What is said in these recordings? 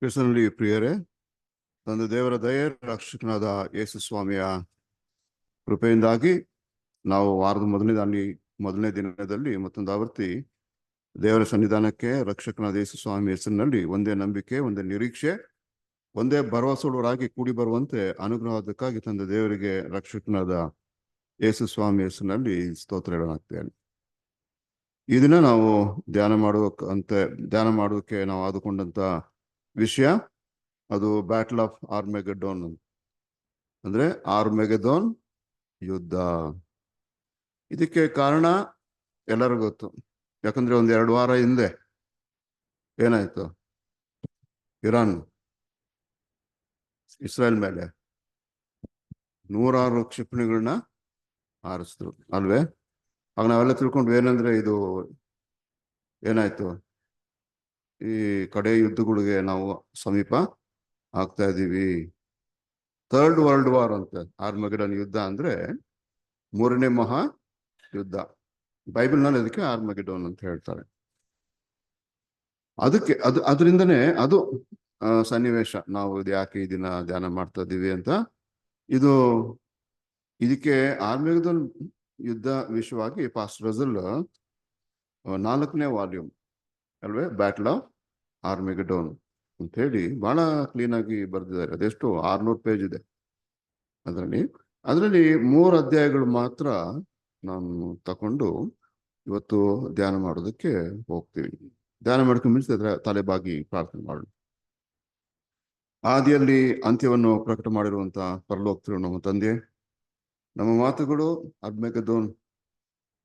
ಕ್ರಿಸ್ತನಲ್ಲಿ ಪ್ರಿಯರೇ, ತಂದೆ ದೇವರ ದಯೆ, ರಕ್ಷಕನಾದ ಯೇಸು ಸ್ವಾಮಿಯ ಕೃಪೆಯಿಂದಾಗಿ ನಾವು ವಾರದ ಮೊದಲನೇ ದಿನದಲ್ಲಿ ಮತ್ತೊಂದು ಆವರ್ತಿ ದೇವರ ಸನ್ನಿಧಾನಕ್ಕೆ ರಕ್ಷಕನಾದ ಯೇಸು ಸ್ವಾಮಿ ಹೆಸರಿನಲ್ಲಿ ಒಂದೇ ನಂಬಿಕೆ, ಒಂದೇ ನಿರೀಕ್ಷೆ, ಒಂದೇ ಭರವಸೆಗಳವರಾಗಿ ಕೂಡಿ ಬರುವಂತೆ ಅನುಗ್ರಹದಕ್ಕಾಗಿ ತಂದೆ ದೇವರಿಗೆ ರಕ್ಷಕನಾದ ಯೇಸು ಸ್ವಾಮಿ ಹೆಸರಿನಲ್ಲಿ ಸ್ತೋತ್ರ ಹೇಳಲಾಗ್ತೇನೆ. ಈ ದಿನ ನಾವು ಧ್ಯಾನ ಮಾಡೋಕೆ ನಾವು ಆದುಕೊಂಡಂತ ವಿಷಯ ಅದು ಬ್ಯಾಟಲ್ ಆಫ್ ಆರ್ಮೆಗೆಡೋನ್, ಅಂದ್ರೆ ಆರ್ಮೆಗೆಡೋನ್ ಯುದ್ಧ. ಇದಕ್ಕೆ ಕಾರಣ ಎಲ್ಲರಿಗೂ ಗೊತ್ತು. ಯಾಕಂದ್ರೆ 1-2 ವಾರ ಹಿಂದೆ ಏನಾಯ್ತು? ಇರಾನ್ ಇಸ್ರೇಲ್ ಮೇಲೆ 106 ಕ್ಷಿಪಣಿಗಳನ್ನ ಹಾರಿಸಿದ್ರು ಅಲ್ವೇ? ಆಗ ನಾವೆಲ್ಲ ತಿಳ್ಕೊಂಡ್ವಿ ಏನಂದ್ರೆ ಇದು ಏನಾಯ್ತು, ಈ ಕಡೆ ಯುದ್ಧಗಳಿಗೆ ನಾವು ಸಮೀಪ ಆಗ್ತಾ ಇದ್ದೀವಿ. ಥರ್ಡ್ ವರ್ಲ್ಡ್ ವಾರ್ ಅಂತ. ಆರ್ಮೆಗೆಡೋನ್ ಯುದ್ಧ ಅಂದ್ರೆ 3ನೇ ಮಹಾ ಯುದ್ಧ. ಬೈಬಲ್ನಲ್ಲಿ ಅದಕ್ಕೆ ಆರ್ಮೆಗೆಡೋನ್ ಅಂತ ಹೇಳ್ತಾರೆ. ಅದರಿಂದನೇ ಅದು ಸನ್ನಿವೇಶ. ನಾವು ಇದು ಯಾಕೆ ಈ ದಿನ ಧ್ಯಾನ ಮಾಡ್ತಾ ಇದ್ದೀವಿ ಅಂತ, ಇದಕ್ಕೆ ಆರ್ಮೆಗೆಡೋನ್ ಯುದ್ಧ ವಿಷಯವಾಗಿ ಪಾಸ್ಟರ್ ರಜಲ್ 4ನೇ ವಾಲ್ಯೂಮ್ ಅಲ್ವೇ, ಬ್ಯಾಟಲ್ ಆಫ್ ಆರ್ಮೆಗೆಡೋನ್ ಅಂತ ಹೇಳಿ ಬಹಳ ಕ್ಲೀನ್ ಆಗಿ ಬರೆದಿದ್ದಾರೆ. ಅದೆಷ್ಟು 600 ಪೇಜ್ ಇದೆ ಅದರಲ್ಲಿ 3 ಅಧ್ಯಾಯಗಳು ಮಾತ್ರ ನಾನು ತಕೊಂಡು ಇವತ್ತು ಧ್ಯಾನ ಮಾಡೋದಕ್ಕೆ ಹೋಗ್ತೀವಿ. ಧ್ಯಾನ ಮಾಡ್ಕೊಂಡು ಮುಂಚೆ ತಲೆಬಾಗಿ ಪ್ರಾರ್ಥನೆ ಮಾಡೋಣ. ಆದಿಯಲ್ಲಿ ಅಂತ್ಯವನ್ನು ಪ್ರಕಟ ಮಾಡಿರುವಂತ ಪರಲೋಕರು ನಮ್ಮ ತಂದೆ, ನಮ್ಮ ಮಾತುಗಳು ಆರ್ಮೆಗೆಡೋನ್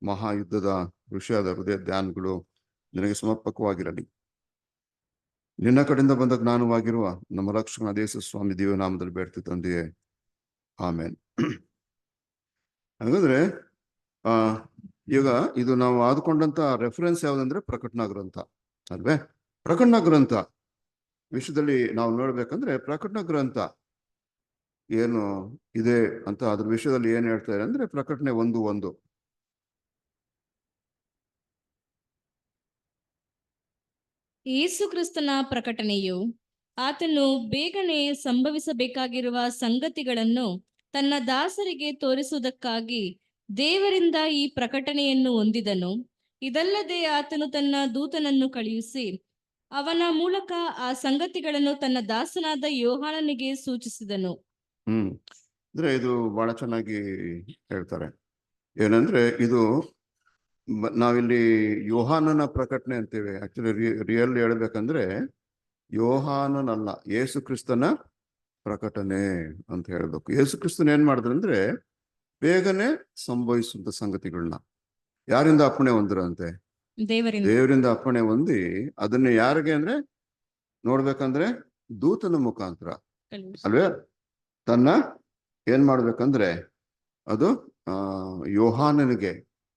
ಮಹಾಯುದ್ಧದ ವಿಷಯದ ಹೃದಯ ಧ್ಯಾನಗಳು ನಿನಗೆ ಸಮರ್ಪಕವಾಗಿರಲಿ. ನಿನ್ನ ಕಡೆಯಿಂದ ಬಂದ ಜ್ಞಾನವಾಗಿರುವ ನಮ್ಮ ರಕ್ಷಕನಾದ ಯೇಸು ಸ್ವಾಮಿ ದಿವ್ಯನಾಮದಲ್ಲಿ ಬೇಡ್ತೀವಿ ತಂದೆಯೇ, ಆಮೇನ್. ಹಾಗಾದ್ರೆ ಈಗ ಇದು ನಾವು ಆದುಕೊಂಡಂತ ರೆಫರೆನ್ಸ್ ಯಾವ್ದಂದ್ರೆ ಪ್ರಕಟಣಾ ಗ್ರಂಥ ಅಲ್ವೇ? ಪ್ರಕಟಣಾ ಗ್ರಂಥ ವಿಷಯದಲ್ಲಿ ನಾವು ನೋಡ್ಬೇಕಂದ್ರೆ ಪ್ರಕಟಣಾ ಗ್ರಂಥ ಏನು ಇದೆ ಅಂತ ಅದ್ರ ವಿಷಯದಲ್ಲಿ ಏನ್ ಹೇಳ್ತಾರೆ ಅಂದ್ರೆ ಪ್ರಕಟಣೆ 1:1. ಯೇಸು ಕ್ರಿಸ್ತನ ಪ್ರಕಟಣೆಯು ಆತನು ಬೇಗನೆ ಸಂಭವಿಸಬೇಕಾಗಿರುವ ಸಂಗತಿಗಳನ್ನು ತನ್ನ ದಾಸರಿಗೆ ತೋರಿಸುವುದಕ್ಕಾಗಿ ದೇವರಿಂದ ಈ ಪ್ರಕಟಣೆಯನ್ನು ಹೊಂದಿದನು. ಇದಲ್ಲದೆ ಆತನು ತನ್ನ ದೂತನನ್ನು ಕಳುಹಿಸಿ ಅವನ ಮೂಲಕ ಆ ಸಂಗತಿಗಳನ್ನು ತನ್ನ ದಾಸನಾದ ಯೋಹಾನನಿಗೆ ಸೂಚಿಸಿದನು. ಅಂದ್ರೆ ಇದು ಬಹಳ ಚೆನ್ನಾಗಿ ಹೇಳ್ತಾರೆ. ಏನಂದ್ರೆ ಇದು ನಾವಿಲ್ಲಿ ಯೋಹಾನನ ಪ್ರಕಟಣೆ ಅಂತೇವೆ. ಆಕ್ಚುಲಿ ರಿಯಲ್ ಹೇಳ್ಬೇಕಂದ್ರೆ ಯೋಹಾನನಲ್ಲ, ಯೇಸು ಕ್ರಿಸ್ತನ ಪ್ರಕಟಣೆ ಅಂತ ಹೇಳ್ಬೇಕು. ಯೇಸು ಕ್ರಿಸ್ತನ ಏನ್ ಮಾಡಿದ್ರಂದ್ರೆ ಬೇಗನೆ ಸಂಭವಿಸುವಂತ ಸಂಗತಿಗಳನ್ನ ಯಾರಿಂದ ಅಪ್ಪಣೆ ಹೊಂದಿರಂತೆ? ದೇವರಿಂದ ಅಪ್ಪಣೆ ಹೊಂದಿ ಅದನ್ನ ಯಾರಿಗೆ ಅಂದ್ರೆ ನೋಡ್ಬೇಕಂದ್ರೆ ದೂತನ ಮುಖಾಂತರ ಅಲ್ವೇ ತನ್ನ ಏನ್ ಮಾಡ್ಬೇಕಂದ್ರೆ ಅದು ಯೋಹಾನನಿಗೆ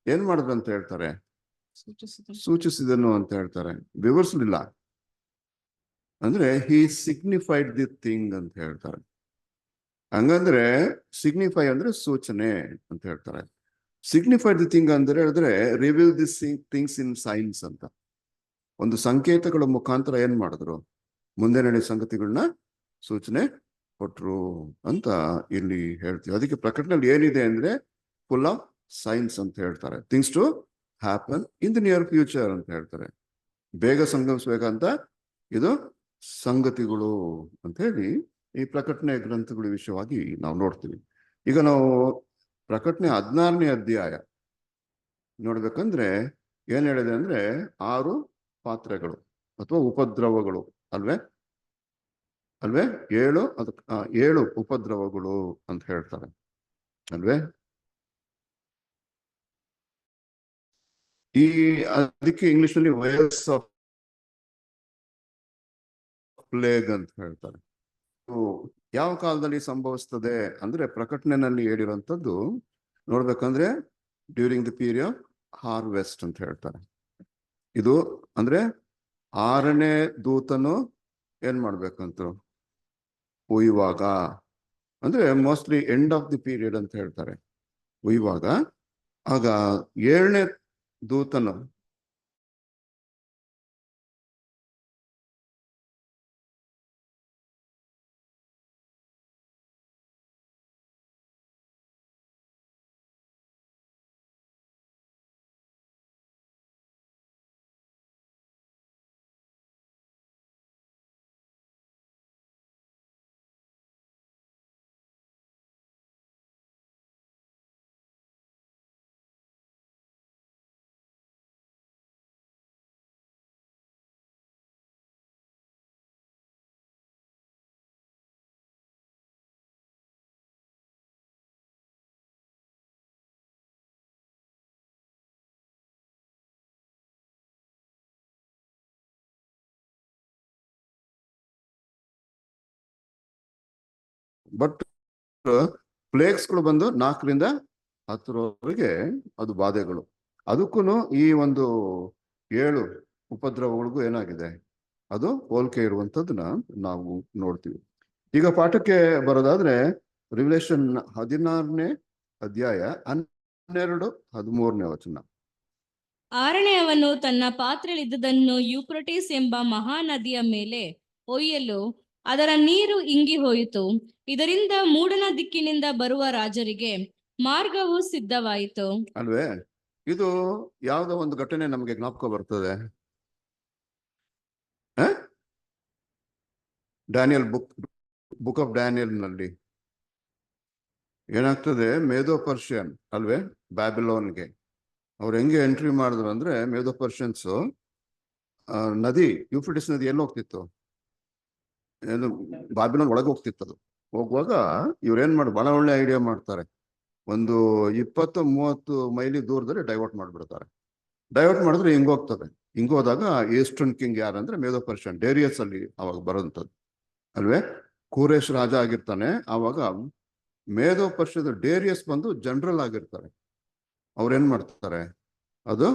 ಏನ್ ಮಾಡಿದ್ರಂತ ಹೇಳ್ತಾರೆ? ಸೂಚಿಸಿದನು ಅಂತ ಹೇಳ್ತಾರೆ, ವಿವರಿಸಲಿಲ್ಲ. ಅಂದ್ರೆ ಹಿ ಸಿಗ್ನಿಫೈಡ್ ದಿ ಥಿಂಗ್ ಅಂತ ಹೇಳ್ತಾರೆ. ಹಂಗಂದ್ರೆ ಸಿಗ್ನಿಫೈ ಅಂದ್ರೆ ಸೂಚನೆ ಅಂತ ಹೇಳ್ತಾರೆ. ಸಿಗ್ನಿಫೈಡ್ ದಿ ಥಿಂಗ್ ಅಂದ್ರೆ ಹೇಳಿದ್ರೆ reveal the things in science ಅಂತ. ಒಂದು ಸಂಕೇತಗಳ ಮುಖಾಂತರ ಏನ್ ಮಾಡಿದ್ರು? ಮುಂದೆ ನಡೆಯುವ ಸಂಗತಿಗಳನ್ನ ಸೂಚನೆ ಕೊಟ್ರು ಅಂತ ಇಲ್ಲಿ ಹೇಳ್ತೀವಿ. ಅದಕ್ಕೆ ಪ್ರಕಟಣೆಯಲ್ಲಿ ಏನಿದೆ ಅಂದ್ರೆ ಫುಲ್ ಆಫ್ ಸೈನ್ಸ್ ಅಂತ ಹೇಳ್ತಾರೆ. Things to happen in the near future ಅಂತ ಹೇಳ್ತಾರೆ. ಬೇಗ ಸಂಭವಿಸ್ಬೇಕಂತ ಇದು ಸಂಗತಿಗಳು ಅಂತ ಹೇಳಿ ಈ ಪ್ರಕಟಣೆ ಗ್ರಂಥಗಳ ವಿಷಯವಾಗಿ ನಾವು ನೋಡ್ತೀವಿ. ಈಗ ನಾವು ಪ್ರಕಟಣೆ 16ನೇ ಅಧ್ಯಾಯ ನೋಡ್ಬೇಕಂದ್ರೆ ಏನ್ ಹೇಳಿದೆ ಅಂದ್ರೆ 6 ಪಾತ್ರೆಗಳು ಅಥವಾ ಉಪದ್ರವಗಳು ಅಲ್ವೇ 7 ಉಪದ್ರವಗಳು ಅಂತ ಹೇಳ್ತಾರೆ ಅಲ್ವೇ. ಅದಕ್ಕೆ ಇಂಗ್ಲಿಷ್ ನಲ್ಲಿ ವೇವ್ಸ್ ಆಫ್ ಪ್ಲೇಗ್ ಅಂತ ಹೇಳ್ತಾರೆ. ಯಾವ ಕಾಲದಲ್ಲಿ ಸಂಭವಿಸ್ತದೆ ಅಂದ್ರೆ ಪ್ರಕಟಣೆಯಲ್ಲಿ ಹೇಳಿರುವಂತದ್ದು ನೋಡ್ಬೇಕಂದ್ರೆ ಡ್ಯೂರಿಂಗ್ ದಿ ಪೀರಿಯಡ್ ಹಾರ್ವೆಸ್ಟ್ ಅಂತ ಹೇಳ್ತಾರೆ. ಇದು ಅಂದ್ರೆ 6ನೇ ದೂತನು ಏನ್ ಮಾಡ್ಬೇಕಂತ ಉಯ್ಯುವಾಗ, ಅಂದ್ರೆ mostly end of the period ಅಂತ ಹೇಳ್ತಾರೆ. ಉಯ್ಯುವಾಗ ಆಗ 7ನೇ ದೂತನು ಬಟ್ ಪ್ಲೇಗ್ಸ್ಗಳು ಬಂದು 4ರಿಂದ 10ರವರೆಗೆ ಅದು ಬಾಧೆಗಳು. ಅದಕ್ಕೂ ಈ ಒಂದು 7 ಉಪದ್ರವಗಳಿಗೂ ಏನಾಗಿದೆ, ಅದು ಹೋಲಿಕೆ ಇರುವಂತದ್ದನ್ನ ನಾವು ನೋಡ್ತೀವಿ. ಈಗ ಪಾಠಕ್ಕೆ ಬರೋದಾದ್ರೆ ರಿವಿಲೇಷನ್ 16ನೇ ಅಧ್ಯಾಯ 12-13ನೇ ವಚನ. 6ನೇಯವನು ತನ್ನ ಪಾತ್ರೆಯಲ್ಲಿದ್ದುದನ್ನು ಯೂಫ್ರಟೀಸ್ ಎಂಬ ಮಹಾನದಿಯ ಮೇಲೆ ಒಯ್ಯಲು ಅದರ ನೀರು ಇಂಗಿ ಹೋಯಿತು. ಇದರಿಂದ ಮೂಡಣ ದಿಕ್ಕಿನಿಂದ ಬರುವ ರಾಜರಿಗೆ ಮಾರ್ಗವು ಸಿದ್ಧವಾಯಿತು. ಅಲ್ವೇ? ಇದು ಯಾವ್ದೋ ಒಂದು ಘಟನೆ ನಮಗೆ ಜ್ಞಾಪಕ ಬರ್ತದೆ. ಡ್ಯಾನಿಯಲ್ ಬುಕ್ ಆಫ್ ಡ್ಯಾನಿಯಲ್ ನಲ್ಲಿ ಏನಾಗ್ತದೆ, ಮೇದೋ ಪರ್ಷಿಯನ್ ಅಲ್ವೇ ಬ್ಯಾಬಿಲೋನ್ಗೆ ಅವ್ರು ಹೆಂಗೆ ಎಂಟ್ರಿ ಮಾಡಿದ್ರು ಅಂದ್ರೆ, ಮೇದೋ ಪರ್ಷಿಯನ್ಸ್ ನದಿ ಯೂಫ್ರಟಿಸ್ ನದಿ ಎಲ್ಲಿ ಹೋಗ್ತಿತ್ತು, ಏನು ಬಾಬಿಲೋನ್ ಒಳಗೆ ಹೋಗ್ತಿತ್ತು. ಅದು ಹೋಗುವಾಗ ಇವ್ರೇನ್ ಮಾಡಿ ಬಹಳ ಒಳ್ಳೆ ಐಡಿಯಾ ಮಾಡ್ತಾರೆ. ಒಂದು 20-30 ಮೈಲಿ ದೂರದಲ್ಲಿ ಡೈವರ್ಟ್ ಮಾಡ್ಬಿಡ್ತಾರೆ. ಡೈವರ್ಟ್ ಮಾಡಿದ್ರೆ ಹಿಂಗ್ ಹೋಗ್ತದೆ. ಹಿಂಗ್ ಹೋದಾಗ ಈಸ್ಟರ್ನ್ ಕಿಂಗ್ ಯಾರಂದ್ರೆ ಮೇದೋ ಪರ್ಷಿಯನ್, ಡೇರಿಯಸ್ ಅಲ್ಲಿ ಅವಾಗ ಬರೋಂಥದ್ದು ಅಲ್ವೇ. ಕೂರೇಶ್ ರಾಜ ಆಗಿರ್ತಾನೆ. ಆವಾಗ ಮೇದೋ ಪರ್ಷಿಯದ ಡೇರಿಯಸ್ ಬಂದು ಜನರಲ್ ಆಗಿರ್ತಾರೆ. ಅವ್ರೇನ್ ಮಾಡ್ತಾರೆ, ಅದು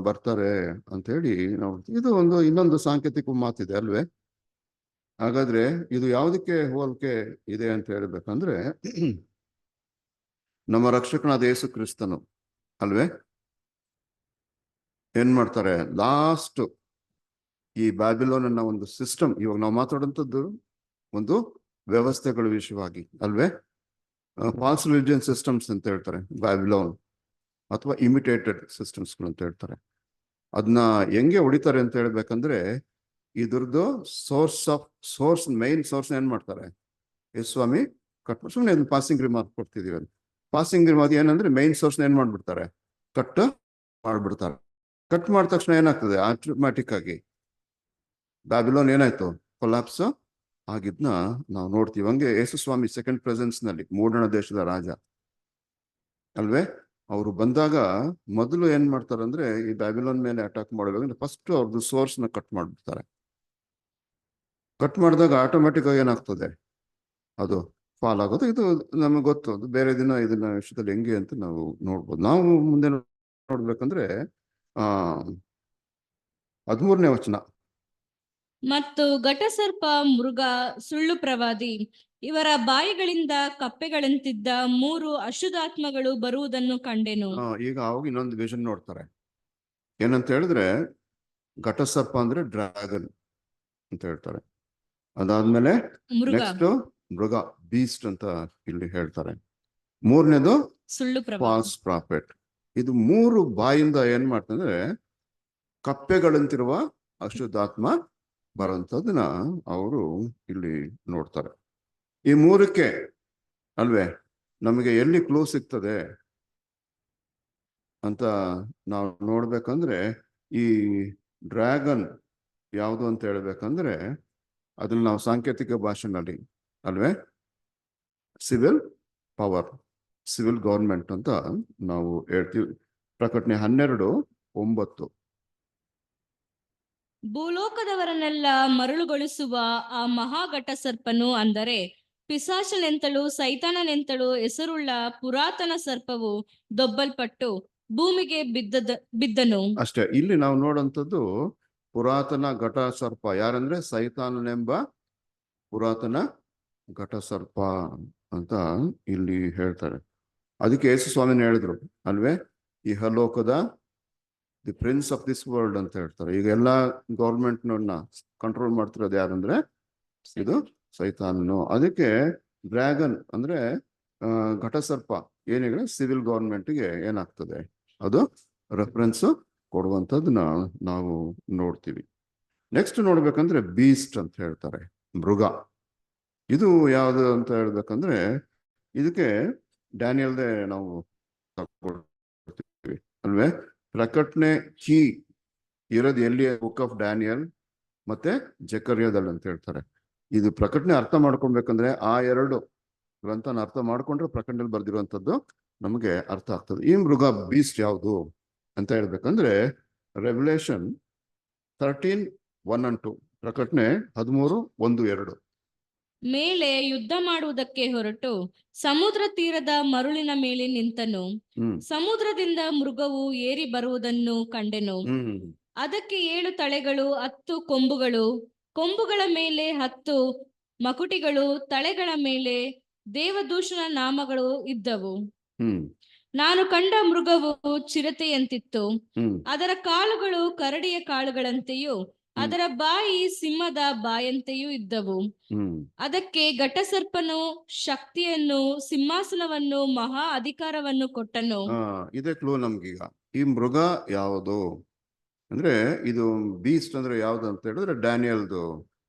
ಬರ್ತಾರೆ ಅಂತ ಹೇಳಿ ನಾವು, ಇದು ಇನ್ನೊಂದು ಸಾಂಕೇತಿಕ ಮಾತಿದೆ ಅಲ್ವೇ. ಹಾಗಾದ್ರೆ ಇದು ಯಾವುದಕ್ಕೆ ಹೋಲಿಕೆ ಇದೆ ಅಂತ ಹೇಳ್ಬೇಕಂದ್ರೆ, ನಮ್ಮ ರಕ್ಷಕನಾದ ಯೇಸು ಕ್ರಿಸ್ತನು ಅಲ್ವೇ ಏನ್ ಮಾಡ್ತಾರೆ, ಲಾಸ್ಟ್ ಈ ಬ್ಯಾಬಿಲೋನ್ ಅನ್ನೋ ಒಂದು ಸಿಸ್ಟಮ್, ಇವಾಗ ನಾವು ಮಾತಾಡುವಂಥದ್ದು ಒಂದು ವ್ಯವಸ್ಥೆಗಳ ವಿಷಯವಾಗಿ ಅಲ್ವೇ. ಫಾಲ್ಸ್ ರಿಲಿಜಿಯನ್ ಸಿಸ್ಟಮ್ಸ್ ಅಂತ ಹೇಳ್ತಾರೆ ಬ್ಯಾಬಿಲೋನ್, ಅಥವಾ ಇಮಿಟೇಟೆಡ್ ಸಿಸ್ಟಮ್ಸ್ಗಳು ಅಂತ ಹೇಳ್ತಾರೆ. ಅದನ್ನ ಹೆಂಗೆ ಹೊಡಿತಾರೆ ಅಂತ ಹೇಳ್ಬೇಕಂದ್ರೆ, ಇದ್ರದ್ದು ಸೋರ್ಸ್ ಮೈನ್ ಸೋರ್ಸ್ ಏನ್ ಮಾಡ್ತಾರೆ, ಎಸ್ ಸ್ವಾಮಿ ಕಟ್ ಸುಮ್ಮನೆ ಪಾಸಿಂಗ್ ರಿಮಾರ್ಕ್ ಕೊಡ್ತಿದೀವಿ. ಪಾಸಿಂಗ್ ರಿಮಾರ್ಕ್ ಏನಂದ್ರೆ ಮೈನ್ ಸೋರ್ಸ್ ಏನ್ ಮಾಡ್ಬಿಡ್ತಾರೆ, ಕಟ್ ಮಾಡ್ಬಿಡ್ತಾರೆ. ಕಟ್ ಮಾಡಿದ ತಕ್ಷಣ ಏನಾಗ್ತದೆ, ಆಟೋಮ್ಯಾಟಿಕ್ ಆಗಿ ಬ್ಯಾಬಿಲೋನ್ ಏನಾಯ್ತು, ಕೊಲಾಪ್ಸ್ ಆಗಿದ್ನ ನಾವು ನೋಡ್ತೀವಿ. ಹಂಗೆ ಯೇಸು ಸ್ವಾಮಿ ಸೆಕೆಂಡ್ ಪ್ರೆಸೆನ್ಸ್ ನಲ್ಲಿ ಮೂಡಣ ದೇಶದ ರಾಜ ಅಲ್ವೇ, ಅವರು ಬಂದಾಗ ಮೊದಲು ಏನ್ ಮಾಡ್ತಾರೆ ಅಂದ್ರೆ, ಈ ಬ್ಯಾಬಿಲೋನ್ ಮೇಲೆ ಅಟ್ಯಾಕ್ ಮಾಡಬೇಕಂದ್ರೆ ಫಸ್ಟ್ ಅವ್ರದ್ದು ಸೋರ್ಸ್ ನ ಕಟ್ ಮಾಡ್ಬಿಡ್ತಾರೆ. ಕಟ್ ಮಾಡಿದಾಗ ಆಟೋಮೆಟಿಕ್ ಆಗಿ ಏನಾಗ್ತದೆ, ಅದು ಫಾಲ್ ಆಗೋದು. ಇದು ನಮಗೆ ಗೊತ್ತು, ಅದು ಬೇರೆ ದಿನ ಇದನ್ನ ವಿಷಯದಲ್ಲಿ ಹೆಂಗೆ ಅಂತ ನಾವು ನೋಡ್ಬೋದು. ನಾವು ಮುಂದೆ ನೋಡ್ಬೇಕಂದ್ರೆ 13ನೇ ವಚನ. ಮತ್ತು ಘಟಸರ್ಪ, ಮೃಗ, ಸುಳ್ಳು ಪ್ರವಾದಿ ಇವರ ಬಾಯಿಗಳಿಂದ ಕಪ್ಪೆಗಳಂತಿದ್ದ 3 ಅಶುದ್ಧಾತ್ಮಗಳು ಬರುವುದನ್ನು ಕಂಡೆನು. ಈಗ ಅವಾಗ ಇನ್ನೊಂದು ವಿಷನ್ ನೋಡ್ತಾರೆ. ಏನಂತ ಹೇಳಿದ್ರೆ, ಘಟಸರ್ಪ ಅಂದ್ರೆ ಡ್ರ್ಯಾಗನ್ ಅಂತ ಹೇಳ್ತಾರೆ. ಅದಾದ್ಮೇಲೆ ನೆಕ್ಸ್ಟ್ ಮೃಗ, ಬೀಸ್ಟ್ ಅಂತ ಇಲ್ಲಿ ಹೇಳ್ತಾರೆ. 3ನೇದು ಸುಳ್ಳು ಪ್ರವಾದಿ, ಫಾಲ್ಸ್ ಪ್ರಾಫೆಟ್. ಇದು 3 ಬಾಯಿಂದ ಏನ್ ಮಾಡ್ತಂದ್ರೆ, ಕಪ್ಪೆಗಳಂತಿರುವ ಅಶುದ್ಧಾತ್ಮ ಬರೋಂಥದ್ದನ್ನ ಅವರು ಇಲ್ಲಿ ನೋಡ್ತಾರೆ. ಈ 3ಕ್ಕೆ ಅಲ್ವೇ ನಮಗೆ ಎಲ್ಲಿ ಕ್ಲೂ ಸಿಗ್ತದೆ ಅಂತ ನಾವು ನೋಡ್ಬೇಕಂದ್ರೆ, ಈ ಡ್ರ್ಯಾಗನ್ ಯಾವುದು ಅಂತ ಹೇಳ್ಬೇಕಂದ್ರೆ, ಅದ್ರಲ್ಲಿ ನಾವು ಸಾಂಕೇತಿಕ ಭಾಷೆನಲ್ಲಿ ಅಲ್ವೇ ಸಿವಿಲ್ ಪವರ್, ಸಿವಿಲ್ ಗವರ್ಮೆಂಟ್ ಅಂತ ನಾವು ಹೇಳ್ತೀವಿ. ಪ್ರಕಟಣೆ 12:9. ಭೂಲೋಕದವರನ್ನೆಲ್ಲ ಮರಳುಗೊಳಿಸುವ ಆ ಮಹಾಘಟ ಸರ್ಪನು, ಅಂದರೆ ಪಿಶಾಚನೆಂತಲೂ ಸೈತಾನನೆಂತಲೂ ಹೆಸರುಳ್ಳ ಪುರಾತನ ಸರ್ಪವು ದೊಬ್ಬಲ್ಪಟ್ಟು ಭೂಮಿಗೆ ಬಿದ್ದನು. ಅಷ್ಟೇ. ಇಲ್ಲಿ ನಾವು ನೋಡುವಂಥದ್ದು ಪುರಾತನ ಘಟ ಸರ್ಪ ಯಾರಂದ್ರೆ, ಸೈತಾನನೆಂಬ ಪುರಾತನ ಘಟ ಸರ್ಪ ಅಂತ ಇಲ್ಲಿ ಹೇಳ್ತಾರೆ. ಅದಕ್ಕೆ ಯೇಸು ಸ್ವಾಮಿನ ಹೇಳಿದ್ರು ಅಲ್ವೇ, ಈ ಹಲೋಕದ the prince of this world ಅಂತ ಹೇಳ್ತಾರೆ. ಈಗ ಎಲ್ಲಾ ಗೌರ್ಮೆಂಟ್ ಕಂಟ್ರೋಲ್ ಮಾಡ್ತಿರೋದು ಯಾರಂದ್ರೆ, ಇದು ಸೈತಾನನು. ಅದಕ್ಕೆ ಡ್ರ್ಯಾಗನ್ ಅಂದ್ರೆ ಘಟಸರ್ಪ ಏನಿದೆ ಸಿವಿಲ್ ಗವರ್ಮೆಂಟ್ಗೆ ಏನಾಗ್ತದೆ, ಅದು ರೆಫರೆನ್ಸ್ ಕೊಡುವಂಥದ್ದನ್ನ ನಾವು ನೋಡ್ತೀವಿ. ನೆಕ್ಸ್ಟ್ ನೋಡ್ಬೇಕಂದ್ರೆ ಬೀಸ್ಟ್ ಅಂತ ಹೇಳ್ತಾರೆ, ಮೃಗ. ಇದು ಯಾವುದು ಅಂತ ಹೇಳ್ಬೇಕಂದ್ರೆ, ಇದಕ್ಕೆ ಡ್ಯಾನಿಯಲ್ದೇ ನಾವು ತಗೊಳ್ತೀವಿ ಅಲ್ವೇ. ಪ್ರಕಟಣೆ ಕೀ ಇರೋದು ಎಲ್ಲಿ, ಬುಕ್ ಆಫ್ ಡ್ಯಾನಿಯಲ್ ಮತ್ತೆ ಜಕರ್ಯದಲ್ಲಿ ಅಂತ ಹೇಳ್ತಾರೆ. ಇದು ಪ್ರಕಟಣೆ ಅರ್ಥ ಮಾಡ್ಕೊಳ್ಬೇಕಂದ್ರೆ ಆ 2 ಗ್ರಂಥನ ಅರ್ಥ ಮಾಡ್ಕೊಂಡ್ರೆ ಪ್ರಕಟಣೆಯಲ್ಲಿ ಬರ್ದಿರುವಂಥದ್ದು ನಮಗೆ ಅರ್ಥ ಆಗ್ತದೆ. ಈ ಮೃಗ ಬೀಸ್ಟ್ ಯಾವುದು ಅಂತ ಹೇಳ್ಬೇಕಂದ್ರೆ, ರೆವಲ್ಯೂಷನ್ 13:1 and 2, ಪ್ರಕಟಣೆ 13:1-2. ಮೇಲೆ ಯುದ್ಧ ಮಾಡುವುದಕ್ಕೆ ಹೊರಟು ಸಮುದ್ರ ತೀರದ ಮರುಳಿನ ಮೇಲೆ ನಿಂತನು. ಹ್ಮ್ ಸಮುದ್ರದಿಂದ ಮೃಗವು ಏರಿ ಬರುವುದನ್ನು ಕಂಡೆನು. ಹ್ಮ್ ಅದಕ್ಕೆ 7 ತಲೆಗಳು 10 ಕೊಂಬುಗಳು, ಕೊಂಬುಗಳ ಮೇಲೆ 10 ಮಕುಟಿಗಳು, ತಲೆಗಳ ಮೇಲೆ ದೇವದೂಷಣ ನಾಮಗಳು ಇದ್ದವು. ಹ್ಮ್ ನಾನು ಕಂಡ ಮೃಗವು ಚಿರತೆಯಂತಿತ್ತು. ಹ್ಮ್ ಅದರ ಕಾಲುಗಳು ಕರಡಿಯ ಕಾಲುಗಳಂತೆಯೂ ಅದರ ಬಾಯಿ ಸಿಂಹದ ಬಾಯಂತೆಯೂ ಇದ್ದವು. ಹ್ಮ್ ಅದಕ್ಕೆ ಘಟಸರ್ಪನು ಶಕ್ತಿಯನ್ನು, ಸಿಂಹಾಸನವನ್ನು, ಮಹಾ ಅಧಿಕಾರವನ್ನು ಕೊಟ್ಟನು. ಇದೇ ಕ್ಲೂ ನಮ್ಗೀಗ. ಈ ಮೃಗ ಯಾವುದು ಅಂದ್ರೆ, ಇದು ಬೀಸ್ಟ್ ಅಂದ್ರೆ ಯಾವ್ದು ಅಂತ ಹೇಳಿದ್ರೆ ಡ್ಯಾನಿಯಲ್ದು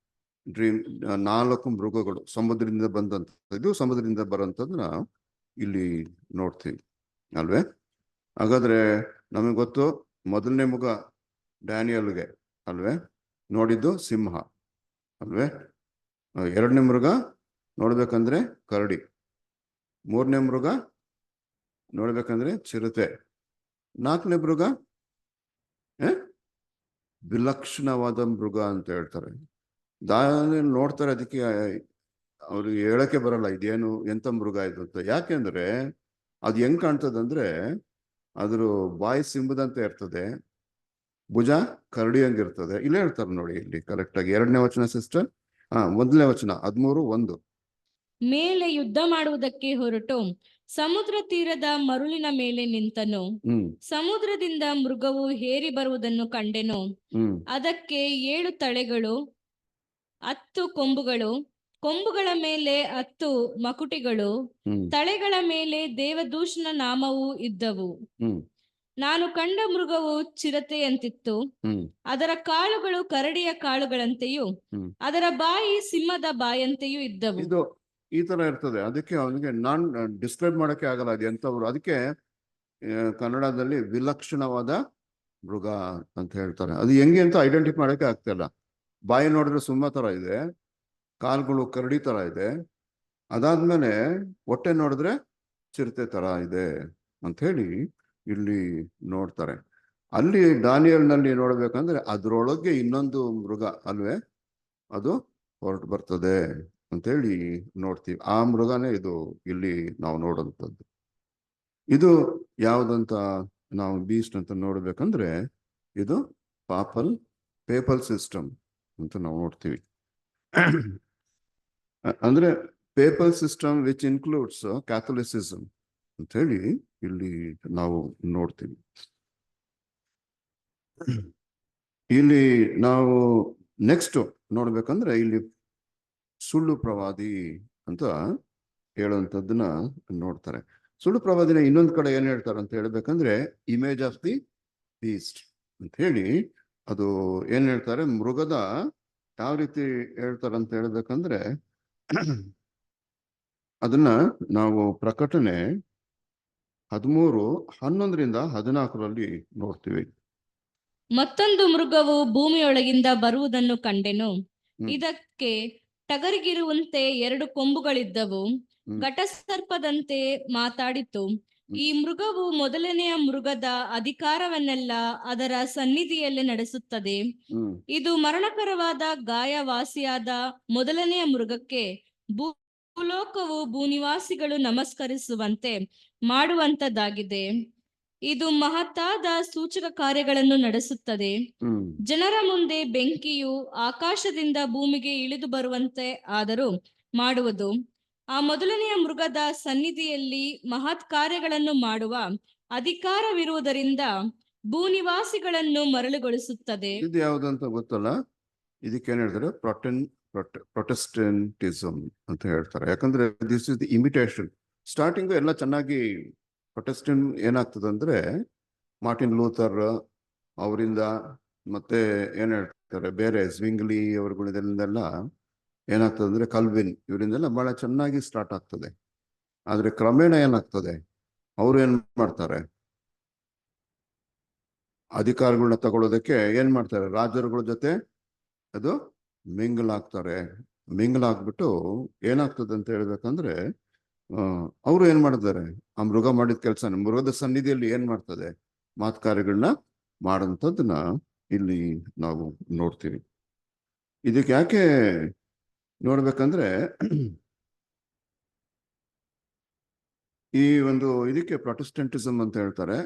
ಡ್ರೀಮ್. 4 ಮೃಗಗಳು ಸಮುದ್ರದಿಂದ ಬಂದಂತ, ಇದು ಸಮುದ್ರದಿಂದ ಬರೋಂಥದ್ದನ್ನ ಇಲ್ಲಿ ನೋಡ್ತೀವಿ ಅಲ್ವೇ. ಹಾಗಾದ್ರೆ ನಮಗೆ ಗೊತ್ತು, ಮೊದಲನೇ ಮೃಗ ಡ್ಯಾನಿಯಲ್ಗೆ ಅಲ್ವೇ ನೋಡಿದ್ದು ಸಿಂಹ ಅಲ್ವೇ. 2ನೇ ಮೃಗ ನೋಡ್ಬೇಕಂದ್ರೆ ಕರಡಿ. 3ನೇ ಮೃಗ ನೋಡ್ಬೇಕಂದ್ರೆ ಚಿರತೆ. 4ನೇ ಮೃಗ ವಿಲಕ್ಷಣವಾದ ಮೃಗ ಅಂತ ಹೇಳ್ತಾರೆ. ದಾರಿಯಲ್ಲಿ ನೋಡ್ತಾರೆ, ಅದಕ್ಕೆ ಅವ್ರಿಗೆ ಹೇಳಕ್ಕೆ ಬರಲ್ಲ ಇದೇನು ಎಂತ ಮೃಗ ಇದು ಅಂತ. ಯಾಕೆಂದ್ರೆ ಅದು ಹೆಂಗ್ ಕಾಣ್ತದಂದ್ರೆ, ಅದ್ರ ಬಾಯಿ ಸಿಂಹದಂತೆ ಇರ್ತದೆ, ಭುಜ ಕರಡಿ ಹಂಗಿರ್ತದೆ. ಇಲ್ಲೇ ಹೇಳ್ತಾರೆ ನೋಡಿ ಇಲ್ಲಿ ಕರೆಕ್ಟ್ ಆಗಿ 2ನೇ ವಚನ ಸಿಸ್ಟರ್. 1ನೇ ವಚನ 13:1. ಮೇಲೆ ಯುದ್ಧ ಮಾಡುವುದಕ್ಕೆ ಹೊರಟು ಸಮುದ್ರ ತೀರದ ಮರುಳಿನ ಮೇಲೆ ನಿಂತನು. ಸಮುದ್ರದಿಂದ ಮೃಗವು ಹೇರಿ ಬರುವುದನ್ನು ಕಂಡೆನು. ಅದಕ್ಕೆ 7 ತಲೆಗಳು 10 ಕೊಂಬುಗಳು, ಕೊಂಬುಗಳ ಮೇಲೆ 10 ಮಕುಟಿಗಳು, ತಲೆಗಳ ಮೇಲೆ ದೇವದೂಷಣ ನಾಮವು ಇದ್ದವು. ನಾನು ಕಂಡ ಮೃಗವು ಚಿರತೆಯಂತಿತ್ತು. ಅದರ ಕಾಲುಗಳು ಕರಡಿಯ ಕಾಲುಗಳಂತೆಯೂ ಅದರ ಬಾಯಿ ಸಿಂಹದ ಬಾಯಂತೆಯೂ ಇದ್ದವು. ಇದು ಈ ತರ ಇರ್ತದೆ. ಅದಕ್ಕೆ ಅವನಿಗೆ ನಾನ್ ಡಿಸ್ಕ್ರೈಬ್ ಮಾಡಕ್ಕೆ ಆಗಲ್ಲ ಅದು ಎಂತವ್ರು. ಅದಕ್ಕೆ ಕನ್ನಡದಲ್ಲಿ ವಿಲಕ್ಷಣವಾದ ಮೃಗ ಅಂತ ಹೇಳ್ತಾರೆ. ಅದು ಹೆಂಗೆ ಅಂತ ಐಡೆಂಟಿಫೈ ಮಾಡಕ್ಕೆ ಆಗ್ತಿಲ್ಲ. ಬಾಯಿ ನೋಡಿದ್ರೆ ಸಿಂಹ ತರ ಇದೆ, ಕಾಲ್ಗಳು ಕರಡಿ ತರ ಇದೆ, ಅದಾದ್ಮೇಲೆ ಹೊಟ್ಟೆ ನೋಡಿದ್ರೆ ಚಿರತೆ ತರ ಇದೆ ಅಂತ ಹೇಳಿ ಇಲ್ಲಿ ನೋಡ್ತಾರೆ. ಅಲ್ಲಿ ದಾನಿಯಲ್ನಲ್ಲಿ ನೋಡ್ಬೇಕಂದ್ರೆ ಅದ್ರೊಳಗೆ ಇನ್ನೊಂದು ಮೃಗ ಅಲ್ವೇ, ಅದು ಹೊರಟು ಬರ್ತದೆ ಅಂತ ಹೇಳಿ ನೋಡ್ತೀವಿ. ಆ ಮೃಗನೇ ಇದು ಇಲ್ಲಿ ನಾವು ನೋಡುವಂಥದ್ದು. ಇದು ಯಾವ್ದಂತ ನಾವು ಬೀಸ್ಟ್ ಅಂತ ನೋಡ್ಬೇಕಂದ್ರೆ, ಇದು ಪೇಪಲ್ ಸಿಸ್ಟಮ್ ಅಂತ ನಾವು ನೋಡ್ತೀವಿ. ಅಂದ್ರೆ ಪೇಪಲ್ ಸಿಸ್ಟಮ್ ವಿಚ್ ಇನ್ಕ್ಲೂಡ್ಸ್ ಕ್ಯಾಥೋಲಿಸಿಸಮ್ ಅಂತ ಹೇಳಿ ಇಲ್ಲಿ ನಾವು ನೋಡ್ತೀವಿ. ಇಲ್ಲಿ ನಾವು ನೆಕ್ಸ್ಟ್ ನೋಡ್ಬೇಕಂದ್ರೆ ಇಲ್ಲಿ ಸುಳ್ಳು ಪ್ರವಾದಿ ಅಂತ ಹೇಳುವಂಥದ್ದನ್ನ ನೋಡ್ತಾರೆ. ಸುಳ್ಳು ಪ್ರವಾದಿನ ಇನ್ನೊಂದು ಕಡೆ ಏನ್ ಹೇಳ್ತಾರೆ ಅಂತ ಹೇಳ್ಬೇಕಂದ್ರೆ ಇಮೇಜ್ ಆಫ್ ದಿ ಬೀಸ್ಟ್ ಅಂತ ಹೇಳಿ, ಅದು ಏನ್ ಹೇಳ್ತಾರೆ, ಮೃಗದ ಯಾವ ರೀತಿ ಹೇಳ್ತಾರೆ ಅಂತ ಹೇಳ್ಬೇಕಂದ್ರೆ ಅದನ್ನ ನಾವು ಪ್ರಕಟಣೆ 13:11-14 ನೋಡ್ತೀವಿ. ಮತ್ತೊಂದು ಮೃಗವು ಭೂಮಿಯೊಳಗಿಂದ ಬರುವುದನ್ನು ಕಂಡೆನು. ಇದಕ್ಕೆ ಟಗರಿಗಿರುವಂತೆ 2 ಕೊಂಬುಗಳಿದ್ದವು, ಘಟಸರ್ಪದಂತೆ ಮಾತಾಡಿತು. ಈ ಮೃಗವು ಮೊದಲನೆಯ ಮೃಗದ ಅಧಿಕಾರವನ್ನೆಲ್ಲ ಅದರ ಸನ್ನಿಧಿಯಲ್ಲಿ ನಡೆಸುತ್ತದೆ. ಇದು ಮರಣಕರವಾದ ಗಾಯವಾಸಿಯಾದ ಮೊದಲನೆಯ ಮೃಗಕ್ಕೆ ಭೂಲೋಕವು ಭೂನಿವಾಸಿಗಳು ನಮಸ್ಕರಿಸುವಂತೆ ಮಾಡುವಂತದ್ದಾಗಿದೆ. ಇದು ಮಹತ್ತಾದ ಸೂಚಕ ಕಾರ್ಯಗಳನ್ನು ನಡೆಸುತ್ತದೆ. ಜನರ ಮುಂದೆ ಬೆಂಕಿಯು ಆಕಾಶದಿಂದ ಭೂಮಿಗೆ ಇಳಿದು ಬರುವಂತೆ ಆದರೂ ಮಾಡುವುದು. ಆ ಮೊದಲನೆಯ ಮೃಗದ ಸನ್ನಿಧಿಯಲ್ಲಿ ಮಹತ್ ಕಾರ್ಯಗಳನ್ನು ಮಾಡುವ ಅಧಿಕಾರವಿರುವುದರಿಂದ ಭೂನಿವಾಸಿಗಳನ್ನು ಮರಳುಗೊಳಿಸುತ್ತದೆ. ಇದು ಯಾವುದಂತ ಗೊತ್ತಲ್ಲ. ಇದಕ್ಕೇನ್ ಹೇಳ್ತಾರೆ, ಪ್ರೊಟೆಸ್ಟೆಂಟಿಸಮ್ ಅಂತ ಹೇಳ್ತಾರೆ. ಯಾಕಂದ್ರೆ this is the imitation. Starting ಎಲ್ಲ ಚೆನ್ನಾಗಿ ಪ್ರೊಟೆಸ್ಟೆಂಟ್ ಏನಾಗ್ತದಂದ್ರೆ ಮಾರ್ಟಿನ್ ಲೂಥರ್ ಅವರಿಂದ, ಮತ್ತೆ ಏನ್ ಹೇಳ್ತಾರೆ ಬೇರೆ ಸ್ವಿಂಗ್ಲಿ ಅವರುಗಳಿಂದೆಲ್ಲ ಏನಾಗ್ತದೆ ಕಲ್ವಿನ್ ಇವರಿಂದೆಲ್ಲ ಬಹಳ ಚೆನ್ನಾಗಿ ಸ್ಟಾರ್ಟ್ ಆಗ್ತದೆ. ಆದ್ರೆ ಕ್ರಮೇಣ ಏನಾಗ್ತದೆ, ಅವ್ರು ಏನ್ ಮಾಡ್ತಾರೆ, ಅಧಿಕಾರಗಳನ್ನ ತಗೊಳ್ಳೋದಕ್ಕೆ ಏನ್ ಮಾಡ್ತಾರೆ, ರಾಜರುಗಳ ಜೊತೆ ಅದು ಮಿಂಗಲ್ ಆಗ್ತಾರೆ. ಮಿಂಗಲ್ ಆಗ್ಬಿಟ್ಟು ಏನಾಗ್ತದೆ ಅಂತ ಹೇಳ್ಬೇಕಂದ್ರೆ ಅವರು ಏನ್ ಮಾಡಿದ್ದಾರೆ, ಆ ಮೃಗ ಮಾಡಿದ ಕೆಲಸ ಮೃಗದ ಸನ್ನಿಧಿಯಲ್ಲಿ ಏನ್ ಮಾಡ್ತದೆ, ಕಾರ್ಯಗಳನ್ನ ಮಾಡೋಂಥದ್ದನ್ನ ಇಲ್ಲಿ ನಾವು ನೋಡ್ತೀವಿ. ಇದಕ್ಕೆ ಯಾಕೆ ನೋಡ್ಬೇಕಂದ್ರೆ ಈ ಒಂದು ಇದಕ್ಕೆ ಪ್ರೊಟೆಸ್ಟೆಂಟಿಸಮ್ ಅಂತ ಹೇಳ್ತಾರೆ.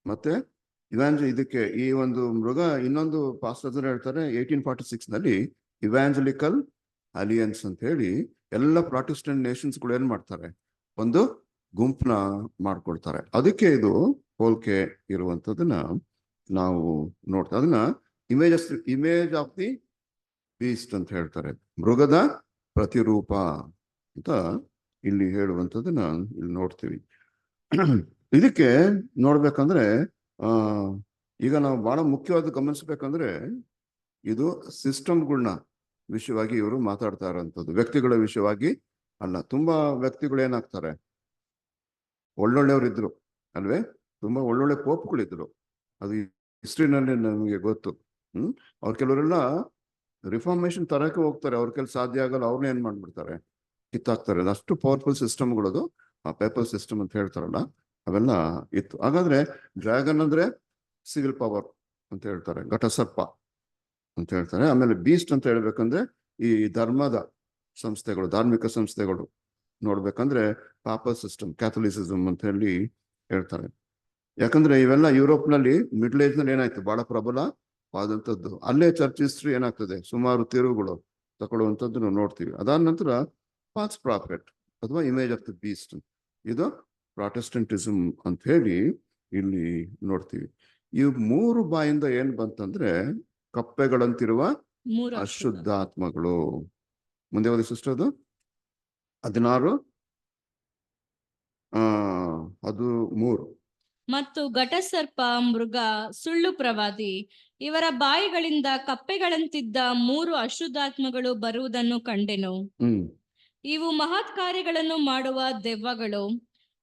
ಮತ್ತೆ ಇದಕ್ಕೆ ಈ ಒಂದು ಮೃಗ ಇನ್ನೊಂದು ಪಾಸ್ಟರ್ ಹೇಳ್ತಾರೆ 1846 ನಲ್ಲಿ ಇವ್ಯಾಂಜಲಿಕಲ್ ಅಲಿಯನ್ಸ್ ಅಂತ ಹೇಳಿ ಎಲ್ಲ ಪ್ರೊಟೆಸ್ಟೆಂಟ್ ನೇಷನ್ಸ್ಗಳು ಏನ್ ಮಾಡ್ತಾರೆ, ಒಂದು ಗುಂಪನ್ನ ಮಾಡ್ಕೊಳ್ತಾರೆ. ಅದಕ್ಕೆ ಇದು ಹೋಲಿಕೆ ಇರುವಂತದನ್ನ ನಾವು ನೋಡ್ತಾ, ಅದನ್ನ ಇಮೇಜ್ ಆಫ್ ದಿ ಬೀಸ್ಟ್ ಅಂತ ಹೇಳ್ತಾರೆ, ಮೃಗದ ಪ್ರತಿರೂಪ ಅಂತ ಇಲ್ಲಿ ಹೇಳುವಂಥದ್ದನ್ನ ಇಲ್ಲಿ ನೋಡ್ತೀವಿ. ಇದಕ್ಕೆ ನೋಡ್ಬೇಕಂದ್ರೆ ಈಗ ನಾವು ಬಹಳ ಮುಖ್ಯವಾದ ಗಮನಿಸ್ಬೇಕಂದ್ರೆ ಇದು ಸಿಸ್ಟಮ್ಗಳನ್ನ ವಿಷಯವಾಗಿ ಇವರು ಮಾತಾಡ್ತಾ ಇರೋಂಥದ್ದು, ವ್ಯಕ್ತಿಗಳ ವಿಷಯವಾಗಿ ಅಲ್ಲ. ತುಂಬಾ ವ್ಯಕ್ತಿಗಳು ಏನಾಗ್ತಾರೆ, ಒಳ್ಳೊಳ್ಳೆಯವರು ಇದ್ರು ಅಲ್ವೇ, ತುಂಬಾ ಒಳ್ಳೊಳ್ಳೆ ಪೋಪ್ಗಳಿದ್ರು, ಅದು ಹಿಸ್ಟ್ರಿನಲ್ಲಿ ನಮಗೆ ಗೊತ್ತು. ಅವ್ರ ಕೆಲವರೆಲ್ಲ ರಿಫಾರ್ಮೇಶನ್ ತರಕ್ಕೆ ಹೋಗ್ತಾರೆ, ಅವ್ರ ಕೆಲ ಸಾಧ್ಯ ಆಗಲ್ಲ, ಅವ್ರನ್ನ ಏನ್ ಮಾಡ್ಬಿಡ್ತಾರೆ, ಕಿತ್ತಾಕ್ತಾರೆ. ಅಷ್ಟು ಪವರ್ಫುಲ್ ಸಿಸ್ಟಮ್ಗಳದು, ಆ ಪೇಪರ್ ಸಿಸ್ಟಮ್ ಅಂತ ಹೇಳ್ತಾರಲ್ಲ, ಅವೆಲ್ಲ ಇತ್ತು. ಹಾಗಾದ್ರೆ ಡ್ರ್ಯಾಗನ್ ಅಂದ್ರೆ ಸಿವಿಲ್ ಪವರ್ ಅಂತ ಹೇಳ್ತಾರೆ, ಘಟಸರ್ಪ ಅಂತ ಹೇಳ್ತಾರೆ. ಆಮೇಲೆ ಬೀಸ್ಟ್ ಅಂತ ಹೇಳ್ಬೇಕಂದ್ರೆ ಈ ಧರ್ಮದ ಸಂಸ್ಥೆಗಳು, ಧಾರ್ಮಿಕ ಸಂಸ್ಥೆಗಳು ನೋಡ್ಬೇಕಂದ್ರೆ ಪಾಪಲ್ ಸಿಸ್ಟಮ್, ಕ್ಯಾಥಲಿಸಿಸಮ್ ಅಂತ ಹೇಳಿ ಹೇಳ್ತಾರೆ. ಯಾಕಂದ್ರೆ ಇವೆಲ್ಲ ಯುರೋಪ್ನಲ್ಲಿ ಮಿಡ್ಲ್ ಏಜ್ ನಲ್ಲಿ ಏನಾಯ್ತು, ಬಹಳ ಪ್ರಬಲವಾದಂಥದ್ದು. ಅಲ್ಲೇ ಚರ್ಚ್ ಹಿಸ್ಟ್ರಿ ಏನಾಗ್ತದೆ, ಸುಮಾರು ತಿರುವುಗಳು ತಗೊಳ್ಳುವಂಥದ್ದು ನೋಡ್ತೀವಿ. ಅದಾದ ನಂತರ ಫಾಲ್ಸ್ ಪ್ರಾಫೆಟ್ ಅಥವಾ ಇಮೇಜ್ ಆಫ್ ದ ಬೀಸ್ಟ್, ಇದು ಪ್ರಾಟೆಸ್ಟೆಂಟಿಸಮ್ ಅಂತ ಹೇಳಿ ಇಲ್ಲಿ ನೋಡ್ತೀವಿ. ಈ ಮೂರು ಬಾಯಿಂದ ಏನ್ ಬಂತಂದ್ರೆ ಕಪ್ಪೆಗಳಂತಿರುವ ಅಶುದ್ಧಾತ್ಮಗಳು. ಮುಂದೆ ಓದಿ ಸಿಸ್ಟರ್, ಅದು 16 ಅದು 3. ಮತ್ತು ಘಟಸರ್ಪ, ಮೃಗ, ಸುಳ್ಳು ಪ್ರವಾದಿ, ಇವರ ಬಾಯಿಗಳಿಂದ ಕಪ್ಪೆಗಳಂತಿದ್ದ 3 ಅಶುದ್ಧಾತ್ಮಗಳು ಬರುವುದನ್ನು ಕಂಡೆನು. ಇವು ಮಹತ್ ಕಾರ್ಯಗಳನ್ನು ಮಾಡುವ ದೆವ್ವಗಳು.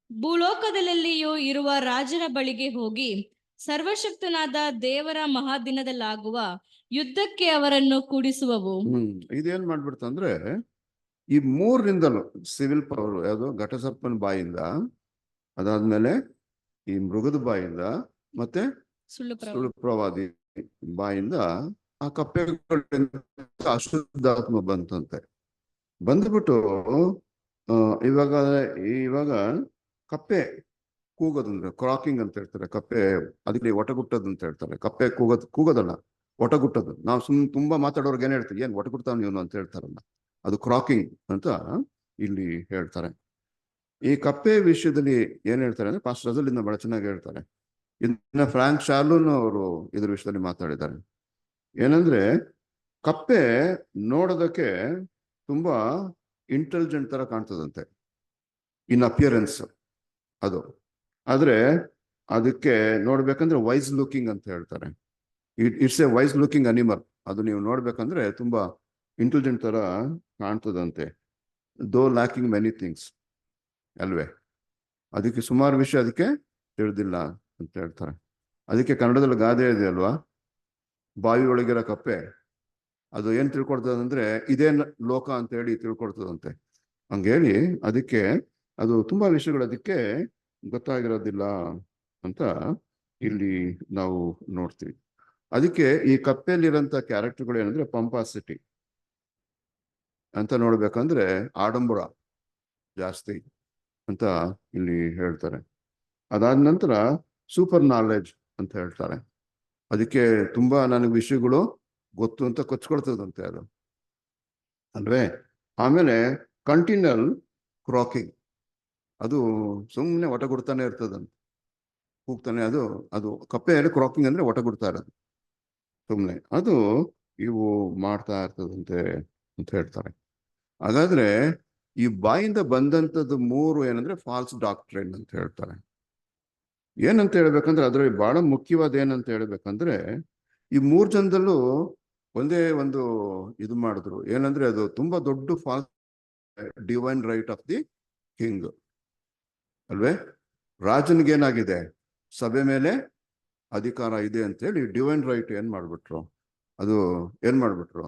ಭೂಲೋಕದಲ್ಲಿಯೂ ಇರುವ ರಾಜರ ಬಳಿಗೆ ಹೋಗಿ ಸರ್ವಶಕ್ತನಾದ ದೇವರ ಮಹಾದಿನದಲ್ಲಾಗುವ ಯುದ್ಧಕ್ಕೆ ಅವರನ್ನು ಕೂಡಿಸುವವು. ಇದೇನ್ ಮಾಡ್ಬಿಡ್ತಂದ್ರೆ ಈ 3ರಿಂದಲೂ ಸಿವಿಲ್ ಪವರ್, ಯಾವುದು ಘಟಸರ್ಪನ ಬಾಯಿಂದ, ಅದಾದ್ಮೇಲೆ ಈ ಮೃಗದ ಬಾಯಿಂದ, ಮತ್ತೆ ಸುಳ್ಳು ಪ್ರವಾದಿ ಬಾಯಿಂದ ಆ ಕಪ್ಪೆಗಳಿಂದ ಅಶುದ್ಧಾತ್ಮ ಬಂತಂತೆ. ಬಂದ್ಬಿಟ್ಟು ಇವಾಗ ಕಪ್ಪೆ ಕೂಗೋದಂದ್ರೆ ಕ್ರಾಕಿಂಗ್ ಅಂತ ಹೇಳ್ತಾರೆ. ಕಪ್ಪೆ ಅದಕ್ಕೆ ಒಟಗುಟ್ಟೋದು ಅಂತ ಹೇಳ್ತಾರೆ. ಕಪ್ಪೆ ಕೂಗೋದಲ್ಲ, ಒಟಗುಟ್ಟೋದು. ನಾವು ತುಂಬಾ ಮಾತಾಡೋರ್ಗೆ ಏನ್ ಹೇಳ್ತೀವಿ, ಏನ್ ಒಟಗುಡ್ತಾವ ನೀವು ಅಂತ ಹೇಳ್ತಾರಲ್ಲ, ಅದು ಕ್ರಾಕಿಂಗ್ ಅಂತ ಇಲ್ಲಿ ಹೇಳ್ತಾರೆ. ಈ ಕಪ್ಪೆ ವಿಷಯದಲ್ಲಿ ಏನ್ ಹೇಳ್ತಾರೆ ಅಂದ್ರೆ ಪಾಸ್ಟರ್ ರಜಲ್ ಇಂದ ಬಹಳ ಚೆನ್ನಾಗಿ ಹೇಳ್ತಾರೆ. ಇನ್ನ ಫ್ರಾಂಕ್ ಶಾರ್ಲೂನ್ ಅವರು ಇದ್ರ ವಿಷಯದಲ್ಲಿ ಮಾತಾಡಿದ್ದಾರೆ. ಏನಂದ್ರೆ ಕಪ್ಪೆ ನೋಡೋದಕ್ಕೆ ತುಂಬಾ ಇಂಟೆಲಿಜೆಂಟ್ ತರ ಕಾಣ್ತದಂತೆ ಇನ್ ಅಪಿಯರೆನ್ಸ್ ಅದು. ಆದ್ರೆ ಅದಕ್ಕೆ ನೋಡ್ಬೇಕಂದ್ರೆ ವೈಸ್ ಲುಕಿಂಗ್ ಅಂತ ಹೇಳ್ತಾರೆ. It's a wise looking animal. ಅದು ನೀವು ನೋಡ್ಬೇಕಂದ್ರೆ ತುಂಬಾ ಇಂಟೆಲಿಜೆಂಟ್ ತರ ಕಾಣ್ತದಂತೆ, ದೋ ಲ್ಯಾಕಿಂಗ್ ಮೆನಿ ಥಿಂಗ್ಸ್ ಅಲ್ವೇ. ಅದಕ್ಕೆ ಸುಮಾರು ವಿಷಯ ಅದಕ್ಕೆ ತಿಳಿದಿಲ್ಲ ಅಂತ ಹೇಳ್ತಾರೆ. ಅದಕ್ಕೆ ಕನ್ನಡದಲ್ಲಿ ಗಾದೆ ಇದೆ ಅಲ್ವಾ, ಬಾವಿ ಒಳಗಿರೋ ಕಪ್ಪೆ ಅದು ಏನ್ ತಿಳ್ಕೊಡ್ತದಂದ್ರೆ ಇದೇನ್ ಲೋಕ ಅಂತ ಹೇಳಿ ತಿಳ್ಕೊಡ್ತದಂತೆ. ಹಂಗೇಳಿ ಅದಕ್ಕೆ ಅದು ತುಂಬಾ ವಿಷಯಗಳು ಅದಕ್ಕೆ ಗೊತ್ತಾಗಿರೋದಿಲ್ಲ ಅಂತ ಇಲ್ಲಿ ನಾವು ನೋಡ್ತೀವಿ. ಅದಕ್ಕೆ ಈ ಕಪ್ಪೆಯಲ್ಲಿರೋಂಥ ಕ್ಯಾರೆಕ್ಟರ್ಗಳು ಏನಂದ್ರೆ ಪಂಪಾಸಿಟಿ ಅಂತ ನೋಡ್ಬೇಕಂದ್ರೆ ಆಡಂಬರ ಜಾಸ್ತಿ ಅಂತ ಇಲ್ಲಿ ಹೇಳ್ತಾರೆ. ಅದಾದ ನಂತರ ಸೂಪರ್ ನಾಲೆಡ್ಜ್ ಅಂತ ಹೇಳ್ತಾರೆ. ಅದಕ್ಕೆ ತುಂಬಾ ನನಗೆ ವಿಷಯಗಳು ಗೊತ್ತು ಅಂತ ಕೊಚ್ಕೊಳ್ತದಂತೆ ಅದು ಅಲ್ವೇ. ಆಮೇಲೆ ಕಂಟಿನ್ಯೂಲ್ ಕ್ರಾಕಿಂಗ್, ಅದು ಸುಮ್ಮನೆ ಒಟಗುಡ್ತಾನೆ ಇರ್ತದಂತೆ, ಕೂಗ್ತಾನೆ. ಅದು ಕಪ್ಪೆ ಕ್ರಾಕಿಂಗ್ ಅಂದ್ರೆ ಒಟಗುಡ್ತಾ ಇರೋದು ಸುಮ್ಮನೆ, ಅದು ಇವು ಮಾಡ್ತಾ ಇರ್ತದಂತೆ ಅಂತ ಹೇಳ್ತಾರೆ. ಹಾಗಾದ್ರೆ ಈ ಬಾಯಿಂದ ಬಂದಂಥದ್ದು 3 ಏನಂದ್ರೆ ಫಾಲ್ಸ್ ಡಾಕ್ಟ್ರಿನ್ ಅಂತ ಹೇಳ್ತಾರೆ. ಏನಂತ ಹೇಳ್ಬೇಕಂದ್ರೆ ಅದ್ರಲ್ಲಿ ಬಹಳ ಮುಖ್ಯವಾದ ಏನಂತ ಹೇಳ್ಬೇಕಂದ್ರೆ ಈ 3 ಜನದಲ್ಲೂ ಒಂದೇ ಒಂದು ಇದು ಮಾಡಿದ್ರು. ಏನಂದ್ರೆ ಅದು ತುಂಬಾ ದೊಡ್ಡ false divine right of the king ಅಲ್ವೇ. ರಾಜನಿಗೇನಾಗಿದೆ, ಸಭೆ ಮೇಲೆ ಅಧಿಕಾರ ಇದೆ ಅಂತ ಹೇಳಿ ಡಿವೈನ್ ರೈಟ್ ಏನ್ ಮಾಡ್ಬಿಟ್ರು, ಅದು ಏನ್ ಮಾಡ್ಬಿಟ್ರು,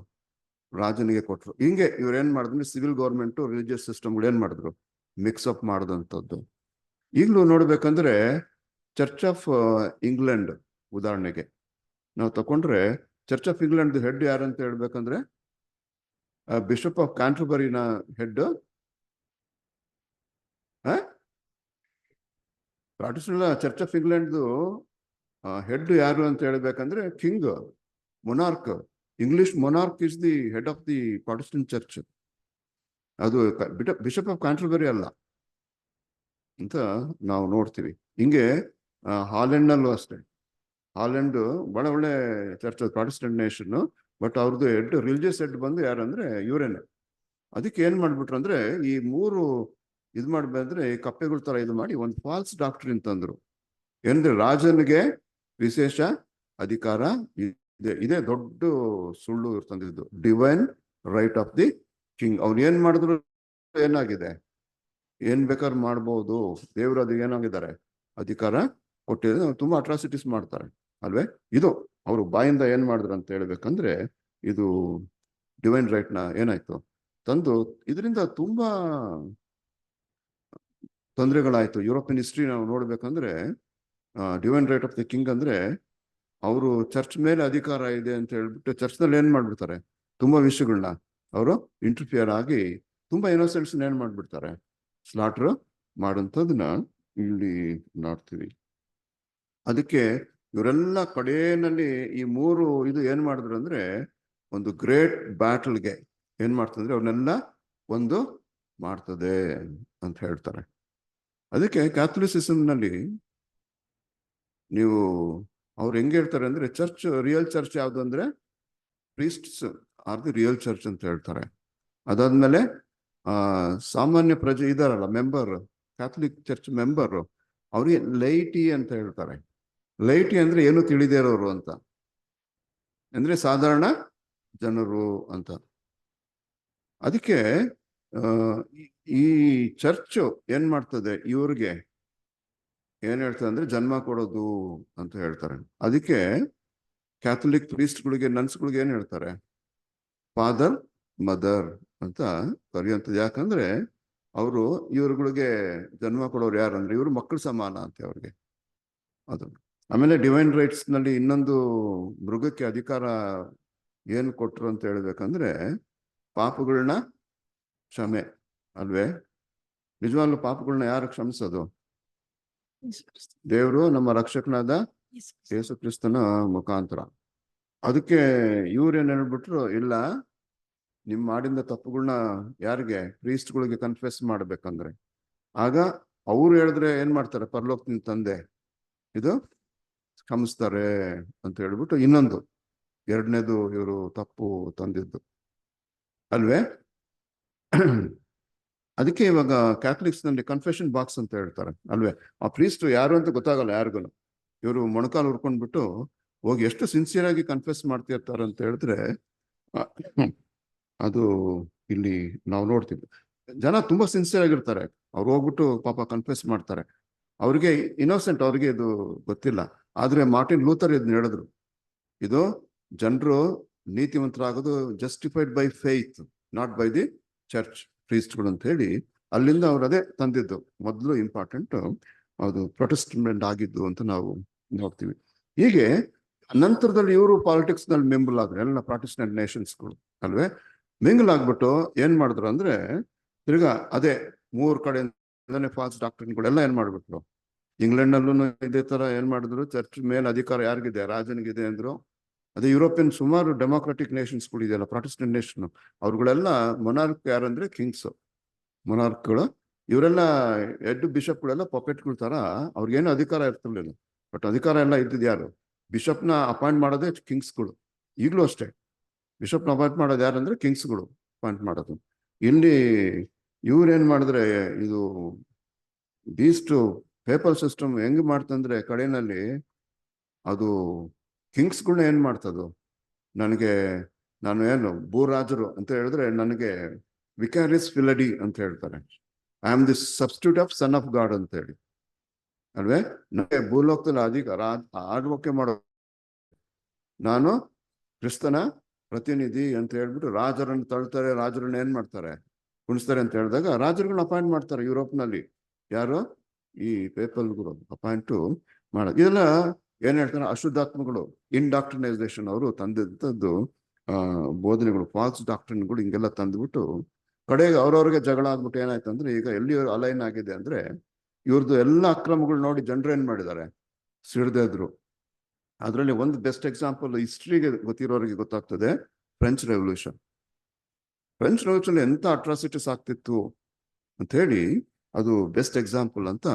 ರಾಜನಿಗೆ ಕೊಟ್ರು. ಹಿಂಗೆ ಇವ್ರು ಏನ್ ಮಾಡಿದ್ರು, ಸಿವಿಲ್ ಗೌರ್ಮೆಂಟ್ ರಿಲಿಜಿಯಸ್ ಸಿಸ್ಟಮ್ಗಳು ಏನ್ ಮಾಡಿದ್ರು, ಮಿಕ್ಸ್ ಅಪ್ ಮಾಡಿದಂಥದ್ದು. ಈಗಲೂ ನೋಡ್ಬೇಕಂದ್ರೆ ಚರ್ಚ್ ಆಫ್ ಇಂಗ್ಲೆಂಡ್ ಉದಾಹರಣೆಗೆ ನಾವು ತಕೊಂಡ್ರೆ, ಚರ್ಚ್ ಆಫ್ ಇಂಗ್ಲೆಂಡ್ ಹೆಡ್ ಯಾರಂತ ಹೇಳ್ಬೇಕಂದ್ರೆ ಬಿಷಪ್ ಆಫ್ ಕ್ಯಾಂಟರ್ಬರಿನ ಹೆಡ್ ಪ್ರಾಟೆಸ್ಟೆಂಟ್ ಚರ್ಚ್ ಆಫ್ ಇಂಗ್ಲೆಂಡ್ದು ಹೆಡ್ ಯಾರು ಅಂತ ಹೇಳ್ಬೇಕಂದ್ರೆ king, monarch. English monarch is the head of the Protestant church. ಅದು ಬಿಷಪ್ ಆಫ್ ಕ್ಯಾಂಟರ್ಬರಿ ಅಲ್ಲ ಅಂತ ನಾವು ನೋಡ್ತೀವಿ. ಹಿಂಗೆ ಹಾಲೆಂಡ್ನಲ್ಲೂ ಅಷ್ಟೇ. ಹಾಲೆಂಡ್ ಬಹಳ ಒಳ್ಳೆ ಚರ್ಚ್, ಪ್ರಾಟೆಸ್ಟೆಂಟ್ ನೇಷನ್, ಬಟ್ ಅವ್ರದ್ದು ಹೆಡ್, ರಿಲಿಜಿಯಸ್ ಹೆಡ್ ಬಂದು ಯಾರಂದ್ರೆ ಇವರೇನೆ. ಅದಕ್ಕೆ ಏನ್ ಮಾಡ್ಬಿಟ್ರು ಅಂದ್ರೆ ಈ ಮೂರು ಇದು ಮಾಡ್ಬೇಕಂದ್ರೆ ಕಪ್ಪೆಗಳ ತರ ಇದು ಮಾಡಿ ಒಂದು ಫಾಲ್ಸ್ ಡಾಕ್ಟ್ರಿನ್ ತಂದ್ರು. ಏನಂದ್ರೆ ರಾಜನಿಗೆ ವಿಶೇಷ ಅಧಿಕಾರ ಇದೆ, ಇದೇ ದೊಡ್ಡ ಸುಳ್ಳು ತಂದಿದ್ದು. Divine right of the king. ಅವ್ನು ಏನ್ ಮಾಡಿದ್ರು ಏನಾಗಿದೆ, ಏನ್ ಬೇಕಾದ್ರೂ ಮಾಡ್ಬೋದು, ದೇವ್ರು ಅದು ಏನಾಗಿದ್ದಾರೆ ಅಧಿಕಾರ ಕೊಟ್ಟಿದ್ರೆ. ತುಂಬಾ ಅಟ್ರಾಸಿಟೀಸ್ ಮಾಡ್ತಾರೆ ಅಲ್ವೇ. ಇದು ಅವರು ಬಾಯಿಂದ ಏನ್ ಮಾಡಿದ್ರು ಅಂತ ಹೇಳ್ಬೇಕಂದ್ರೆ ಇದು ಡಿವೈನ್ ರೈಟ್ ನ ಏನಾಯ್ತು ತಂದು, ಇದರಿಂದ ತುಂಬಾ ತೊಂದರೆಗಳಾಯ್ತು. ಯುರೋಪಿಯನ್ ಹಿಸ್ಟ್ರಿ ನಾವು ನೋಡ್ಬೇಕಂದ್ರೆ divine right of the king ಅಂದ್ರೆ ಅವರು ಚರ್ಚ್ ಮೇಲೆ ಅಧಿಕಾರ ಇದೆ ಅಂತ ಹೇಳ್ಬಿಟ್ಟು ಚರ್ಚ್ನಲ್ಲಿ ಏನ್ ಮಾಡ್ಬಿಡ್ತಾರೆ, ತುಂಬಾ ವಿಷಯಗಳನ್ನ ಅವರು ಇಂಟರ್ಫಿಯರ್ ಆಗಿ ತುಂಬಾ ಇನ್ನೋಸೆಂಟ್ಸ್ ಏನ್ ಮಾಡ್ಬಿಡ್ತಾರೆ, ಸ್ಲಾಟರ್ ಮಾಡೋಂಥದ್ದನ್ನ ಇಲ್ಲಿ ನೋಡ್ತೀವಿ. ಅದಕ್ಕೆ ಇವರೆಲ್ಲ ಕಡೆಯಲ್ಲಿ ಈ ಮೂರು ಇದು ಏನ್ ಮಾಡಿದ್ರು ಅಂದ್ರೆ ಒಂದು ಗ್ರೇಟ್ ಬ್ಯಾಟಲ್ಗೆ ಏನ್ ಮಾಡ್ತಂದ್ರೆ ಅವ್ರನ್ನೆಲ್ಲ ಒಂದು ಮಾಡ್ತದೆ ಅಂತ ಹೇಳ್ತಾರೆ. ಅದಕ್ಕೆ ಕ್ಯಾಥಲಿಸಿಸಂನಲ್ಲಿ ನೀವು ಅವ್ರು ಹೆಂಗೆ ಹೇಳ್ತಾರೆ ಅಂದ್ರೆ ಚರ್ಚ್, ರಿಯಲ್ ಚರ್ಚ್ ಯಾವ್ದು ಅಂದ್ರೆ ಪ್ರೀಸ್ಟ್ಸ್ ಆರ್ ದಿ ರಿಯಲ್ ಚರ್ಚ್ ಅಂತ ಹೇಳ್ತಾರೆ. ಅದಾದ್ಮೇಲೆ ಸಾಮಾನ್ಯ ಪ್ರಜೆ ಇದಾರಲ್ಲ, ಮೆಂಬರ್, ಕ್ಯಾಥಲಿಕ್ ಚರ್ಚ್ ಮೆಂಬರ್, ಅವ್ರಿಗೆ ಲೈಟಿ ಅಂತ ಹೇಳ್ತಾರೆ. ಲೈಟಿ ಅಂದ್ರೆ ಏನು ತಿಳಿದೇ ಇರೋರು ಅಂತ, ಅಂದ್ರೆ ಸಾಧಾರಣ ಜನರು ಅಂತ. ಅದಕ್ಕೆ ಈ ಚರ್ಚ್ ಏನ್ ಮಾಡ್ತದೆ, ಇವ್ರಿಗೆ ಏನ್ ಹೇಳ್ತಾರೆ ಅಂದ್ರೆ ಜನ್ಮ ಕೊಡೋದು ಅಂತ ಹೇಳ್ತಾರೆ. ಅದಕ್ಕೆ ಕ್ಯಾಥಲಿಕ್ ಪ್ರೀಸ್ಟ್ಗಳಿಗೆ, ನನ್ಸ್ಗಳಿಗೆ ಏನ್ ಹೇಳ್ತಾರೆ, ಫಾದರ್ ಮದರ್ ಅಂತ ಕರೆಯುವಂಥದ್ದು. ಯಾಕಂದ್ರೆ ಅವರು ಇವ್ರುಗಳಿಗೆ ಜನ್ಮ ಕೊಡೋರು ಯಾರಂದ್ರೆ ಇವರು ಮಕ್ಕಳು ಸಮಾನ ಅಂತ ಅವ್ರಿಗೆ ಅದು. ಆಮೇಲೆ ಡಿವೈನ್ ರೈಟ್ಸ್ ನಲ್ಲಿ ಇನ್ನೊಂದು ಮೃಗಕ್ಕೆ ಅಧಿಕಾರ ಏನ್ ಕೊಟ್ರು ಅಂತ ಹೇಳ್ಬೇಕಂದ್ರೆ ಪಾಪಗಳನ್ನ ಕ್ಷಮೆ ಅಲ್ವೇ. ನಿಜವಾಗ್ಲೂ ಪಾಪಗಳನ್ನ ಯಾರು ಕ್ಷಮಿಸೋದು? ದೇವರು ನಮ್ಮ ರಕ್ಷಕನಾದ ಯೇಸು ಕ್ರಿಸ್ತನ ಮುಖಾಂತರ. ಅದಕ್ಕೆ ಇವ್ರೇನ್ ಹೇಳ್ಬಿಟ್ರು, ಇಲ್ಲ ನಿಮ್ ಮಾಡಿದ ತಪ್ಪುಗಳನ್ನ ಯಾರಿಗೆ, ಪ್ರೀಸ್ಟ್ಗಳಿಗೆ ಕನ್ಫೆಸ್ ಮಾಡ್ಬೇಕಂದ್ರೆ ಆಗ ಅವ್ರು ಹೇಳಿದ್ರೆ ಏನ್ ಮಾಡ್ತಾರೆ, ಪರಲೋಕದ ತಂದೆ ಇದು ಕ್ಷಮಿಸ್ತಾರೆ ಅಂತ ಹೇಳ್ಬಿಟ್ಟು ಇನ್ನೊಂದು ಎರಡನೇದು ಇವರು ತಪ್ಪು ತಂದಿದ್ದು ಅಲ್ವೇ. ಅದಕ್ಕೆ ಇವಾಗ ಕ್ಯಾಥಲಿಕ್ಸ್ ನಲ್ಲಿ ಕನ್ಫೆಷನ್ ಬಾಕ್ಸ್ ಅಂತ ಹೇಳ್ತಾರೆ ಅಲ್ವೇ. ಆ ಪ್ರೀಸ್ಟ್ ಯಾರು ಅಂತ ಗೊತ್ತಾಗಲ್ಲ ಯಾರಿಗೂ. ಇವರು ಮೊಣಕಾಲು ಹುರ್ಕೊಂಡ್ಬಿಟ್ಟು ಹೋಗಿ ಎಷ್ಟು ಸಿನ್ಸಿಯರ್ ಆಗಿ ಕನ್ಫೆಸ್ ಮಾಡ್ತಿರ್ತಾರೆ ಅಂತ ಹೇಳಿದ್ರೆ ಅದು ಇಲ್ಲಿ ನಾವು ನೋಡ್ತೀವಿ. ಜನ ತುಂಬಾ ಸಿನ್ಸಿಯರ್ ಆಗಿರ್ತಾರೆ, ಅವ್ರು ಹೋಗ್ಬಿಟ್ಟು ಪಾಪ ಕನ್ಫೆಸ್ ಮಾಡ್ತಾರೆ. ಅವ್ರಿಗೆ ಇನ್ನೋಸೆಂಟ್, ಅವ್ರಿಗೆ ಇದು ಗೊತ್ತಿಲ್ಲ. ಆದ್ರೆ ಮಾರ್ಟಿನ್ ಲೂಥರ್ ಇದನ್ನ ಹೇಳಿದ್ರು, ಇದು ಜನರು ನೀತಿವಂತರಾಗೋದು justified by faith, not by the church ಪ್ರೀಸ್ಟ್ಗಳು ಅಂತ ಹೇಳಿ. ಅಲ್ಲಿಂದ ಅವ್ರು ಅದೇ ತಂದಿದ್ದು ಮೊದಲು ಇಂಪಾರ್ಟೆಂಟ್, ಅದು ಪ್ರೊಟೆಸ್ಟೆಂಟ್ ಆಗಿದ್ದು ಅಂತ ನಾವು ನೋಡ್ತೀವಿ. ಹೀಗೆ ನಂತರದಲ್ಲಿ ಇವರು ಪಾಲಿಟಿಕ್ಸ್ ನಲ್ಲಿ ಮಿಂಗಲ್ ಆದ್ರು, ಎಲ್ಲ ಪ್ರಾಟೆಸ್ಟೆಂಟ್ ನೇಷನ್ಸ್ಗಳು ಅಲ್ವೇ. ಮಿಂಗಲ್ ಆಗ್ಬಿಟ್ಟು ಏನ್ ಮಾಡಿದ್ರು ಅಂದ್ರೆ ತಿರ್ಗಾ ಅದೇ ಮೂರ್ ಕಡೆಯಿಂದಾನೆ ಫಾಲ್ಸ್ ಡಾಕ್ಟ್ರಿನ್ಗಳೆಲ್ಲ ಏನ್ ಮಾಡ್ಬಿಟ್ರು. ಇಂಗ್ಲೆಂಡ್ ನಲ್ಲೂ ಇದೇ ತರ ಏನ್ ಮಾಡಿದ್ರು, ಚರ್ಚ್ ಮೇಲೆ ಅಧಿಕಾರ ಯಾರಿಗಿದೆ, ರಾಜನಿಗಿದೆ ಅಂದ್ರು. ಅದೇ ಯುರೋಪಿಯನ್ ಸುಮಾರು ಡೆಮೋಕ್ರೆಟಿಕ್ ನೇಷನ್ಸ್ಗಳು ಇದೆಯಲ್ಲ, ಪ್ರಾಟೆಸ್ಟೆಂಟ್ ನೇಷನ್, ಅವ್ರುಗಳೆಲ್ಲ ಮೊನಾರ್ಕ್ ಯಾರಂದ್ರೆ ಕಿಂಗ್ಸ್, ಮೊನಾರ್ಕ್ಗಳು. ಇವರೆಲ್ಲ ಹೆಡ್ ಬಿಷಪ್ಗಳೆಲ್ಲ ಪಪೆಟ್ಗಳ ತರ, ಅವ್ರಿಗೇನು ಅಧಿಕಾರ ಇರ್ತಿರ್ಲಿಲ್ಲ. ಬಟ್ ಅಧಿಕಾರ ಎಲ್ಲ ಇದ್ದಿದ್ದು ಯಾರು, ಬಿಷಪ್ನ ಅಪಾಯಿಂಟ್ ಮಾಡೋದೇ ಕಿಂಗ್ಸ್ಗಳು. ಈಗಲೂ ಅಷ್ಟೇ, ಬಿಷಪ್ನ ಅಪಾಯಿಂಟ್ ಮಾಡೋದು ಯಾರಂದ್ರೆ ಕಿಂಗ್ಸ್ಗಳು ಅಪಾಯಿಂಟ್ ಮಾಡೋದು. ಇಲ್ಲಿ ಇವ್ರೇನ್ ಮಾಡಿದ್ರೆ, ಇದು ಬೀಸ್ಟ್ ಪೇಪಲ್ ಸಿಸ್ಟಮ್ ಹೆಂಗ್ ಮಾಡ್ತಂದ್ರೆ ಕಡೆಯಲ್ಲಿ ಅದು ಕಿಂಗ್ಸ್ಗಳನ್ನ ಏನ್ ಮಾಡ್ತದು, ನನಗೆ ನಾನು ಏನು ಭೂರಾಜರು ಅಂತ ಹೇಳಿದ್ರೆ ನನಗೆ ವಿಕಾರಿಯಸ್ ಫಿಲಡಿ ಅಂತ ಹೇಳ್ತಾರೆ. I am the substitute of son of god ಅಂತ ಹೇಳಿ ಅಲ್ವೇ. ನನಗೆ ಭೂಲೋಕದಲ್ಲಿ ಅಧಿಕಾರ ಆಳ್ವಿಕೆ ಮಾಡೋ, ನಾನು ಕ್ರಿಸ್ತನ ಪ್ರತಿನಿಧಿ ಅಂತ ಹೇಳ್ಬಿಟ್ಟು ರಾಜರನ್ನು ತಳ್ತಾರೆ, ರಾಜರನ್ನ ಏನ್ ಮಾಡ್ತಾರೆ, ಕುಣಿಸ್ತಾರೆ ಅಂತ ಹೇಳಿದಾಗ ರಾಜರುಗಳನ್ನ ಅಪಾಯಿಂಟ್ ಮಾಡ್ತಾರೆ ಯುರೋಪ್ನಲ್ಲಿ. ಯಾರು, ಈ ಪೇಪಲ್ಗಳು ಅಪಾಯಿಂಟು ಮಾಡೋದು. ಇದೆಲ್ಲ ಏನ್ ಹೇಳ್ತಾರೆ, ಅಶುದ್ಧಾತ್ಮಗಳು, ಇಂಡಾಕ್ಟ್ರಿನೈಸೇಷನ್ ಅವರು ತಂದಿದ್ದದ್ದು ಬೋಧನೆಗಳು, ಫಾಲ್ಸ್ ಡಾಕ್ಟ್ರಿನ್ಗಳು ಹಿಂಗೆಲ್ಲ ತಂದ್ಬಿಟ್ಟು ಕಡೆಗೆ ಅವ್ರವ್ರಿಗೆ ಜಗಳ ಆಗ್ಬಿಟ್ಟು ಏನಾಯ್ತು ಅಂದ್ರೆ, ಈಗ ಎಲ್ಲಿ ಅಲೈನ್ ಆಗಿದೆ ಅಂದ್ರೆ, ಇವ್ರದ್ದು ಎಲ್ಲ ಅಕ್ರಮಗಳು ನೋಡಿ ಜನರು ಏನ್ ಮಾಡಿದ್ದಾರೆ, ಸಿಡ್ದಿದ್ರು. ಅದರಲ್ಲಿ ಒಂದು ಬೆಸ್ಟ್ ಎಕ್ಸಾಂಪಲ್ ಹಿಸ್ಟ್ರಿಗೆ ಗೊತ್ತಿರೋರಿಗೆ ಗೊತ್ತಾಗ್ತದೆ, ಫ್ರೆಂಚ್ ರೆವಲ್ಯೂಷನ್. ಫ್ರೆಂಚ್ ರೆವಲ್ಯೂಷನ್ ಎಂತ ಅಟ್ರಾಸಿಟೀಸ್ ಆಗ್ತಿತ್ತು ಅಂತ ಹೇಳಿ ಅದು ಬೆಸ್ಟ್ ಎಕ್ಸಾಂಪಲ್ ಅಂತ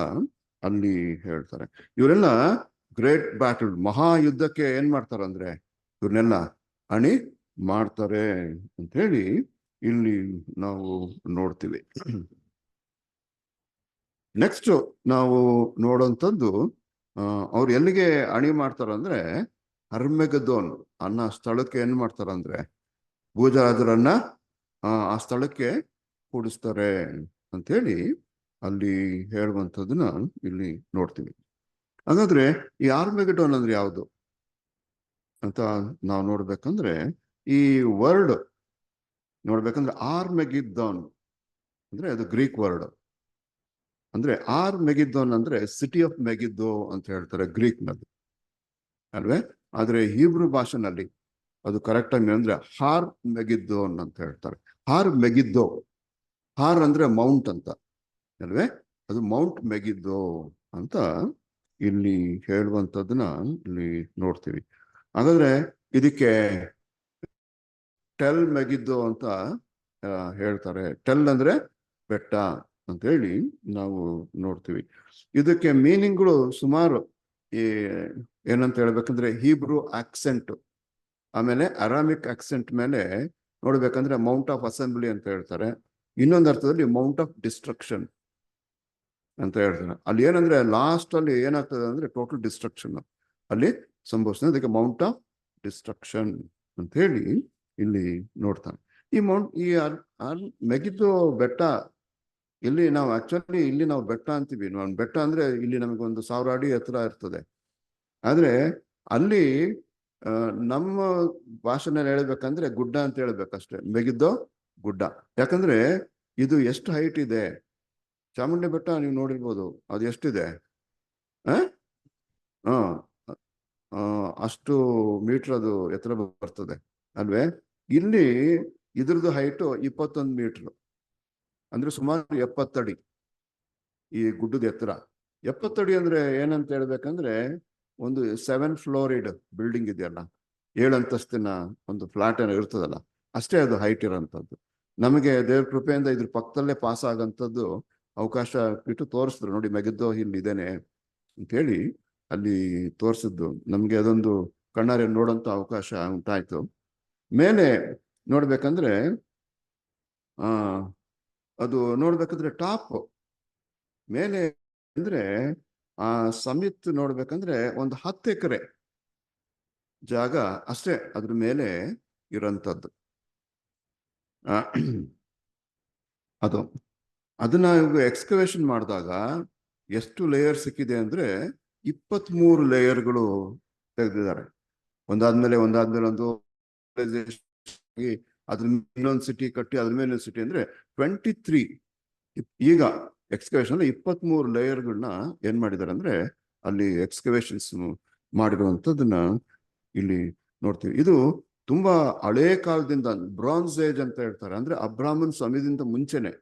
ಅಲ್ಲಿ ಹೇಳ್ತಾರೆ. ಇವರೆಲ್ಲ ಗ್ರೇಟ್ ಬ್ಯಾಟಲ್, ಮಹಾಯುದ್ಧಕ್ಕೆ ಏನ್ ಮಾಡ್ತಾರಂದ್ರೆ ಇವ್ರನ್ನೆಲ್ಲ ಅಣಿ ಮಾಡ್ತಾರೆ ಅಂತ ಹೇಳಿ ಇಲ್ಲಿ ನಾವು ನೋಡ್ತೀವಿ. ನೆಕ್ಸ್ಟ್ ನಾವು ನೋಡುವಂಥದ್ದು, ಅವ್ರು ಎಲ್ಲಿಗೆ ಅಣಿ ಮಾಡ್ತಾರಂದ್ರೆ ಅರ್ಮೆಗದೋನ್ ಅನ್ನೋ ಸ್ಥಳಕ್ಕೆ ಏನ್ ಮಾಡ್ತಾರಂದ್ರೆ ಭೂಜರಾಜರನ್ನ ಆ ಸ್ಥಳಕ್ಕೆ ಕೂಡಿಸ್ತಾರೆ ಅಂತೇಳಿ ಅಲ್ಲಿ ಹೇಳುವಂಥದ್ದನ್ನ ಇಲ್ಲಿ ನೋಡ್ತೀವಿ. ಹಾಗಾದ್ರೆ ಈ ಆರ್ಮೆಗಡೋನ್ ಅಂದ್ರೆ ಯಾವುದು ಅಂತ ನಾವು ನೋಡ್ಬೇಕಂದ್ರೆ, ಈ ವರ್ಡ್ ನೋಡ್ಬೇಕಂದ್ರೆ ಆರ್ಮೆಗಿದ್ದೋನ್ ಅಂದ್ರೆ ಅದು ಗ್ರೀಕ್ ವರ್ಡ್. ಅಂದ್ರೆ ಆರ್ಮೆಗಿದ್ದೋನ್ ಅಂದ್ರೆ ಸಿಟಿ ಆಫ್ ಮೆಗಿದ್ದೋ ಅಂತ ಹೇಳ್ತಾರೆ ಗ್ರೀಕ್ ನಲ್ಲಿ ಅಲ್ವೇ. ಆದ್ರೆ ಹೀಬ್ರೂ ಭಾಷೆನಲ್ಲಿ ಅದು ಕರೆಕ್ಟ್ ಆಗಿ ಅಂದ್ರೆ ಹಾರ್ ಮೆಗಿದ್ದೋನ್ ಅಂತ ಹೇಳ್ತಾರೆ. ಹಾರ್ ಮೆಗಿದ್ದೋ, ಹಾರ್ ಅಂದ್ರೆ ಮೌಂಟ್ ಅಂತ ಅಲ್ವೇ, ಅದು ಮೌಂಟ್ ಮೆಗಿದ್ದೋ ಅಂತ ಇಲ್ಲಿ ಹೇಳುವಂಥದ್ದನ್ನ ಇಲ್ಲಿ ನೋಡ್ತೀವಿ. ಹಾಗಾದ್ರೆ ಇದಕ್ಕೆ ಟೆಲ್ ಮೆಗಿದ್ದೋ ಅಂತ ಹೇಳ್ತಾರೆ. ಟೆಲ್ ಅಂದ್ರೆ ಬೆಟ್ಟ ಅಂತ ಹೇಳಿ ನಾವು ನೋಡ್ತೀವಿ. ಇದಕ್ಕೆ ಮೀನಿಂಗ್ಗಳು ಸುಮಾರು ಈ ಏನಂತ ಹೇಳ್ಬೇಕಂದ್ರೆ ಹೀಬ್ರೂ ಆಕ್ಸೆಂಟ್, ಆಮೇಲೆ ಅರಾಮಿಕ್ ಆಕ್ಸೆಂಟ್ ಮೇಲೆ ನೋಡ್ಬೇಕಂದ್ರೆ ಮೌಂಟ್ ಆಫ್ ಅಸೆಂಬ್ಲಿ ಅಂತ ಹೇಳ್ತಾರೆ. ಇನ್ನೊಂದು ಅರ್ಥದಲ್ಲಿ ಮೌಂಟ್ ಆಫ್ ಡಿಸ್ಟ್ರಕ್ಷನ್ ಅಂತ ಹೇಳ್ತಾರೆ. ಅಲ್ಲಿ ಏನಂದ್ರೆ ಲಾಸ್ಟ್ ಅಲ್ಲಿ ಏನಾಗ್ತದೆ ಅಂದ್ರೆ ಟೋಟಲ್ ಡಿಸ್ಟ್ರಕ್ಷನ್ ಅಲ್ಲಿ ಸಂಭವಿಸ್ತದೆ. ಅದಕ್ಕೆ ಮೌಂಟ್ ಆಫ್ ಡಿಸ್ಟ್ರಕ್ಷನ್ ಅಂತ ಹೇಳಿ ಇಲ್ಲಿ ನೋಡ್ತಾನೆ. ಈ ಮೌಂಟ್ ಈ ಮೆಗಿದ್ದೋ ಬೆಟ್ಟ ಇಲ್ಲಿ ನಾವು ಆಕ್ಚುಲಿ ಇಲ್ಲಿ ನಾವು ಬೆಟ್ಟ ಅಂತೀವಿ. ನಾವು ಬೆಟ್ಟ ಅಂದ್ರೆ ಇಲ್ಲಿ ನಮಗೆ 1,000 ಅಡಿ ಎತ್ತರ ಇರ್ತದೆ. ಆದ್ರೆ ಅಲ್ಲಿ ನಮ್ಮ ಭಾಷೆನಲ್ಲಿ ಹೇಳ್ಬೇಕಂದ್ರೆ ಗುಡ್ಡ ಅಂತ ಹೇಳ್ಬೇಕಷ್ಟೇ, ಮೆಗಿದ್ದೋ ಗುಡ್ಡ. ಯಾಕಂದ್ರೆ ಇದು ಎಷ್ಟು ಹೈಟ್ ಇದೆ, ಚಾಮುಂಡಿ ಬೆಟ್ಟ ನೀವು ನೋಡಿರ್ಬೋದು, ಅದು ಎಷ್ಟಿದೆ ಅಷ್ಟು ಮೀಟರ್ ಅದು ಎತ್ತರ ಬರ್ತದೆ ಅಲ್ವೇ. ಇಲ್ಲಿ ಇದ್ರದ್ದು ಹೈಟು 21 ಮೀಟರ್, ಅಂದ್ರೆ ಸುಮಾರು 70 ಅಡಿ ಈ ಗುಡ್ಡದ ಎತ್ತರ. 70 ಅಡಿ ಅಂದ್ರೆ ಏನಂತ ಹೇಳ್ಬೇಕಂದ್ರೆ ಒಂದು 7 ಫ್ಲೋರಿಡ್ ಬಿಲ್ಡಿಂಗ್ ಇದೆಯಲ್ಲ, 7 ಅಂತಸ್ತಿನ ಒಂದು ಫ್ಲಾಟ್ ಏನೋ ಇರ್ತದಲ್ಲ, ಅಷ್ಟೇ ಅದು ಹೈಟ್ ಇರೋಂಥದ್ದು. ನಮಗೆ ದೇವ್ರ ಕೃಪೆಯಿಂದ ಇದ್ರ ಪಕ್ಕದಲ್ಲೇ ಪಾಸ್ ಆಗಂಥದ್ದು ಅವಕಾಶ ಇಟ್ಟು ತೋರಿಸಿದ್ರು. ನೋಡಿ ಮೆಗಿದ್ದೋ ಇಲ್ಲಿ ಇದೇನೆ ಅಂತ ಹೇಳಿ ಅಲ್ಲಿ ತೋರಿಸಿದ್ದು ನಮ್ಗೆ ಅದೊಂದು ಕಣ್ಣಾರೆ ನೋಡೋಂಥ ಅವಕಾಶ ಉಂಟಾಯ್ತು. ಮೇಲೆ ನೋಡ್ಬೇಕಂದ್ರೆ ಅದು ನೋಡ್ಬೇಕಂದ್ರೆ ಟಾಪ್ ಮೇಲೆ ಅಂದ್ರೆ ಆ ಸಮಿತ್ ನೋಡ್ಬೇಕಂದ್ರೆ ಒಂದು 10 ಎಕರೆ ಜಾಗ ಅಷ್ಟೇ ಅದ್ರ ಮೇಲೆ ಇರೋಂಥದ್ದು. ಅದು ಅದನ್ನ ಎಕ್ಸ್ಕವೇಷನ್ ಮಾಡಿದಾಗ ಎಷ್ಟು ಲೇಯರ್ ಸಿಕ್ಕಿದೆ ಅಂದ್ರೆ 23 ಲೇಯರ್ಗಳು ತೆಗೆದಿದ್ದಾರೆ. ಒಂದಾದ್ಮೇಲೆ ಒಂದು ಅದ್ರ ಇನ್ನೊಂದು ಸಿಟಿ ಕಟ್ಟಿ ಅದ್ರ ಮೇಲೆ ಸಿಟಿ ಅಂದ್ರೆ 23. ಈಗ ಎಕ್ಸ್ಕವೇಷನ್ 23 ಲೇಯರ್ಗಳನ್ನ ಏನ್ ಮಾಡಿದ್ದಾರೆ ಅಂದ್ರೆ ಅಲ್ಲಿ ಎಕ್ಸ್ಕವೇಷನ್ಸ್ ಮಾಡಿರುವಂಥದ್ದನ್ನ ಇಲ್ಲಿ ನೋಡ್ತೀವಿ. ಇದು ತುಂಬಾ ಹಳೇ ಕಾಲದಿಂದ ಬ್ರಾನ್ಸ್ ಏಜ್ ಅಂತ ಹೇಳ್ತಾರೆ. ಅಂದ್ರೆ ಅಬ್ರಾಹ್ಮನ್ ಸಮಯದಿಂದ ಮುಂಚೆನೆ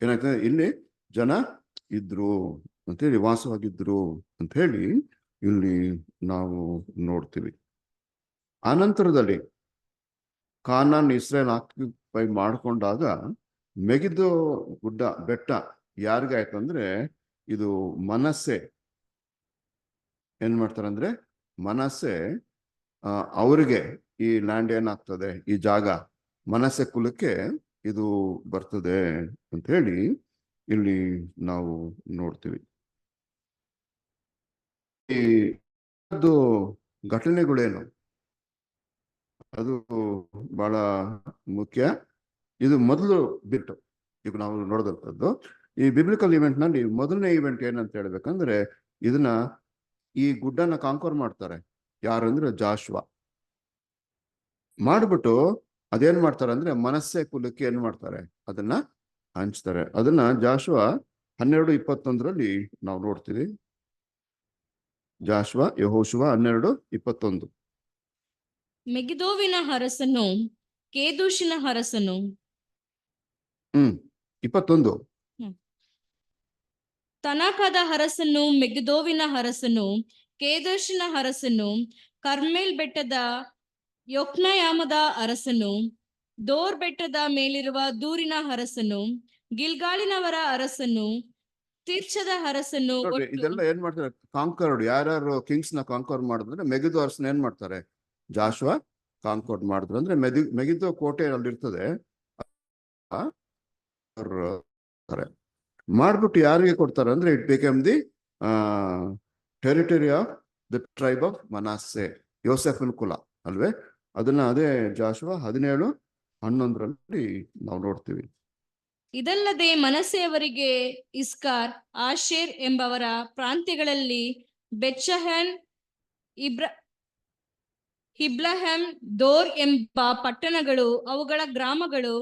ಏನಾಗ್ತದೆ ಇಲ್ಲಿ ಜನ ಇದ್ರು ಅಂತೇಳಿ, ವಾಸವಾಗಿದ್ರು ಅಂತ ಹೇಳಿ ಇಲ್ಲಿ ನಾವು ನೋಡ್ತೀವಿ. ಆನಂತರದಲ್ಲಿ ಕಾನಾನ್ ಇಸ್ರೇಲ್ ಆಕ್ಯುಪೈ ಮಾಡ್ಕೊಂಡಾಗ ಮೆಗಿದ್ದೋ ಗುಡ್ಡ ಬೆಟ್ಟ ಯಾರಿಗಾಯ್ತು ಅಂದ್ರೆ ಇದು ಮನಸ್ಸೆ ಏನ್ ಮಾಡ್ತಾರಂದ್ರೆ ಮನಸ್ಸೆ ಅವ್ರಿಗೆ ಈ ಲ್ಯಾಂಡ್ ಏನಾಗ್ತದೆ, ಈ ಜಾಗ ಮನಸ್ಸೆ ಕುಲಕ್ಕೆ ಇದು ಬರ್ತದೆ ಅಂತ ಹೇಳಿ ಇಲ್ಲಿ ನಾವು ನೋಡ್ತೀವಿ. ಈ ಘಟನೆಗಳೇನು ಅದು ಬಹಳ ಮುಖ್ಯ. ಇದು ಮೊದಲು ಬಿಟ್ಟು ಈಗ ನಾವು ನೋಡಿದಂಥದ್ದು ಈ ಬಿಬ್ಲಿಕಲ್ ಇವೆಂಟ್ ನಲ್ಲಿ ಮೊದಲನೇ ಇವೆಂಟ್ ಏನಂತ ಹೇಳ್ಬೇಕಂದ್ರೆ ಇದನ್ನ ಈ ಗುಡ್ಡನ ಕಾಂಕೋರ್ ಮಾಡ್ತಾರೆ. ಯಾರಂದ್ರೆ ಜಾಶ್ವಾ ಮಾಡ್ಬಿಟ್ಟು ಅದೇನ್ ಮಾಡ್ತಾರೆ ಅಂದ್ರೆ ಮನಸ್ಸೆ ಕುಲಕ್ಕೆ ಏನ್ ಮಾಡ್ತಾರೆ ಅದನ್ನ ಹಂಚ್ತಾರೆ. ಅದನ್ನ ಜಾಶ್ವಾ 12:21 ನಾವು ನೋಡ್ತೀವಿ. ಜಾಶ್ವಾ ಯೆಹೋಶುವ 12:21. ಮೆಗಿದೋವಿನ ಅರಸನು ಕೇದೂಷಿನ ಅರಸನು. 21. ತನಕದ ಅರಸನು ಮೆಗಿದೋವಿನ ಅರಸನು ಕೇದೋಷಿನ ಅರಸನು ಕರ್ಮೇಲ್ ಬೆಟ್ಟದ ಯೊಕ್ನಯಾಮದ ಅರಸನು ದೋರ್ ಬೆಟ್ಟದ ಮೇಲಿರುವ ದೂರಿನ ಅರಸನು ಗಿಲ್ಗಾಲಿನವರ ಅರಸನು ತಿರ್ಚದ ಅರಸನು. ನೋಡ್ರಿ, ಇದೆಲ್ಲ ಏನ್ ಮಾಡ್ತಾರೆ? ಕಾಂಕರ್ಡ್. ಯಾರ್ಯಾರು ಕಿಂಗ್ಸ್ ನ ಕಾಂಕರ್ ಮಾಡಿದ್ರೆ ಮೆಗಿದೋ ಅರಸನ ಏನ್ ಮಾಡ್ತಾರೆ? ಜಾಶುವ ಕಾಂಕರ್ಡ್ ಮಾಡಿದ್ರು. ಅಂದ್ರೆ ಮೆಗಿದೋ ಕೋಟೆ ಅಲ್ಲಿ ಇರ್ತದೆ. ಮಾಡ್ಬಿಟ್ಟು ಯಾರಿಗೆ ಕೊಡ್ತಾರೆ ಅಂದ್ರೆ it become the territory of the tribe of Manasseh, ಯೋಸೆಫನ್ ಕುಲ ಅಲ್ವೇ? ಅದನ್ನ ಅದೇ ಜಾಶುವ 17:11 ನಾವು ನೋಡ್ತೀವಿ. ಇದಲ್ಲದೆ ಮನಸ್ಸೆಯವರಿಗೆ ಇಸ್ಕಾರ್, ಆಶೇರ್ ಎಂಬವರ ಪ್ರಾಂತ್ಯಗಳಲ್ಲಿ ಬೆತ್ಷೆಹನ್, ಹಿಬ್ಲಹೆಮ್, ದೋರ್ ಎಂಬ ಪಟ್ಟಣಗಳು, ಅವುಗಳ ಗ್ರಾಮಗಳು,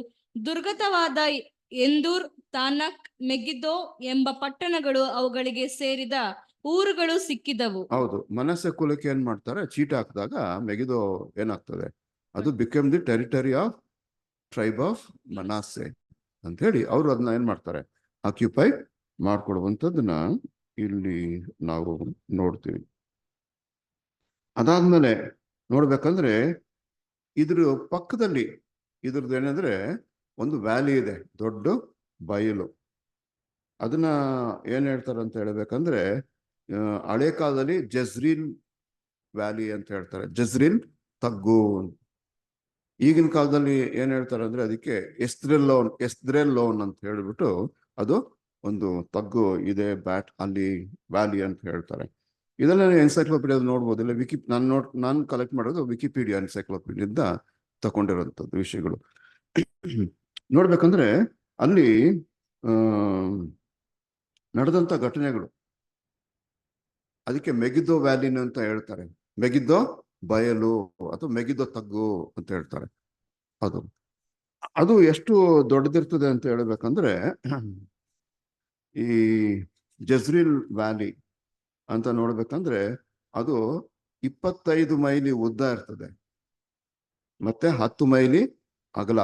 ದುರ್ಗತವಾದ ಎಂದೂರ್, ತಾನಕ್, ಮೆಗಿದೋ ಎಂಬ ಪಟ್ಟಣಗಳು, ಅವುಗಳಿಗೆ ಸೇರಿದ ಊರುಗಳು ಸಿಕ್ಕಿದವು. ಹೌದು, ಮನಸ್ಸೆ ಕುಲಕ್ಕೆ ಏನ್ ಮಾಡ್ತಾರೆ? ಚೀಟ ಹಾಕಿದಾಗ ಮೆಗಿದೋ ಏನಾಗ್ತದೆ? ಅದು become the territory of tribe of ಮನಾಸೆ ಅಂತ ಹೇಳಿ ಅವರು ಅದನ್ನ ಏನ್ ಮಾಡ್ತಾರೆ? ಆಕ್ಯುಪೈ ಮಾಡ್ಕೊಡುವಂಥದ್ದನ್ನ ಇಲ್ಲಿ ನಾವು ನೋಡ್ತೀವಿ. ಅದಾದ್ಮೇಲೆ ನೋಡ್ಬೇಕಂದ್ರೆ ಇದ್ರ ಪಕ್ಕದಲ್ಲಿ ಇದ್ರದ್ದು ಏನಂದ್ರೆ ಒಂದು ವ್ಯಾಲಿ ಇದೆ, ದೊಡ್ಡ ಬಯಲು. ಅದನ್ನ ಏನ್ ಹೇಳ್ತಾರೆ ಅಂತ ಹೇಳ್ಬೇಕಂದ್ರೆ ಹಳೆ ಕಾಲದಲ್ಲಿ ಜಜ್ರೀಲ್ ವ್ಯಾಲಿ ಅಂತ ಹೇಳ್ತಾರೆ, ಜಜ್ರೀಲ್ ತಗ್ಗು. ಈಗಿನ ಕಾಲದಲ್ಲಿ ಏನ್ ಹೇಳ್ತಾರೆ ಅಂದ್ರೆ ಅದಕ್ಕೆ ಎಸ್ದ್ರೆಲ್ಲೋನ್ ಅಂತ ಹೇಳ್ಬಿಟ್ಟು ಅದು ಒಂದು ತಗ್ಗು ಇದೆ, ಅಲ್ಲಿ ವ್ಯಾಲಿ ಅಂತ ಹೇಳ್ತಾರೆ. ಇದೆಲ್ಲ ಎನ್ಸೈಕ್ಲೋಪೀಡಿಯಾ ನೋಡ್ಬೋದು. ಇಲ್ಲ ನಾನು ಕಲೆಕ್ಟ್ ಮಾಡೋದು ವಿಕಿಪೀಡಿಯಾ ಎನ್ಸೈಕ್ಲೋಪೀಡಿಯಿಂದ ತಗೊಂಡಿರೋಂಥದ್ದು ವಿಷಯಗಳು. ನೋಡ್ಬೇಕಂದ್ರೆ ಅಲ್ಲಿ ನಡೆದಂತ ಘಟನೆಗಳು, ಅದಕ್ಕೆ ಮೆಗಿದೋ ವ್ಯಾಲಿನ್ ಅಂತ ಹೇಳ್ತಾರೆ, ಮೆಗಿದೋ ಬಯಲು ಅಥವಾ ಮೆಗಿದೋ ತಗ್ಗು ಅಂತ ಹೇಳ್ತಾರೆ. ಅದು ಎಷ್ಟು ದೊಡ್ಡದಿರ್ತದೆ ಅಂತ ಹೇಳ್ಬೇಕಂದ್ರೆ ಈ ಜಜ್ರೀಲ್ ವ್ಯಾಲಿ ಅಂತ ನೋಡ್ಬೇಕಂದ್ರೆ ಅದು 25 ಮೈಲಿ ಉದ್ದ ಇರ್ತದೆ, ಮತ್ತೆ 10 ಮೈಲಿ ಅಗಲ,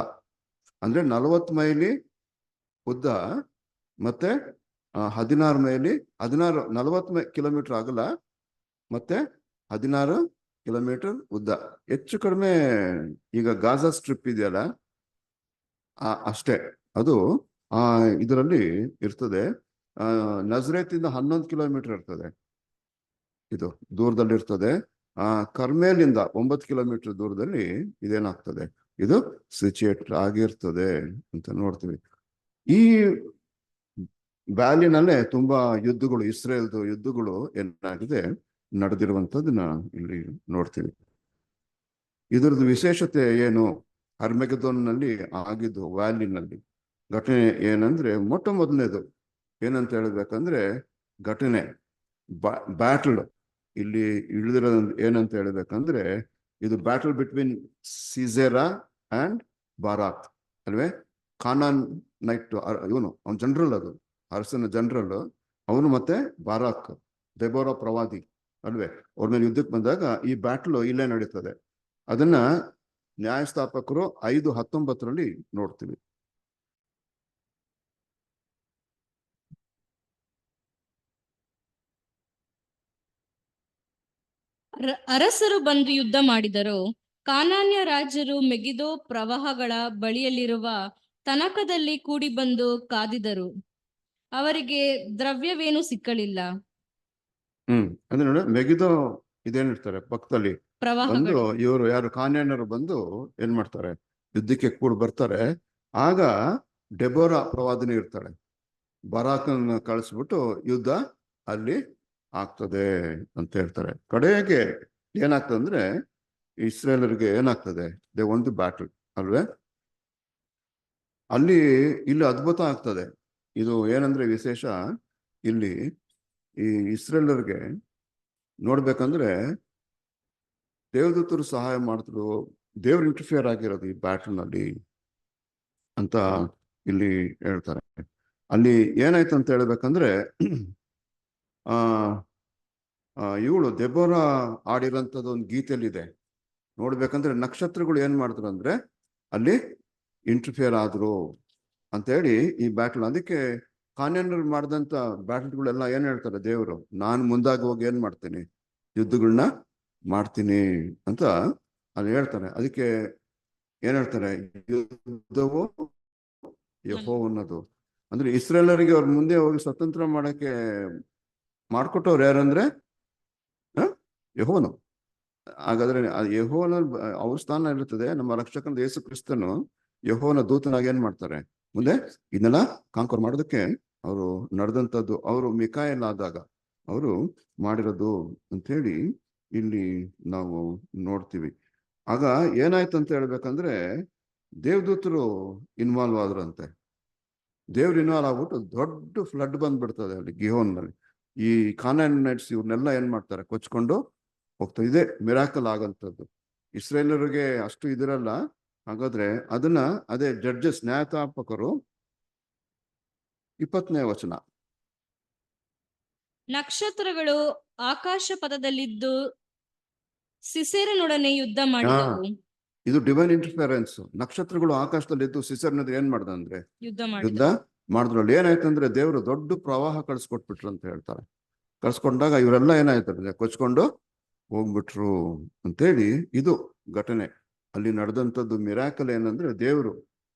ಅಂದ್ರೆ 40 ಮೈಲಿ ಉದ್ದ, ಮತ್ತೆ 16 ಮೈಲಿ 40 ಕಿಲೋಮೀಟರ್ ಅಗಲ, ಮತ್ತೆ 16 ಕಿಲೋಮೀಟರ್ ಉದ್ದ. ಹೆಚ್ಚು ಕಡಿಮೆ ಈಗ ಗಾಜಾ ಸ್ಟ್ರಿಪ್ ಇದೆಯಲ್ಲ ಅಷ್ಟೇ ಅದು ಇದರಲ್ಲಿ ಇರ್ತದೆ. ನಜರೇತಿಂದ 11 ಕಿಲೋಮೀಟರ್ ಇರ್ತದೆ, ಇದು ದೂರದಲ್ಲಿ ಇರ್ತದೆ. ಕರ್ಮೇಲಿಂದ 9 ಕಿಲೋಮೀಟರ್ ದೂರದಲ್ಲಿ ಇದೇನಾಗ್ತದೆ, ಇದು ಸಿಚುಯೇಟ್ ಆಗಿರ್ತದೆ ಅಂತ ನೋಡ್ತೀವಿ. ಈ ವ್ಯಾಲಿನಲ್ಲೇ ತುಂಬಾ ಯುದ್ಧಗಳು, ಇಸ್ರೇಲ್ದು ಯುದ್ಧಗಳು ಏನಾಗಿದೆ ನಡೆದಿರುವಂಥದ್ದನ್ನ ಇಲ್ಲಿ ನೋಡ್ತೀವಿ. ಇದ್ರದ್ದು ವಿಶೇಷತೆ ಏನು? ಅರ್ಮೆಗದೋನ್ನಲ್ಲಿ ಆಗಿದ್ದು ವ್ಯಾಲಿನಲ್ಲಿ ಘಟನೆ ಏನಂದ್ರೆ, ಮೊಟ್ಟ ಮೊದಲನೇದು ಏನಂತ ಹೇಳ್ಬೇಕಂದ್ರೆ ಘಟನೆ ಬ್ಯಾಟಲ್ ಇಲ್ಲಿ ಇಳಿದಿರೋದು ಏನಂತ ಹೇಳ್ಬೇಕಂದ್ರೆ, ಇದು ಬ್ಯಾಟಲ್ ಬಿಟ್ವೀನ್ ಸಿಸೆರಾ ಅಂಡ್ ಬಾರಾಕ್ ಅಲ್ವೇ? ಖಾನಾನ್ ನೈಟ್ ಇವನು ಅವನ ಜನರಲ್, ಅದು ಅರಸನ ಜನರಲ್ ಅವನು, ಮತ್ತೆ ಬಾರಾಕ್ ದೆಬೋರಾ ಪ್ರವಾದಿ ಅಲ್ವೇ, ಅವ್ರ ಮೇಲೆ ಯುದ್ಧಕ್ಕೆ ಬಂದಾಗ ಈ ಬ್ಯಾಟಲ್ ಇಲ್ಲೇ ನಡೀತದೆ. ಅದನ್ನ ನ್ಯಾಯಸ್ಥಾಪಕರು 5:19 ನೋಡ್ತೀವಿ. ಅರಸರು ಬಂದು ಯುದ್ಧ ಮಾಡಿದರು. ಕಾನಾನ್ಯ ರಾಜರು ಮೆಗಿದೋ ಪ್ರವಾಹಗಳ ಬಳಿಯಲ್ಲಿರುವ ತನಕದಲ್ಲಿ ಕೂಡಿ ಬಂದು ಕಾದಿದರು. ಅವರಿಗೆ ದ್ರವ್ಯವೇನು ಸಿಕ್ಕಲಿಲ್ಲ. ಅಂದ್ರೆ ನೋಡಿ, ಮೆಗಿದೋ ಇದೇನಿರ್ತಾರೆ ಪಕ್ಕದಲ್ಲಿ ಬಂದು ಇವರು ಯಾರು ಕಾನ್ಯಾನರು ಬಂದು ಏನ್ ಮಾಡ್ತಾರೆ, ಯುದ್ಧಕ್ಕೆ ಕೂಡ ಬರ್ತಾರೆ. ಆಗ ಡೆಬೋರಾ ಪ್ರವಾದಿನಿ ಇರ್ತಾಳೆ, ಬರಾಕನ್ನ ಕಳಿಸ್ಬಿಟ್ಟು ಯುದ್ಧ ಅಲ್ಲಿ ಆಗ್ತದೆ ಅಂತ ಹೇಳ್ತಾರೆ. ಕಡೆಗೆ ಏನಾಗ್ತದೆ ಅಂದ್ರೆ ಇಸ್ರೇಲರಿಗೆ ಏನಾಗ್ತದೆ, ದೇ ಒಂದು ಬ್ಯಾಟಲ್ ಅಲ್ವೇ. ಇಲ್ಲಿ ಅದ್ಭುತ ಆಗ್ತದೆ. ಇದು ಏನಂದ್ರೆ ವಿಶೇಷ, ಇಲ್ಲಿ ಈ ಇಸ್ರೇಲರಿಗೆ ನೋಡ್ಬೇಕಂದ್ರೆ ದೇವದೂತರು ಸಹಾಯ ಮಾಡಿದ್ರು, ದೇವ್ರು ಇಂಟರ್ಫಿಯರ್ ಆಗಿರೋದು ಈ ಬ್ಯಾಟಲ್ ನಲ್ಲಿ ಅಂತ ಇಲ್ಲಿ ಹೇಳ್ತಾರೆ. ಅಲ್ಲಿ ಏನಾಯ್ತು ಅಂತ ಹೇಳ್ಬೇಕಂದ್ರೆ ಇವಳು ದೆಬೋರಾ ಆಡಿರೋಂಥದ್ದು ಒಂದು ಗೀತೆಯಲ್ಲಿದೆ, ನೋಡ್ಬೇಕಂದ್ರೆ ನಕ್ಷತ್ರಗಳು ಏನ್ ಮಾಡಿದ್ರು ಅಂದ್ರೆ ಅಲ್ಲಿ ಇಂಟರ್ಫಿಯರ್ ಆದ್ರು ಅಂತೇಳಿ ಈ ಬ್ಯಾಟಲ್. ಅದಕ್ಕೆ ಕಾನ್ಯನಲ್ಲಿ ಮಾಡಿದಂತ ಬ್ಯಾಟಲ್ಗಳೆಲ್ಲ ಏನ್ ಹೇಳ್ತಾರೆ, ದೇವರು ನಾನು ಮುಂದಾಗಿ ಹೋಗಿ ಏನ್ ಮಾಡ್ತೀನಿ, ಯುದ್ಧಗಳನ್ನ ಮಾಡ್ತೀನಿ ಅಂತ ಅಲ್ಲಿ ಹೇಳ್ತಾರೆ. ಅದಕ್ಕೆ ಏನ್ ಹೇಳ್ತಾರೆ, ಯುದ್ಧವು ಯೆಹೋವನದು. ಅಂದ್ರೆ ಇಸ್ರೇಲರಿಗೆ ಅವ್ರ ಮುಂದೆ ಹೋಗಿ ಸ್ವತಂತ್ರ ಮಾಡಕ್ಕೆ ಮಾಡ್ಕೊಟ್ಟವ್ರು ಯಾರಂದ್ರೆ ಯೆಹೋವನು. ಹಾಗಾದ್ರೆ ಯೆಹೋವನ ಅವ್ರ ಸ್ಥಾನ ಇರುತ್ತದೆ. ನಮ್ಮ ರಕ್ಷಕನ ಯೇಸು ಕ್ರಿಸ್ತನು ಯೆಹೋವನ ದೂತನಾಗಿ ಏನ್ ಮಾಡ್ತಾರೆ, ಮುಂದೆ ಇದನ್ನೆಲ್ಲ ಕಾಂಕರ್ ಮಾಡೋದಕ್ಕೆ ಅವರು ನಡೆದಂಥದ್ದು, ಅವರು ಮಿಕಾಯಲ್ ಆದಾಗ ಅವರು ಮಾಡಿರೋದು ಅಂತೇಳಿ ಇಲ್ಲಿ ನಾವು ನೋಡ್ತೀವಿ. ಆಗ ಏನಾಯ್ತು ಅಂತ ಹೇಳ್ಬೇಕಂದ್ರೆ ದೇವದೂತರು ಇನ್ವಾಲ್ವ್ ಆದ್ರಂತೆ. ದೇವ್ರು ಇನ್ವಾಲ್ವ್ ಆಗ್ಬಿಟ್ಟು ದೊಡ್ಡ ಫ್ಲಡ್ ಬಂದ್ಬಿಡ್ತದೆ ಅಲ್ಲಿ ಗಿಹೋನ್ನಲ್ಲಿ. ಈ ಕಾನಾನೈಟ್ಸ್ ಇವ್ರನ್ನೆಲ್ಲ ಏನ್ ಮಾಡ್ತಾರೆ, ಕೊಚ್ಕೊಂಡು ಹೋಗ್ತಾರೆ. ಇದೇ ಮಿರಾಕಲ್ ಆಗಂಥದ್ದು. ಇಸ್ರೇಲರಿಗೆ ಅಷ್ಟು ಇದಿರಲ್ಲ. ಹಾಗಾದ್ರೆ ಅದನ್ನ ಅದೇ ಜಡ್ಜಸ್, ನ್ಯಾಯಸ್ಥಾಪಕರು 20ನೇ ವಚನ, ನಕ್ಷತ್ರಗಳು ಆಕಾಶ ಪಥದಲ್ಲಿದ್ದು ಸಿಸೇರನೊಡನೆ ಯುದ್ಧ ಮಾಡಿದವು. ಇದು ಡಿವೈನ್ ಇಂಟರ್ಫಿಯರೆನ್ಸ್. ನಕ್ಷತ್ರಗಳು ಆಕಾಶದಲ್ಲಿ ಇದ್ದು ಸಿಸರ್ನ ಏನ್ ಮಾಡ್ದ ಅಂದ್ರೆ ಯುದ್ಧ ಮಾಡಿದ್ರು. ಅಲ್ಲಿ ಏನಾಯ್ತಂದ್ರೆ ದೇವರು ದೊಡ್ಡ ಪ್ರವಾಹ ಕಳ್ಸಿಕೊಟ್ಬಿಟ್ರು ಅಂತ ಹೇಳ್ತಾರೆ. ಕಳ್ಸ್ಕೊಂಡಾಗ ಇವರೆಲ್ಲ ಏನಾಯ್ತಂದ್ರೆ ಕೊಚ್ಕೊಂಡು ಹೋಗ್ಬಿಟ್ರು ಅಂತೇಳಿ ಇದು ಘಟನೆ ಅಲ್ಲಿ ನಡೆದಂಥದ್ದು. ಮಿರಾಕಲ್ ಏನಂದ್ರೆ ದೇವರು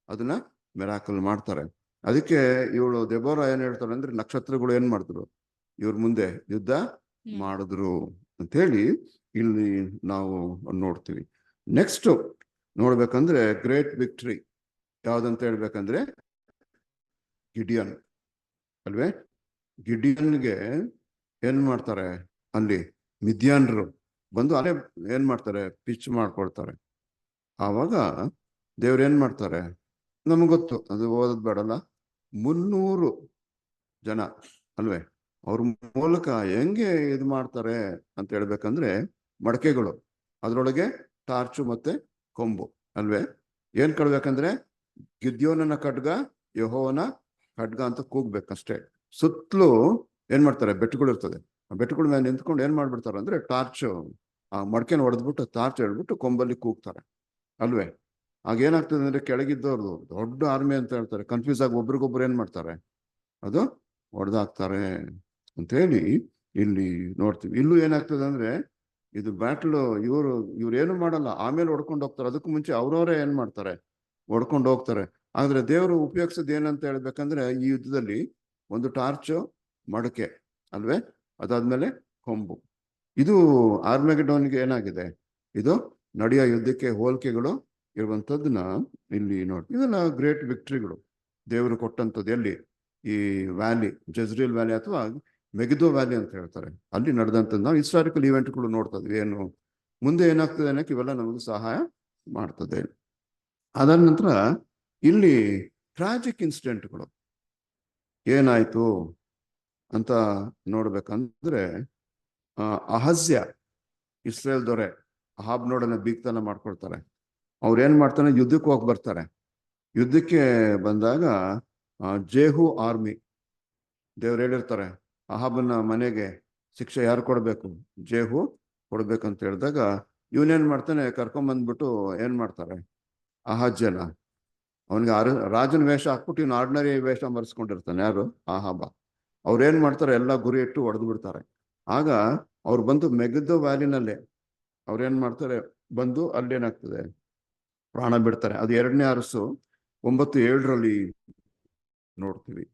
ಅದನ್ನ ಮಿರಾಕಲ್ ಮಾಡ್ತಾರೆ. ಅದಕ್ಕೆ ಇವಳು ದೆಬೋರಾ ಏನ್ ಹೇಳ್ತಾರೆ ಅಂದ್ರೆ ನಕ್ಷತ್ರಗಳು ಏನ್ ಮಾಡಿದ್ರು, ಇವ್ರ ಮುಂದೆ ಯುದ್ಧ ಮಾಡಿದ್ರು ಅಂತೇಳಿ ಇಲ್ಲಿ ನಾವು ನೋಡ್ತೀವಿ. ನೆಕ್ಸ್ಟ್ ನೋಡ್ಬೇಕಂದ್ರೆ ಗ್ರೇಟ್ ವಿಕ್ಟ್ರಿ ಯಾವ್ದಂತ ಹೇಳ್ಬೇಕಂದ್ರೆ ಗಿಡಿಯನ್ ಅಲ್ವೇ. ಗಿಡಿಯನ್ಗೆ ಏನ್ ಮಾಡ್ತಾರೆ, ಅಲ್ಲಿ ಮಿದ್ಯಾನ್ರು ಬಂದು ಅಲ್ಲೇ ಏನ್ ಮಾಡ್ತಾರೆ, ಪಿಚ್ ಮಾಡ್ಕೊಳ್ತಾರೆ. ಆವಾಗ ದೇವ್ರು ಏನ್ ಮಾಡ್ತಾರೆ, ನಮ್ಗೆ ಗೊತ್ತು, ಅದು ಓದೋದ್ ಬೇಡಲ್ಲ. 300 ಜನ ಅಲ್ವೇ, ಅವ್ರ ಮೂಲಕ ಹೆಂಗೆ ಇದು ಮಾಡ್ತಾರೆ ಅಂತ ಹೇಳ್ಬೇಕಂದ್ರೆ ಮಡಕೆಗಳು, ಅದ್ರೊಳಗೆ ಟಾರ್ಚು ಮತ್ತೆ ಕೊಂಬು ಅಲ್ವೇ. ಏನ್ ಕಳ್ಬೇಕಂದ್ರೆ ಗಿದ್ಯೋನನ ಖಡ್ಗ ಯೆಹೋವನ ಖಡ್ಗ ಅಂತ ಕೂಗ್ಬೇಕಷ್ಟೇ. ಸುತ್ತಲೂ ಏನ್ ಮಾಡ್ತಾರೆ, ಬೆಟ್ಟಗಳು ಇರ್ತದೆ. ಆ ಬೆಟ್ಟಗಳ ಮೇಲೆ ನಿಂತ್ಕೊಂಡು ಏನ್ ಮಾಡ್ಬಿಡ್ತಾರೆ ಅಂದ್ರೆ ಟಾರ್ಚ್, ಆ ಮಡಕೆನ ಹೊಡೆದ್ಬಿಟ್ಟು ಟಾರ್ಚ್ ಹೇಳ್ಬಿಟ್ಟು ಕೊಂಬಲ್ಲಿ ಕೂಗ್ತಾರೆ ಅಲ್ವೇ. ಆಗ ಏನಾಗ್ತದೆ ಅಂದ್ರೆ ಕೆಳಗಿದ್ದವ್ರದು ದೊಡ್ಡ ಆರ್ಮಿ ಅಂತ ಹೇಳ್ತಾರೆ, ಕನ್ಫ್ಯೂಸ್ ಆಗಿ ಒಬ್ರಿಗೊಬ್ರು ಏನ್ ಮಾಡ್ತಾರೆ, ಅದು ಹೊಡೆದಾಕ್ತಾರೆ ಅಂತ ಹೇಳಿ ಇಲ್ಲಿ ನೋಡ್ತೀವಿ. ಇಲ್ಲೂ ಏನಾಗ್ತದೆ ಅಂದ್ರೆ ಇದು ಬ್ಯಾಟ್ಲ್, ಇವ್ರು ಏನು ಮಾಡಲ್ಲ, ಆಮೇಲೆ ಹೊಡ್ಕೊಂಡು ಹೋಗ್ತಾರೆ. ಅದಕ್ಕೂ ಮುಂಚೆ ಅವ್ರವರೇ ಏನ್ ಮಾಡ್ತಾರೆ, ಹೊಡ್ಕೊಂಡು ಹೋಗ್ತಾರೆ. ಆದ್ರೆ ದೇವರು ಉಪಯೋಗಿಸೋದು ಏನಂತ ಹೇಳ್ಬೇಕಂದ್ರೆ ಈ ಯುದ್ಧದಲ್ಲಿ ಒಂದು ಟಾರ್ಚ್, ಮಡಕೆ ಅಲ್ವೇ, ಅದಾದ್ಮೇಲೆ ಕೊಂಬು. ಇದು ಆರ್ಮೆಗೆಡೋನ್ಗೆ ಏನಾಗಿದೆ, ಇದು ನಡೆಯೋ ಯುದ್ಧಕ್ಕೆ ಹೋಲಿಕೆಗಳು ಇರುವಂತದ್ದನ್ನ ಇಲ್ಲಿ ನೋಡಿ. ಇದೆಲ್ಲ ಗ್ರೇಟ್ ವಿಕ್ಟ್ರಿಗಳು ದೇವರು ಕೊಟ್ಟಂಥದ್ದು. ಎಲ್ಲಿ, ಈ ವ್ಯಾಲಿ, ಜಜ್ರಿಯಲ್ ವ್ಯಾಲಿ ಅಥವಾ ಮೆಗಿದೋ ವ್ಯಾಲಿ ಅಂತ ಹೇಳ್ತಾರೆ, ಅಲ್ಲಿ ನಡೆದಂಥದ್ದು. ನಾವು ಹಿಸ್ಟಾರಿಕಲ್ ಇವೆಂಟ್ಗಳು ನೋಡ್ತಾ ಇದ್ವಿ. ಏನು ಮುಂದೆ ಏನಾಗ್ತದೆ ಅನ್ನೋಕೆ ಇವೆಲ್ಲ ನಮಗೆ ಸಹಾಯ ಮಾಡ್ತದೆ. ಅದಾದ ನಂತರ ಇಲ್ಲಿ ಟ್ರಾಜಿಕ್ ಇನ್ಸಿಡೆಂಟ್ಗಳು ಏನಾಯ್ತು ಅಂತ ನೋಡ್ಬೇಕಂದ್ರೆ ಅಹಜ್ಯ, ಇಸ್ರೇಲ್ ದೊರೆ ಅಹಾಬ್ನೋಡನ್ನ ಬೀಗ್ತನ ಮಾಡ್ಕೊಳ್ತಾರೆ. ಅವ್ರು ಏನ್ ಮಾಡ್ತಾನೆ, ಯುದ್ಧಕ್ಕೆ ಹೋಗಿ ಬರ್ತಾರೆ. ಯುದ್ಧಕ್ಕೆ ಬಂದಾಗ ಜೇಹು ಆರ್ಮಿ, ದೇವ್ರು ಹೇಳಿರ್ತಾರೆ ಅಹಾಬನ ಮನೆಗೆ ಶಿಕ್ಷೆ ಯಾರು ಕೊಡ್ಬೇಕು, ಜೇಹು ಕೊಡ್ಬೇಕಂತ ಹೇಳಿದಾಗ ಇವನೇನ್ ಮಾಡ್ತಾನೆ, ಕರ್ಕೊಂಬಂದ್ಬಿಟ್ಟು ಏನ್ ಮಾಡ್ತಾರೆ, ಅಹಜ್ಯನ ಅವನಿಗೆ ರಾಜನ ವೇಷ ಹಾಕ್ಬಿಟ್ಟು ಇವ್ನು ಆರ್ಡಿನರಿ ವೇಷ ಮರೆಸ್ಕೊಂಡಿರ್ತಾನೆ. ಯಾರು, ಅಹಾಬ. ಅವ್ರೇನ್ ಮಾಡ್ತಾರೆ, ಎಲ್ಲ ಗುರಿ ಇಟ್ಟು ಹೊಡೆದು ಬಿಡ್ತಾರೆ. ಆಗ ಅವ್ರು ಬಂದು ಮೆಗಿದ್ದೋ ವ್ಯಾಲಿನಲ್ಲೇ ಅವ್ರೇನ್ ಮಾಡ್ತಾರೆ, ಬಂದು ಅಲ್ಲೇನಾಗ್ತದೆ, ಪ್ರಾಣ ಬಿಡ್ತಾರೆ. ಅದು 2ನೇ ಅರಸು 9:7 ನೋಡ್ತೀವಿ.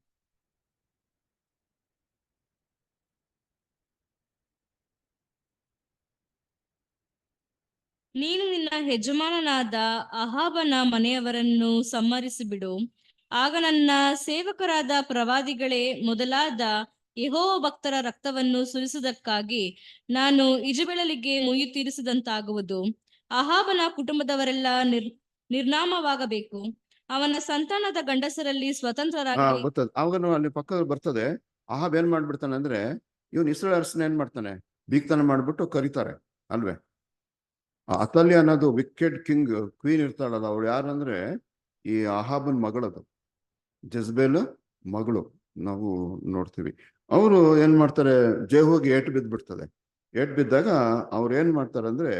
ನೀನು ನಿನ್ನ ಯಜಮಾನನಾದ ಅಹಾಬನ ಮನೆಯವರನ್ನು ಸಂಹರಿಸಿಬಿಡು. ಆಗ ನನ್ನ ಸೇವಕರಾದ ಪ್ರವಾದಿಗಳೇ ಮೊದಲಾದ ಯೆಹೋವ ಭಕ್ತರ ರಕ್ತವನ್ನು ಸುರಿಸುವುದಕ್ಕಾಗಿ ನಾನು ಇಜಬೆಲಳಿಗೆ ಮುಯ್ಯಿ ತೀರಿಸಿದಂತಾಗುವುದು. ಅಹಾಬನ ಕುಟುಂಬದವರೆಲ್ಲ ನಿರ್ನಾಮವಾಗಬೇಕು. ಅವನ ಸಂತಾನದ ಗಂಡಸರಲ್ಲಿ ಸ್ವತಂತ್ರರಾಗಿ ಗೊತ್ತದ. ಅವಾಗ ಅಲ್ಲಿ ಪಕ್ಕದಲ್ಲಿ ಬರ್ತದೆ, ಅಹಾಬ್ ಏನ್ ಮಾಡ್ಬಿಡ್ತಾನೆ ಅಂದ್ರೆ ಇವನ್ ಇಸ್ರೇಲ್ ಅರಸನ ಏನ್ ಮಾಡ್ತಾನೆ, ಬೀಗ್ತನ ಮಾಡ್ಬಿಟ್ಟು ಕರೀತಾರೆ ಅಲ್ವೇ. ಅತಲ್ಯ ಅನ್ನೋದು ವಿಕೆಡ್ ಕ್ವೀನ್ ಇರ್ತಾಳಲ್ಲ, ಅವಳು ಯಾರಂದ್ರೆ ಈ ಅಹಾಬನ್ ಮಗಳದು, ಜೆಜ್ಬೇಲ್ ಮಗಳು ನಾವು ನೋಡ್ತೀವಿ. ಅವರು ಏನ್ ಮಾಡ್ತಾರೆ, ಜೇಹುಗೆ ಏಟು ಬಿದ್ದ್ಬಿಡ್ತದೆ. ಏಟು ಬಿದ್ದಾಗ ಅವ್ರು ಏನ್ ಮಾಡ್ತಾರೆ ಅಂದ್ರೆ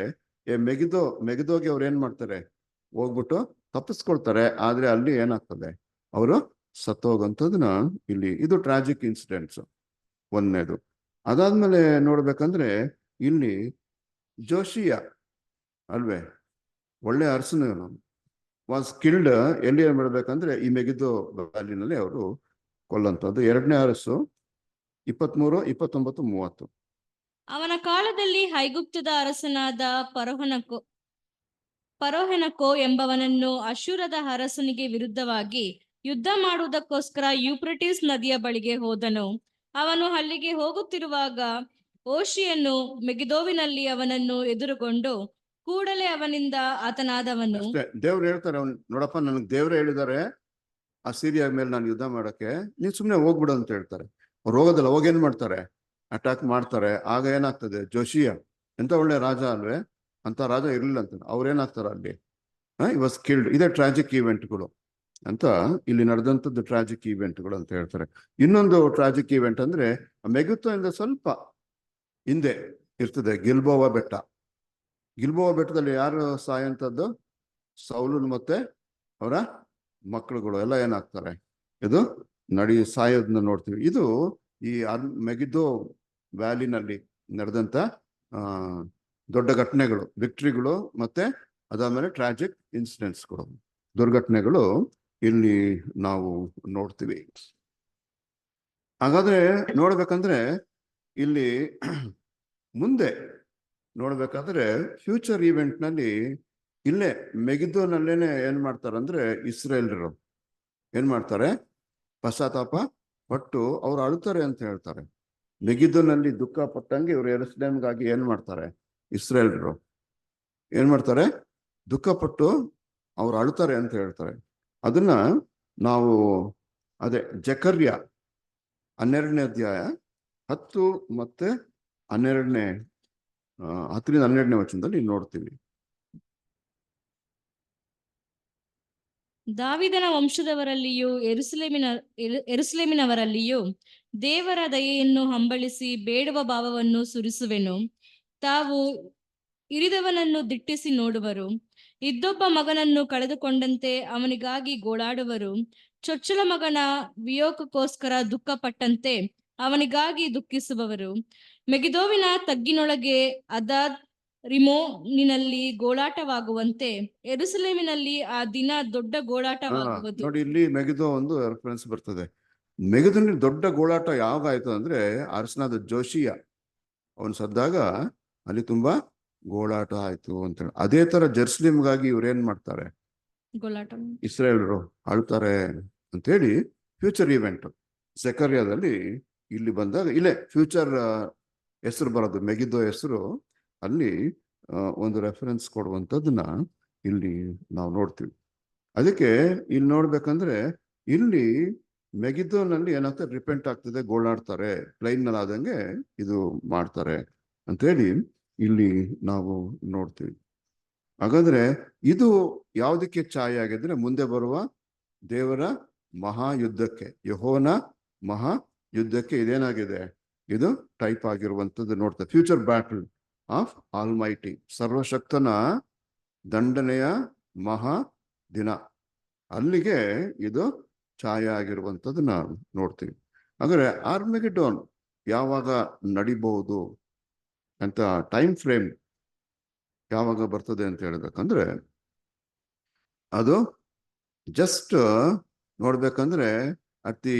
ಮೆಗಿದೋಗಿ ಅವ್ರು ಏನ್ ಮಾಡ್ತಾರೆ, ಹೋಗ್ಬಿಟ್ಟು ತಪ್ಪಿಸ್ಕೊಳ್ತಾರೆ. ಆದ್ರೆ ಅಲ್ಲಿ ಏನಾಗ್ತದೆ, ಅವರು ಸತ್ತೋಗಂಥದನ್ನ ಇಲ್ಲಿ ಇದು ಟ್ರಾಜಿಕ್ ಇನ್ಸಿಡೆಂಟ್ಸ್ ಒಂದನೇದು. ಅದಾದ್ಮೇಲೆ ನೋಡ್ಬೇಕಂದ್ರೆ ಇಲ್ಲಿ ಜೋಶಿಯ ಅಲ್ವೇ, ಒಳ್ಳೆ ಅರಸನು ವಾಸ್ ಕಿಲ್ಡ್. ಎಲ್ಲಿ ಏನ್ ಮಾಡ್ಬೇಕಂದ್ರೆ ಈ ಮೆಗಿದೋ ವ್ಯಾಲಿನಲ್ಲಿ ಅವರು ಕೊಲ್ಲಂಥದ್ದು. 2ನೇ ಅರಸು 23, 29, 30. ಅವನ ಕಾಲದಲ್ಲಿ ಐಗುಪ್ತದ ಅರಸನಾದ ಫರೋಹನಕೋ ಎಂಬವನನ್ನು ಅಶ್ಶೂರದ ಅರಸನಿಗೆ ವಿರುದ್ಧವಾಗಿ ಯುದ್ಧ ಮಾಡುವುದಕ್ಕೋಸ್ಕರ ಯೂಫ್ರಟೀಸ್ ನದಿಯ ಬಳಿಗೆ ಹೋದನು. ಅವನು ಅಲ್ಲಿಗೆ ಹೋಗುತ್ತಿರುವಾಗ ಓಶಿಯನು ಮೆಗಿದೋವಿನಲ್ಲಿ ಅವನನ್ನು ಎದುರುಗೊಂಡು ಕೂಡಲೇ ಅವನಿಂದ ಆತನಾದವನು. ಅಷ್ಟೇ, ದೇವ್ರು ಹೇಳ್ತಾರೆ ನೋಡಪ್ಪ, ನನಗೆ ದೇವ್ರೇ ಹೇಳಿದ್ದಾರೆ ಆ ಸಿರಿಯಾ ಮೇಲೆ ನಾನು ಯುದ್ಧ ಮಾಡಕ್ಕೆ, ನೀನ್ ಸುಮ್ನೆ ಹೋಗ್ಬಿಡು ಅಂತ ಹೇಳ್ತಾರೆ. ಅವ್ರು ಹೋಗೋದಲ್ಲ, ಹೋಗೇನ್ ಮಾಡ್ತಾರೆ, ಅಟ್ಯಾಕ್ ಮಾಡ್ತಾರೆ. ಆಗ ಏನಾಗ್ತದೆ, ಜೋಶಿಯ ಎಂತ ಒಳ್ಳೆ ರಾಜ ಅಲ್ವೇ, ಅಂತ ರಾಜ ಇರ್ಲಿಲ್ಲ ಅಂತ ಅವ್ರೇನಾಗ್ತಾರ ಅಲ್ಲಿ, ವಾಸ್ ಕಿಲ್ಡ್. ಇದೇ ಟ್ರಾಜಿಕ್ ಇವೆಂಟ್ಗಳು ಅಂತ ಇಲ್ಲಿ ನಡೆದಂಥದ್ದು ಟ್ರಾಜಿಕ್ ಇವೆಂಟ್ಗಳು ಅಂತ ಹೇಳ್ತಾರೆ. ಇನ್ನೊಂದು ಟ್ರಾಜಿಕ್ ಇವೆಂಟ್ ಅಂದ್ರೆ ಮೆಗಿದೋ ಇಂದ ಸ್ವಲ್ಪ ಹಿಂದೆ ಇರ್ತದೆ ಗಿಲ್ಬೋವಾ ಬೆಟ್ಟ. ಗಿಲ್ಬೋವಾ ಬೆಟ್ಟದಲ್ಲಿ ಯಾರು ಸಾಯಂತದ್ದು, ಸೌಲನ್ ಮತ್ತೆ ಅವರ ಮಕ್ಕಳುಗಳು ಎಲ್ಲ ಏನಾಗ್ತಾರೆ, ಇದು ಸಾಯೋದನ್ನ ನೋಡ್ತೀವಿ. ಇದು ಈ ಮೆಗಿದೋ ವ್ಯಾಲಿನಲ್ಲಿ ನಡೆದಂತ ದೊಡ್ಡ ಘಟನೆಗಳು, ವಿಕ್ಟ್ರಿಗಳು, ಮತ್ತೆ ಅದಾದ್ಮೇಲೆ ಟ್ರಾಜಿಕ್ ಇನ್ಸಿಡೆಂಟ್ಸ್ಗಳು, ದುರ್ಘಟನೆಗಳು ಇಲ್ಲಿ ನಾವು ನೋಡ್ತೀವಿ. ಹಾಗಾದ್ರೆ ನೋಡ್ಬೇಕಂದ್ರೆ ಇಲ್ಲಿ ಮುಂದೆ ನೋಡ್ಬೇಕಾದ್ರೆ ಫ್ಯೂಚರ್ ಈವೆಂಟ್ ನಲ್ಲಿ ಇಲ್ಲೇ ಮೆಗಿದೋನಲ್ಲೇನೆ ಏನ್ ಮಾಡ್ತಾರಂದ್ರೆ ಇಸ್ರೇಲ್ರು ಏನ್ ಮಾಡ್ತಾರೆ, ಪಶ್ಚಾತ್ತಾಪ ಪಟ್ಟು ಅವ್ರು ಅಳ್ತಾರೆ ಅಂತ ಹೇಳ್ತಾರೆ. ಮೆಗಿದೋನಲ್ಲಿ ದುಃಖ ಪಟ್ಟಂಗೆ ಇವ್ರು ಯೆರೂಸಲೇಮ್ಗಾಗಿ ಏನ್ ಮಾಡ್ತಾರೆ, ಇಸ್ರೇಲ್ರು ಏನ್ ಮಾಡ್ತಾರೆ, ದುಃಖ ಪಟ್ಟು ಅವ್ರು ಅಳ್ತಾರೆ ಅಂತ ಹೇಳ್ತಾರೆ. ಅದನ್ನ ನಾವು ಅದೇ ಜಕರ್ಯ 12ನೇ ಅಧ್ಯಾಯ 10 ಮತ್ತೆ 12ನೇ 10ರಿಂದ 12ನೇ ವಚನದಲ್ಲಿ ನೋಡ್ತೀವಿ. ದಾವಿದನ ವಂಶದವರಲ್ಲಿಯೂ ಯೆರೂಸಲೇಮಿನವರಲ್ಲಿಯೂ ದೇವರ ದಯೆಯನ್ನು ಹಂಬಲಿಸಿ ಬೇಡುವ ಭಾವವನ್ನು ಸುರಿಸುವೆನು. ತಾವು ಇರಿದವನನ್ನು ದಿಟ್ಟಿಸಿ ನೋಡುವರು, ಇದ್ದೊಬ್ಬ ಮಗನನ್ನು ಕಳೆದುಕೊಂಡಂತೆ ಅವನಿಗಾಗಿ ಗೋಳಾಡುವರು. ಚೊಚ್ಚಲ ಮಗನ ವಿಯೋಗಕ್ಕೋಸ್ಕರ ದುಃಖಪಟ್ಟಂತೆ ಅವನಿಗಾಗಿ ದುಃಖಿಸುವವರು. ಮೆಗಿದೋವಿನ ತಗ್ಗಿನೊಳಗೆ ಅದಾದ್ ರಿಮೋನಿನಲ್ಲಿ ಗೋಳಾಟವಾಗುವಂತೆ ಯೆರೂಸಲೇಮಿನಲ್ಲಿ ಆ ದಿನ ದೊಡ್ಡ ಗೋಳಾಟವಾಗುವುದು. ನೋಡಿ, ಇಲ್ಲಿ ಮೆಗಿದೋ ಒಂದು ರೆಫರೆನ್ಸ್ ಬರ್ತದೆ. ಮೆಗಿದೋನಲ್ಲಿ ದೊಡ್ಡ ಗೋಳಾಟ ಯಾವಾಗ ಆಯ್ತು ಅಂದ್ರೆ ಅರಸನಾದ ಜೋಶಿಯ ಅವನು ಸದ್ದಾಗ ಅಲ್ಲಿ ತುಂಬಾ ಗೋಳಾಟ ಆಯ್ತು ಅಂತ ಹೇಳಿ. ಅದೇ ತರ ಜೆರುಸಲೇಮ್ಗಾಗಿ ಇವ್ರು ಏನ್ ಮಾಡ್ತಾರೆ, ಗೋಳಾಟ ಇಸ್ರೇಲ್ರು ಅಳ್ತಾರೆ ಅಂತ ಹೇಳಿ ಫ್ಯೂಚರ್ ಇವೆಂಟ್ ಜಕರ್ಯದಲ್ಲಿ ಇಲ್ಲಿ ಬಂದಾಗ ಇಲ್ಲೇ ಫ್ಯೂಚರ್ ಹೆಸರು ಬರೋದು, ಮೆಗಿದೋ ಹೆಸರು ಅಲ್ಲಿ ಒಂದು ರೆಫರೆನ್ಸ್ ಕೊಡುವಂಥದ್ದನ್ನ ಇಲ್ಲಿ ನಾವು ನೋಡ್ತೀವಿ. ಅದಕ್ಕೆ ಇಲ್ಲಿ ನೋಡ್ಬೇಕಂದ್ರೆ ಇಲ್ಲಿ ಮೆಗಿದೋನಲ್ಲಿ ಏನಾಗ್ತದೆ, ರಿಪೆಂಟ್ ಆಗ್ತದೆ, ಗೋಳಾಡ್ತಾರೆ, ಪ್ಲೈನ್ ನಲ್ಲಿ ಆದಂಗೆ ಇದು ಮಾಡ್ತಾರೆ ಅಂತ ಹೇಳಿ ಇಲ್ಲಿ ನಾವು ನೋಡ್ತೀವಿ. ಹಾಗಾದ್ರೆ ಇದು ಯಾವುದಕ್ಕೆ ಛಾಯೆ ಆಗಿದ್ರೆ ಮುಂದೆ ಬರುವ ದೇವರ ಮಹಾಯುದ್ಧಕ್ಕೆ, ಯೆಹೋವನ ಮಹಾಯುದ್ಧಕ್ಕೆ ಇದೇನಾಗಿದೆ, ಇದು ಟೈಪ್ ಆಗಿರುವಂಥದ್ದು ನೋಡ್ತಾರೆ. ಫ್ಯೂಚರ್ ಬ್ಯಾಟಲ್ ಆಫ್ ಆಲ್ಮೈಟಿ, ಸರ್ವಶಕ್ತನ ದಂಡನೆಯ ಮಹಾ ದಿನ, ಅಲ್ಲಿಗೆ ಇದು ಛಾಯೆ ಆಗಿರುವಂಥದ್ದನ್ನ ನೋಡ್ತೀವಿ. ಹಾಗಾದ್ರೆ ಆರ್ಮೆಗೆಡೋನ್ ಯಾವಾಗ ನಡಿಬಹುದು ಅಂತ ಟೈಮ್ ಫ್ರೇಮ್ ಯಾವಾಗ ಬರ್ತದೆ ಅಂತ ಹೇಳ್ಬೇಕಂದ್ರೆ ಅದು ಜಸ್ಟ್ ನೋಡ್ಬೇಕಂದ್ರೆ at the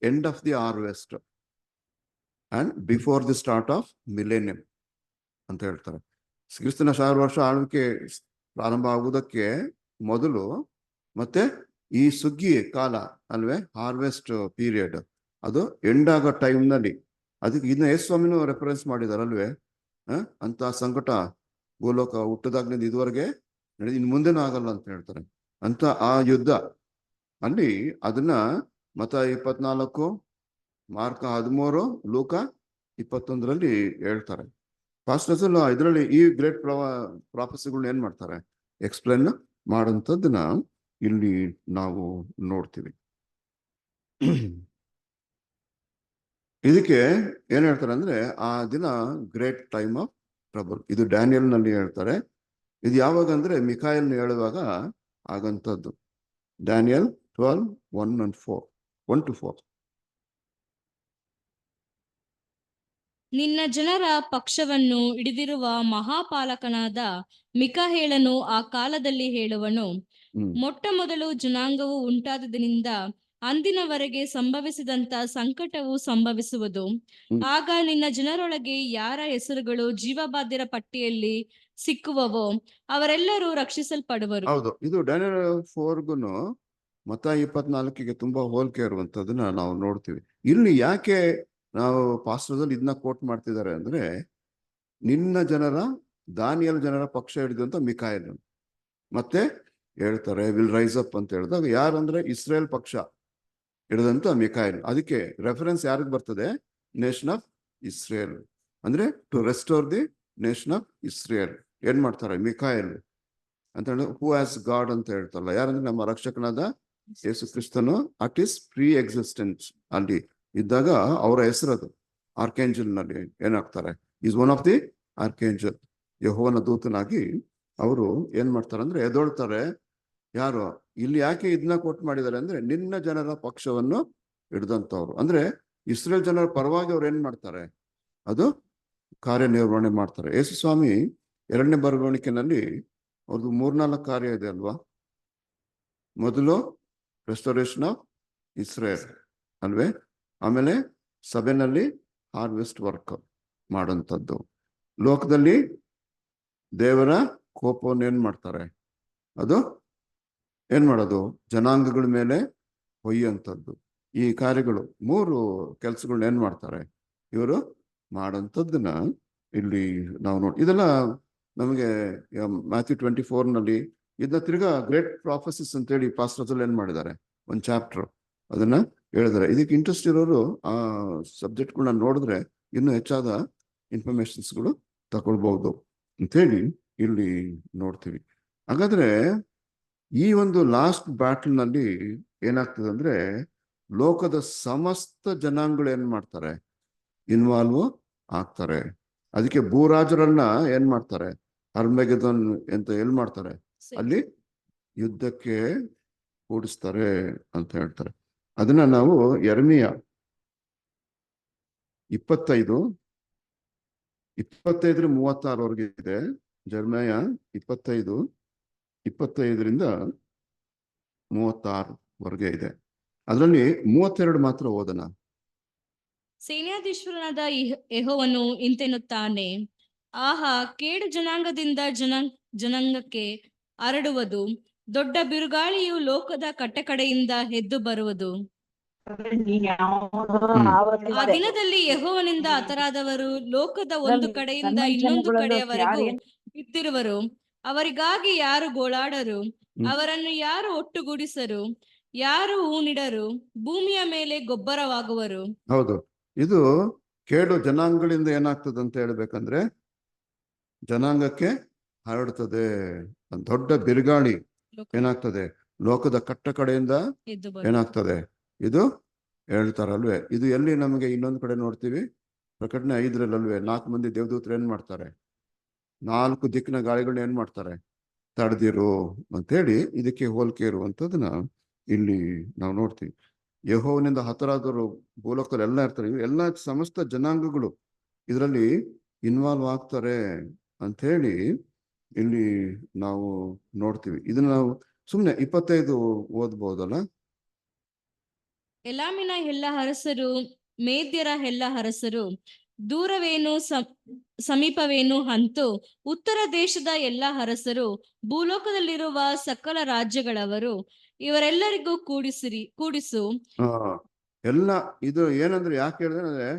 end of the harvest and before the start of millennium ಅಂತ ಹೇಳ್ತಾರೆ. ಕ್ರಿಸ್ತನ 1000 ವರ್ಷ ಆಳ್ವಿಕೆ ಪ್ರಾರಂಭ ಆಗುವುದಕ್ಕೆ ಮೊದಲು ಮತ್ತೆ ಈ ಸುಗ್ಗಿ ಕಾಲ ಅಲ್ವೇ, ಹಾರ್ವೆಸ್ಟ್ ಪೀರಿಯಡ್, ಅದು ಎಂಡ್ ಆಗೋ ಟೈಮ್ನಲ್ಲಿ, ಅದಕ್ಕೆ ಇನ್ನು ಯೇಸುಸ್ವಾಮಿನೂ ರೆಫರೆನ್ಸ್ ಮಾಡಿದಾರಲ್ವೇ, ಅಂತ ಸಂಕಟ ಭೂಲೋಕ ಹುಟ್ಟದಾಗ್ಲಿಂದ ಇದುವರೆಗೆ ಇನ್ನು ಮುಂದೆನೂ ಆಗಲ್ಲ ಅಂತ ಹೇಳ್ತಾರೆ. ಅಂತ ಆ ಯುದ್ಧ ಅಲ್ಲಿ ಅದನ್ನ ಮತ 24, ಮಾರ್ಕ 13, ಲೂಕ 21ರಲ್ಲಿ ಹೇಳ್ತಾರೆ. ಪಾಸ್ಟರ್ಸ್ ಇದರಲ್ಲಿ ಈ ಗ್ರೇಟ್ ಪ್ರಾಫೆಸಿಗಳನ್ನ ಏನ್ ಮಾಡ್ತಾರೆ, ಎಕ್ಸ್ಪ್ಲೇನ್ ಮಾಡೋಂಥದ್ದನ್ನ ಇಲ್ಲಿ ನಾವು ನೋಡ್ತೀವಿ. ಇದಕ್ಕೆ ಏನ್ ಹೇಳ್ತಾರೆ ಅಂದ್ರೆ ಆ ದಿನ ಗ್ರೇಟ್ ಟೈಮ್ ಆಫ್ ಟ್ರಬಲ್, ಇದು ಡ್ಯಾನಿಯಲ್ ನಲ್ಲಿ ಹೇಳ್ತಾರೆ. ಇದು ಯಾವಾಗ ಅಂದ್ರೆ ಮಿಕಾಯಲ್ನ ಹೇಳುವಾಗ ಆಗಂತದ್ದು. Daniel 12, 1 and 4, 1 to 4. ನಿನ್ನ ಜನರ ಪಕ್ಷವನ್ನು ಹಿಡಿದಿರುವ ಮಹಾಪಾಲಕನಾದ ಮಿಕಾಯೇಲನು ಆ ಕಾಲದಲ್ಲಿ ಹೇಳುವನು, ಮೊಟ್ಟ ಮೊದಲು ಜನಾಂಗವು ಉಂಟಾದದಿನಿಂದ ಅಂದಿನವರೆಗೆ ಸಂಭವಿಸಿದಂತ ಸಂಕಟವು ಸಂಭವಿಸುವುದು. ಆಗ ನಿನ್ನ ಜನರೊಳಗೆ ಯಾರ ಹೆಸರುಗಳು ಜೀವಬಾಧ್ಯರ ಪಟ್ಟಿಯಲ್ಲಿ ಸಿಕ್ಕುವವೋ ಅವರೆಲ್ಲರೂ ರಕ್ಷಿಸಲ್ಪಡುವರು. ಹೌದು, ಇದು ಡ್ಯಾನಿಯಲ್ 4ಗುನು ಮತ್ತಾಯ 24ಗೆ ತುಂಬಾ ಹೋಲಿಕೆ ಇರುವಂತದನ್ನ ನಾವು ನೋಡ್ತೀವಿ. ಇಲ್ಲಿ ಯಾಕೆ ನಾವು ಪಾಸ್ಟರ್ದಲ್ಲಿ ಇದನ್ನ ಕೋಟ್ ಮಾಡ್ತಿದ್ದಾರೆ ಅಂದ್ರೆ, ನಿನ್ನ ಜನರ ದಾನಿಯಲ್ ಜನರ ಪಕ್ಷ ಹಿಡಿದಂತ ಮಿಕಾಯಲ್ ಮತ್ತೆ ಹೇಳ್ತಾರೆ ವಿಲ್ ರೈಸ್ ಅಪ್ ಅಂತ ಹೇಳಿದಾಗ ಯಾರಂದ್ರೆ ಇಸ್ರೇಲ್ ಪಕ್ಷ ಹಿಡಿದಂತ ಮಿಕಾಯಲ್. ಅದಕ್ಕೆ ರೆಫರೆನ್ಸ್ ಯಾರಿಗೆ ಬರ್ತದೆ? ನೇಷನ್ ಆಫ್ ಇಸ್ರೇಲ್, ಅಂದ್ರೆ to restore the nation of Israel. ಏನ್ ಮಾಡ್ತಾರೆ ಮಿಕಾಯಲ್ ಅಂತ ಹೇಳಿ, ಹೂ ಹ್ಯಾಸ್ ಗಾಡ್ ಅಂತ ಹೇಳ್ತಾರಲ್ಲ, ಯಾರಂದ್ರೆ ನಮ್ಮ ರಕ್ಷಕನಾದ ಯೇಸು ಕ್ರಿಸ್ತನು ಅಟ್ ಇಸ್ ಪ್ರೀ ಎಕ್ಸಿಸ್ಟೆನ್ಸ್ ಅಲ್ಲಿ ಇದ್ದಾಗ ಅವರ ಹೆಸರದು. ಆರ್ಕೇಂಜಲ್ ನಲ್ಲಿ ಏನಾಗ್ತಾರೆ, ಈಸ್ ಒನ್ ಆಫ್ ದಿ ಆರ್ಕೇಂಜಲ್, ಯೆಹೋವನ ದೂತನಾಗಿ ಅವರು ಏನ್ ಮಾಡ್ತಾರೆ ಅಂದ್ರೆ ಎದೊಳ್ತಾರೆ. ಯಾರು ಇಲ್ಲಿ ಯಾಕೆ ಇದನ್ನ ಕೋಟ್ ಮಾಡಿದ್ದಾರೆ ಅಂದ್ರೆ, ನಿನ್ನ ಜನರ ಪಕ್ಷವನ್ನು ಹಿಡ್ದಂತವ್ರು ಅಂದ್ರೆ ಇಸ್ರೇಲ್ ಜನರ ಪರವಾಗಿ ಅವ್ರು ಏನ್ ಮಾಡ್ತಾರೆ, ಅದು ಕಾರ್ಯನಿರ್ವಹಣೆ ಮಾಡ್ತಾರೆ. ಯೇಸು ಸ್ವಾಮಿ 2ನೇ ಬರವಣಿಗೆನಲ್ಲಿ ಅವ್ರದ್ದು 3-4 ಕಾರ್ಯ ಇದೆ ಅಲ್ವಾ. ಮೊದಲು ರೆಸ್ಟೋರೇಷನ್ ಆಫ್ ಇಸ್ರೇಲ್ ಅಲ್ವೇ, ಆಮೇಲೆ ಸಭೆನಲ್ಲಿ ಹಾರ್ವೆಸ್ಟ್ ವರ್ಕ್ ಮಾಡೋಂಥದ್ದು, ಲೋಕದಲ್ಲಿ ದೇವರ ಕೋಪವನ್ನು ಏನ್ ಮಾಡ್ತಾರೆ, ಅದು ಏನ್ ಮಾಡೋದು, ಜನಾಂಗಗಳ ಮೇಲೆ ಹೊಯ್ಯುವಂಥದ್ದು. ಈ ಕಾರ್ಯಗಳು 3 ಕೆಲಸಗಳನ್ನ ಏನ್ ಮಾಡ್ತಾರೆ ಇವರು ಮಾಡೋಂಥದ್ದನ್ನ ಇಲ್ಲಿ ನಾವು ನೋಡಿ. ಇದೆಲ್ಲ ನಮಗೆ ಮ್ಯಾಥ್ಯೂ 24ನಲ್ಲಿ ಇದನ್ನ ತಿರ್ಗಾ ಗ್ರೇಟ್ ಪ್ರಾಫೆಸಿಸ್ ಅಂತೇಳಿ ಪಾಸ್ಟರ್ಸ್ ಏನ್ ಮಾಡಿದ್ದಾರೆ, ಒಂದು ಚಾಪ್ಟರ್ ಅದನ್ನ ಹೇಳಿದ್ದಾರೆ. ಇದಕ್ಕೆ ಇಂಟ್ರೆಸ್ಟ್ ಇರೋರು ಆ ಸಬ್ಜೆಕ್ಟ್ಗಳನ್ನ ನೋಡಿದ್ರೆ ಇನ್ನೂ ಹೆಚ್ಚಾದ ಇನ್ಫಾರ್ಮೇಶನ್ಸ್ಗಳು ತಗೊಳ್ಬಹುದು ಅಂತೇಳಿ ಇಲ್ಲಿ ನೋಡ್ತೀವಿ. ಹಾಗಾದ್ರೆ ಈ ಒಂದು ಲಾಸ್ಟ್ ಬ್ಯಾಟಲ್ ನಲ್ಲಿ ಏನಾಗ್ತದೆ ಅಂದ್ರೆ, ಲೋಕದ ಸಮಸ್ತ ಜನಾಂಗಗಳು ಏನ್ ಮಾಡ್ತಾರೆ, ಇನ್ವಾಲ್ವ್ ಆಗ್ತಾರೆ. ಅದಕ್ಕೆ ಭೂರಾಜರನ್ನ ಏನ್ ಮಾಡ್ತಾರೆ, ಅರ್ಮೆಗೆದನ್ ಅಂತ ಎಲ್ ಮಾಡ್ತಾರೆ, ಅಲ್ಲಿ ಯುದ್ಧಕ್ಕೆ ಕೂಡಿಸ್ತಾರೆ ಅಂತ ಹೇಳ್ತಾರೆ. ಅದನ್ನ ನಾವು ಯೆರೆಮೀಯ 25:36 ಇದೆ. ಜೆರೆಮೀಯ 25:25 36 ಇದೆ. ಅದರಲ್ಲಿ 32 ಮಾತ್ರ ಓದನ. ಸೇನಾಧೀಶ್ವರನಾದ ಯೆಹೋವನು ಇಂತೆನ್ನುತ್ತಾನೆ, ಆಹಾ, ಕೇಡು ಜನಾಂಗದಿಂದ ಜನಾಂಗಕ್ಕೆ ಹರಡುವುದು, ದೊಡ್ಡ ಬಿರುಗಾಳಿಯು ಲೋಕದ ಕಟ್ಟಕಡೆಯಿಂದ ಎದ್ದು ಬರುವುದು. ಆ ದಿನದಲ್ಲಿ ಯೆಹೋವನಿಂದ ಹತರಾದವರು ಲೋಕದ ಒಂದು ಕಡೆಯಿಂದ ಇನ್ನೊಂದು ಕಡೆಯವರೆಗೂ ಬಿದ್ದಿರುವರು. ಅವರಿಗಾಗಿ ಯಾರು ಗೋಳಾಡರು, ಅವರನ್ನು ಯಾರು ಒಟ್ಟುಗೂಡಿಸರು, ಯಾರು ಹೂಣಿಡರು, ಭೂಮಿಯ ಮೇಲೆ ಗೊಬ್ಬರವಾಗುವರು. ಹೌದು, ಇದು ಕೇಡು ಜನಾಂಗಗಳಿಂದ ಏನಾಗ್ತದೆ ಅಂತ ಹೇಳ್ಬೇಕಂದ್ರೆ, ಜನಾಂಗಕ್ಕೆ ಹರಡ್ತದೆ. ದೊಡ್ಡ ಬಿರುಗಾಳಿ ಏನಾಗ್ತದೆ, ಲೋಕದ ಕಟ್ಟ ಕಡೆಯಿಂದ ಏನಾಗ್ತದೆ, ಇದು ಹೇಳ್ತಾರಲ್ವೇ. ಇದು ಎಲ್ಲಿ ನಮಗೆ ಇನ್ನೊಂದು ಕಡೆ ನೋಡ್ತೀವಿ, ಪ್ರಕಟಣೆ 5ರಲ್ಲಲ್ವೇ 4 ಮಂದಿ ದೇವದೂತರು ಏನ್ ಮಾಡ್ತಾರೆ, 4 ದಿಕ್ಕಿನ ಗಾಳಿಗಳನ್ನ ಏನ್ ಮಾಡ್ತಾರೆ, ತಡೆದಿರು ಅಂತೇಳಿ ಇದಕ್ಕೆ ಹೋಲಿಕೆ ಇರುವಂಥದ್ದನ್ನ ಇಲ್ಲಿ ನಾವು ನೋಡ್ತೀವಿ. ಯೆಹೋವನಿಂದ ಹತರಾದವರು ಭೂಲೋಕದಲ್ಲಿ ಎಲ್ಲ ಇರ್ತಾರೆ. ಎಲ್ಲ ಸಮಸ್ತ ಜನಾಂಗಗಳು ಇದರಲ್ಲಿ ಇನ್ವಾಲ್ವ್ ಆಗ್ತಾರೆ ಅಂತ ಹೇಳಿ ಇಲ್ಲಿ ನಾವು ನೋಡ್ತೀವಿ. ಇದನ್ನ ನಾವು ಸುಮ್ನೆ 25 ಓದ್ಬೋದಲ್ಲ. ಎಲಾಮಿನ ಎಲ್ಲ ಅರಸರು, ಮೇದ್ಯರ ಎಲ್ಲ ಅರಸರು, ದೂರವೇನು ಸಮೀಪವೇನು ಅಂತೂ ಉತ್ತರ ದೇಶದ ಎಲ್ಲ ಅರಸರು, ಭೂಲೋಕದಲ್ಲಿರುವ ಸಕಲ ರಾಜ್ಯಗಳವರು, ಇವರೆಲ್ಲರಿಗೂ ಕೂಡಿಸು. ಎಲ್ಲ ಇದು ಏನಂದ್ರೆ ಯಾಕೆ ಹೇಳಿದ್ರೆ,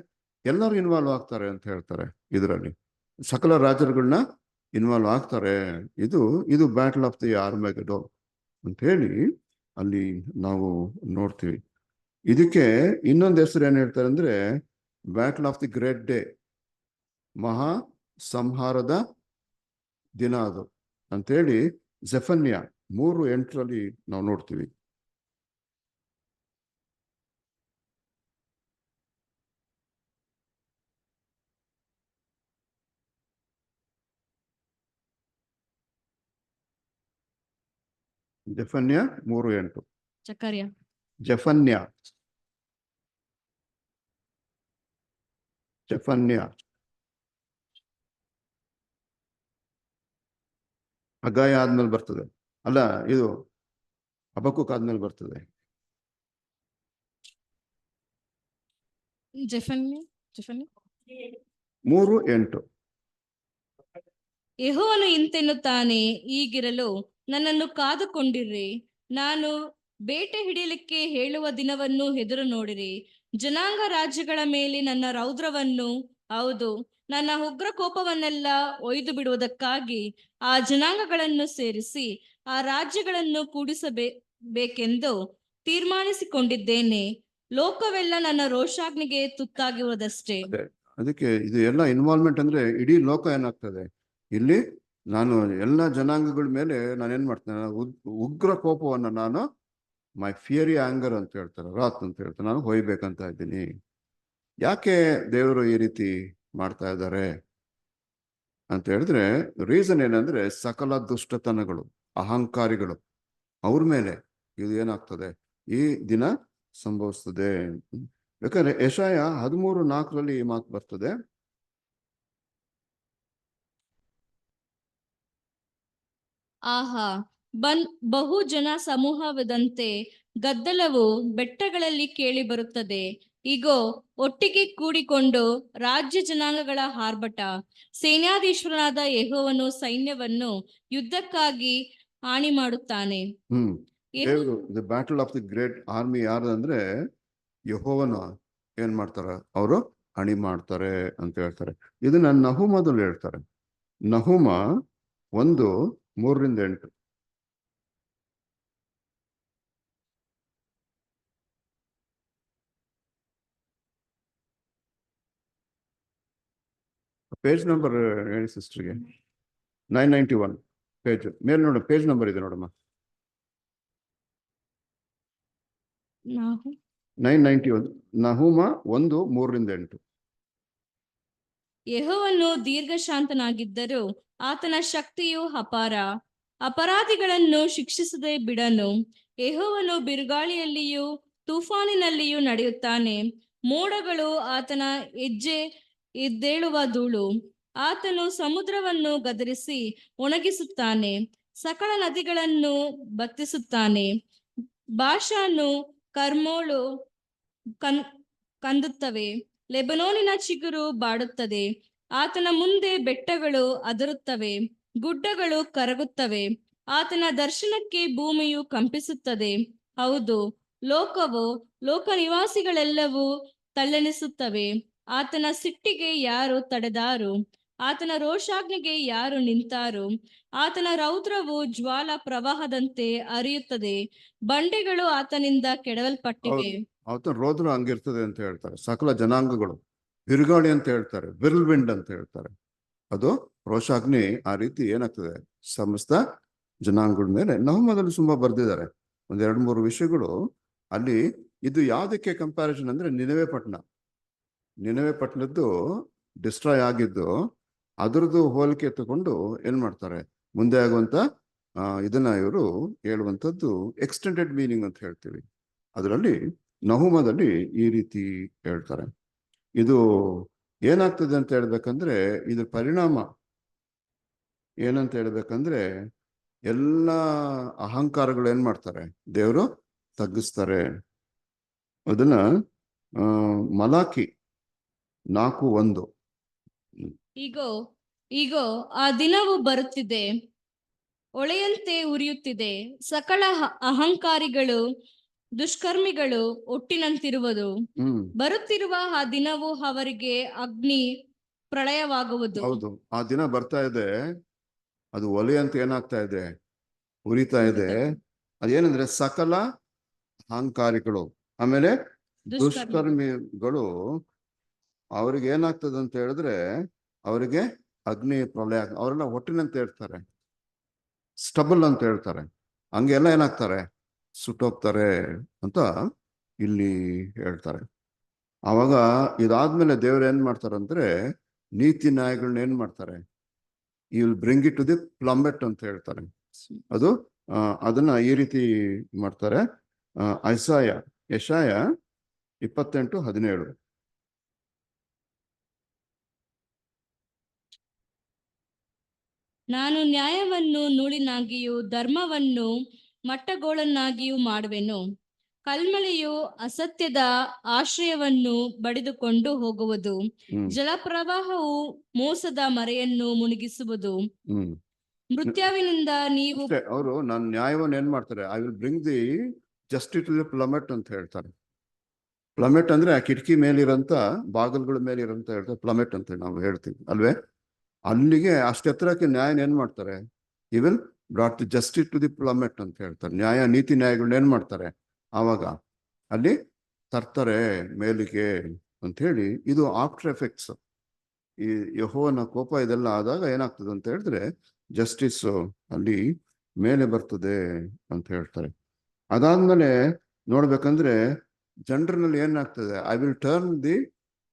ಎಲ್ಲರೂ ಇನ್ವಾಲ್ವ್ ಆಗ್ತಾರೆ ಅಂತ ಹೇಳ್ತಾರೆ. ಇದರಲ್ಲಿ ಸಕಲ ರಾಜರುಗಳನ್ನ ಇನ್ವಾಲ್ವ್ ಆಗ್ತಾರೆ. ಇದು ಬ್ಯಾಟಲ್ ಆಫ್ ದಿ ಆರ್ಮೆಗೆಡೋನ್ ಅಂತ ಹೇಳಿ ಅಲ್ಲಿ ನಾವು ನೋಡ್ತೀವಿ. ಇದಕ್ಕೆ ಇನ್ನೊಂದು ಹೆಸರು ಏನ್ ಹೇಳ್ತಾರೆ ಅಂದ್ರೆ, battle of the great day, ಮಹಾ ಸಂಹಾರದ ದಿನ ಅದು ಅಂತೇಳಿ ಜೆಫನ್ಯ 3:8 ನಾವು ನೋಡ್ತೀವಿ. ಜಫನ್ಯ 3:8. ಚಕರ್ಯ ಜಫನ್ಯ ಜಫನ್ಯ ಹಗಾಯ ಆದ್ಮೇಲೆ ಬರ್ತದೆ, ಅಲ್ಲ ಇದು ಹಬಕ್ಕೂಕ್ ಆದ್ಮೇಲೆ ಬರ್ತದೆ. ಜೆಫನ್ಯ 3:8. ಯೆಹೋವನು ಇಂತೆನ್ನುತ್ತಾನೆ, ಈಗಿರಲು ನನ್ನನ್ನು ಕಾದುಕೊಂಡಿರ್ರಿ. ನಾನು ಬೇಟೆ ಹಿಡಿಯಲಿಕ್ಕೆ ಹೇಳುವ ದಿನವನ್ನು ಎದುರು ನೋಡಿರಿ. ಜನಾಂಗ ರಾಜ್ಯಗಳ ಮೇಲೆ ನನ್ನ ರೌದ್ರವನ್ನು, ಹೌದು ನನ್ನ ಉಗ್ರ ಕೋಪವನ್ನೆಲ್ಲ ಒಯ್ದು ಬಿಡುವುದಕ್ಕಾಗಿ ಆ ಜನಾಂಗಗಳನ್ನು ಸೇರಿಸಿ ಆ ರಾಜ್ಯಗಳನ್ನು ಕೂಡಿಸಬೇಕೆಂದು ತೀರ್ಮಾನಿಸಿಕೊಂಡಿದ್ದೇನೆ. ಲೋಕವೆಲ್ಲ ನನ್ನ ರೋಷಾಗ್ನಿಗೆ ತುತ್ತಾಗಿರುವುದಷ್ಟೇ. ಅದಕ್ಕೆ ಇದು ಎಲ್ಲ ಇನ್ವಾಲ್ವ್ಮೆಂಟ್ ಅಂದ್ರೆ ಇಡೀ ಲೋಕ ಏನಾಗ್ತದೆ ಇಲ್ಲಿ. ನಾನು ಎಲ್ಲ ಜನಾಂಗಗಳ ಮೇಲೆ ನಾನೇನ್ ಮಾಡ್ತೇನೆ, ಉಗ್ರ ಕೋಪವನ್ನು ನಾನು ಮೈ ಫಿಯರಿ ಆಂಗರ್ ಅಂತ ಹೇಳ್ತಾರೆ, ರಾತ್ ಅಂತ ಹೇಳ್ತಾರೆ, ನಾನು ಹೊಯ್ಬೇಕಂತ ಇದ್ದೀನಿ. ಯಾಕೆ ದೇವರು ಈ ರೀತಿ ಮಾಡ್ತಾ ಇದ್ದಾರೆ ಅಂತ ಹೇಳಿದ್ರೆ, ರೀಸನ್ ಏನಂದ್ರೆ ಸಕಲ ದುಷ್ಟತನಗಳು, ಅಹಂಕಾರಿಗಳು ಅವ್ರ ಮೇಲೆ ಇದು ಏನಾಗ್ತದೆ, ಈ ದಿನ ಸಂಭವಿಸ್ತದೆ. ಬೇಕಾದ್ರೆ ಯೆಶಾಯ 13:4 ಈ ಮಾತು ಬರ್ತದೆ. ಆಹಾ, ಬಹು ಜನ ಸಮೂಹವಿದಂತೆ ಗದ್ದಲವು ಬೆಟ್ಟಗಳಲ್ಲಿ ಕೇಳಿ ಬರುತ್ತದೆ. ಇಗೋ, ಒಟ್ಟಿಗೆ ಕೂಡಿಕೊಂಡು ರಾಜ್ಯ ಜನಾಂಗಗಳ ಆರ್ಭಟ. ಸೇನಾಧೀಶ್ವರನಾದ ಯೆಹೋವನು ಸೈನ್ಯವನ್ನು ಯುದ್ಧಕ್ಕಾಗಿ ಹಾನಿ ಮಾಡುತ್ತಾನೆ. ದೇವರು the battle of the great army ಯಾರು ಅಂದ್ರೆ ಯೆಹೋವನ ಏನ್ ಮಾಡ್ತಾರ, ಅವರು ಅಣಿ ಮಾಡ್ತಾರೆ ಅಂತ ಹೇಳ್ತಾರೆ. ಇದನ್ನ ನಹುಮದಲ್ಲಿ ಹೇಳ್ತಾರೆ. ನಹುಮ 1:3-8. ಪೇಜ್ ನಂಬರ್ ಹೇಳಿ ಸಿಸ್ಟರ್ಗೆ. 991 ಪೇಜ್ ಮೇಲೆ ನೋಡ, ಪೇಜ್ ನಂಬರ್ ಇದೆ ನೋಡಮ್ಮ. 991 ನಹುಮ 1:3-8. ಯೆಹೋವನು ದೀರ್ಘಶಾಂತನಾಗಿದ್ದರೂ ಆತನ ಶಕ್ತಿಯು ಅಪಾರ. ಅಪರಾಧಿಗಳನ್ನು ಶಿಕ್ಷಿಸದೆ ಬಿಡನು. ಯೆಹೋವನು ಬಿರುಗಾಳಿಯಲ್ಲಿಯೂ ತೂಫಾನಿನಲ್ಲಿಯೂ ನಡೆಯುತ್ತಾನೆ. ಮೋಡಗಳು ಆತನ ಹೆಜ್ಜೆ ಎದ್ದೇಳುವ ಧೂಳು. ಆತನು ಸಮುದ್ರವನ್ನು ಗದರಿಸಿ ಒಣಗಿಸುತ್ತಾನೆ, ಸಕಲ ನದಿಗಳನ್ನು ಬತ್ತಿಸುತ್ತಾನೆ. ಬಾಷಾನು ಕರ್ಮೋಳು ಕಂದುತ್ತವೆ, ಲೆಬನೋನಿನ ಚಿಗುರು ಬಾಡುತ್ತದೆ. ಆತನ ಮುಂದೆ ಬೆಟ್ಟಗಳು ಅದರುತ್ತವೆ, ಗುಡ್ಡಗಳು ಕರಗುತ್ತವೆ. ಆತನ ದರ್ಶನಕ್ಕೆ ಭೂಮಿಯು ಕಂಪಿಸುತ್ತದೆ. ಹೌದು, ಲೋಕ ನಿವಾಸಿಗಳೆಲ್ಲವೂ ತಲ್ಲಣಿಸುತ್ತವೆ. ಆತನ ಸಿಟ್ಟಿಗೆ ಯಾರು ತಡೆದಾರು? ಆತನ ರೋಷಾಗ್ನಿಗೆ ಯಾರು ನಿಂತಾರು? ಆತನ ರೌದ್ರವು ಜ್ವಾಲಾ ಪ್ರವಾಹದಂತೆ ಹರಿಯುತ್ತದೆ. ಬಂಡೆಗಳು ಆತನಿಂದ ಕೆಡವಲ್ಪಟ್ಟಿವೆ. ಆತನ ರೌದ್ರ ಹಂಗಿರ್ತದೆ ಅಂತ ಹೇಳ್ತಾರೆ. ಸಕಲ ಜನಾಂಗಗಳು ಬಿರುಗಾಳಿ ಅಂತ ಹೇಳ್ತಾರೆ, ವಿರ್ಲ್ ವಿಂಡ್ ಅಂತ ಹೇಳ್ತಾರೆ. ಅದು ರೋಷಾಗ್ನಿ ಆ ರೀತಿ ಏನಾಗ್ತದೆ ಸಮಸ್ತ ಜನಾಂಗಗಳ ಮೇಲೆ. ನಹುಮದಲ್ಲಿ ತುಂಬಾ ಬರ್ದಿದ್ದಾರೆ, 1-2-3 ವಿಷಯಗಳು ಅಲ್ಲಿ. ಇದು ಯಾವುದಕ್ಕೆ ಕಂಪ್ಯಾರಿಸನ್ ಅಂದ್ರೆ ನಿನವೆ ಪಟ್ಟಣದ್ದು ಡಿಸ್ಟ್ರಾಯ್ ಆಗಿದ್ದು, ಅದರದ್ದು ಹೋಲಿಕೆ ತಗೊಂಡು ಏನ್ ಮಾಡ್ತಾರೆ, ಮುಂದೆ ಆಗುವಂತ ಇದನ್ನ ಇವರು ಹೇಳುವಂಥದ್ದು ಎಕ್ಸ್ಟೆಂಡೆಡ್ ಮೀನಿಂಗ್ ಅಂತ ಹೇಳ್ತೀವಿ. ಅದರಲ್ಲಿ ನಹುಮದಲ್ಲಿ ಈ ರೀತಿ ಹೇಳ್ತಾರೆ. ಇದು ಏನಾಗ್ತದೆ ಅಂತ ಹೇಳ್ಬೇಕಂದ್ರೆ, ಇದ್ರ ಪರಿಣಾಮ ಏನಂತ ಹೇಳ್ಬೇಕಂದ್ರೆ, ಎಲ್ಲ ಅಹಂಕಾರಗಳು ಏನ್ ಮಾಡ್ತಾರೆ, ದೇವರು ತಗ್ಗಿಸ್ತಾರೆ. ಅದನ್ನ ಮಲಾಕಿ 4:1. ಈಗೋ ಆ ದಿನವು ಬರುತ್ತಿದೆ, ಒಳೆಯಂತೆ ಉರಿಯುತ್ತಿದೆ. ಸಕಲ ಅಹಂಕಾರಿಗಳು ದುಷ್ಕರ್ಮಿಗಳು ಒಟ್ಟಿನಂತಿರುವುದು. ಬರುತ್ತಿರುವ ಆ ದಿನವು ಅವರಿಗೆ ಅಗ್ನಿ ಪ್ರಳಯವಾಗುವುದು. ಹೌದು, ಆ ದಿನ ಬರ್ತಾ ಇದೆ, ಅದು ಒಲೆಯಂತೆ ಏನಾಗ್ತಾ ಇದೆ, ಉರಿತಾ ಇದೆ. ಅದೇನಂದ್ರೆ ಸಕಲ ಅಹಂಕಾರಿಗಳು, ಆಮೇಲೆ ದುಷ್ಕರ್ಮಿಗಳು, ಅವ್ರಿಗೆ ಏನಾಗ್ತದೆ ಅಂತ ಹೇಳಿದ್ರೆ ಅವರಿಗೆ ಅಗ್ನಿ ಪ್ರಳಯ. ಅವರೆಲ್ಲ ಒಟ್ಟಿನಂತ ಹೇಳ್ತಾರೆ, ಸ್ಟಬಲ್ ಅಂತ ಹೇಳ್ತಾರೆ. ಹಂಗೆಲ್ಲ ಏನಾಗ್ತಾರೆ, ಸುಟ್ಟೋಗ್ತಾರೆ ಅಂತ ಇಲ್ಲಿ ಹೇಳ್ತಾರೆ. ಆವಾಗ ಇದಾದ್ಮೇಲೆ ದೇವ್ರು ಏನ್ ಮಾಡ್ತಾರಂದ್ರೆ, ನೀತಿ ನ್ಯಾಯಗಳನ್ನ ಏನ್ ಮಾಡ್ತಾರೆ, you will bring it to the plummet ಅಂತ ಹೇಳ್ತಾರೆ. ಅದು ಅದನ್ನ ಈ ರೀತಿ ಮಾಡ್ತಾರೆ. ಯೆಶಾಯ 28:17. ನಾನು ನ್ಯಾಯವನ್ನು ನೂಲಿನಾಗಿಯೂ ಧರ್ಮವನ್ನು ಮಟ್ಟಗೋಳನ್ನಾಗಿಯೂ ಮಾಡುವೆನು. ಕಲ್ಮಳೆಯು ಅಸತ್ಯದ ಆಶ್ರಯವನ್ನು ಬಡಿದುಕೊಂಡು ಹೋಗುವುದು. ಜಲಪ್ರವಾಹವು ಮೋಸದ ಮರೆಯನ್ನು ಮುಳುಗಿಸುವುದು. ಮೃತ್ಯುವಿನಿಂದ ನೀವು ಅವರು ನಾನು ನ್ಯಾಯವನ್ನು ಏನ್ ಮಾಡ್ತಾರೆ, I will bring the justice to the plummet ಅಂತ ಹೇಳ್ತಾರೆ. ಪ್ಲಮೆಟ್ ಅಂದ್ರೆ ಆ ಕಿಟಕಿ ಮೇಲಿರಂತ ಬಾಗಿಲುಗಳ ಮೇಲಿರಂತ ಹೇಳ್ತಾರೆ ಪ್ಲಮೆಟ್ ಅಂತ ನಾವು ಹೇಳ್ತೀವಿ ಅಲ್ವೇ. ಅಲ್ಲಿಗೆ ಅಷ್ಟು ಎತ್ತರಕ್ಕೆ ನ್ಯಾಯನ ಏನ್ ಮಾಡ್ತಾರೆ, I will brought the justice to the plummet ಅಂತ ಹೇಳ್ತಾರೆ. ನ್ಯಾಯ ನೀತಿ ನ್ಯಾಯಗಳನ್ನ ಏನ್ ಮಾಡ್ತಾರೆ ಆವಾಗ ಅಲ್ಲಿ ತರ್ತಾರೆ ಮೇಲಿಗೆ ಅಂತ ಹೇಳಿ. ಇದು ಆಫ್ಟರ್ ಎಫೆಕ್ಟ್ಸ್. ಈ ಯೆಹೋವನ ಕೋಪ ಇದೆಲ್ಲ ಆದಾಗ ಏನಾಗ್ತದೆ ಅಂತ ಹೇಳಿದ್ರೆ ಜಸ್ಟಿಸ್ ಅಲ್ಲಿ ಮೇಲೆ ಬರ್ತದೆ ಅಂತ ಹೇಳ್ತಾರೆ. ಅದಾದ್ಮೇಲೆ ನೋಡ್ಬೇಕಂದ್ರೆ ಜನರನಲ್ಲಿ ಏನಾಗ್ತದೆ, ಐ ವಿಲ್ ಟರ್ನ್ ದಿ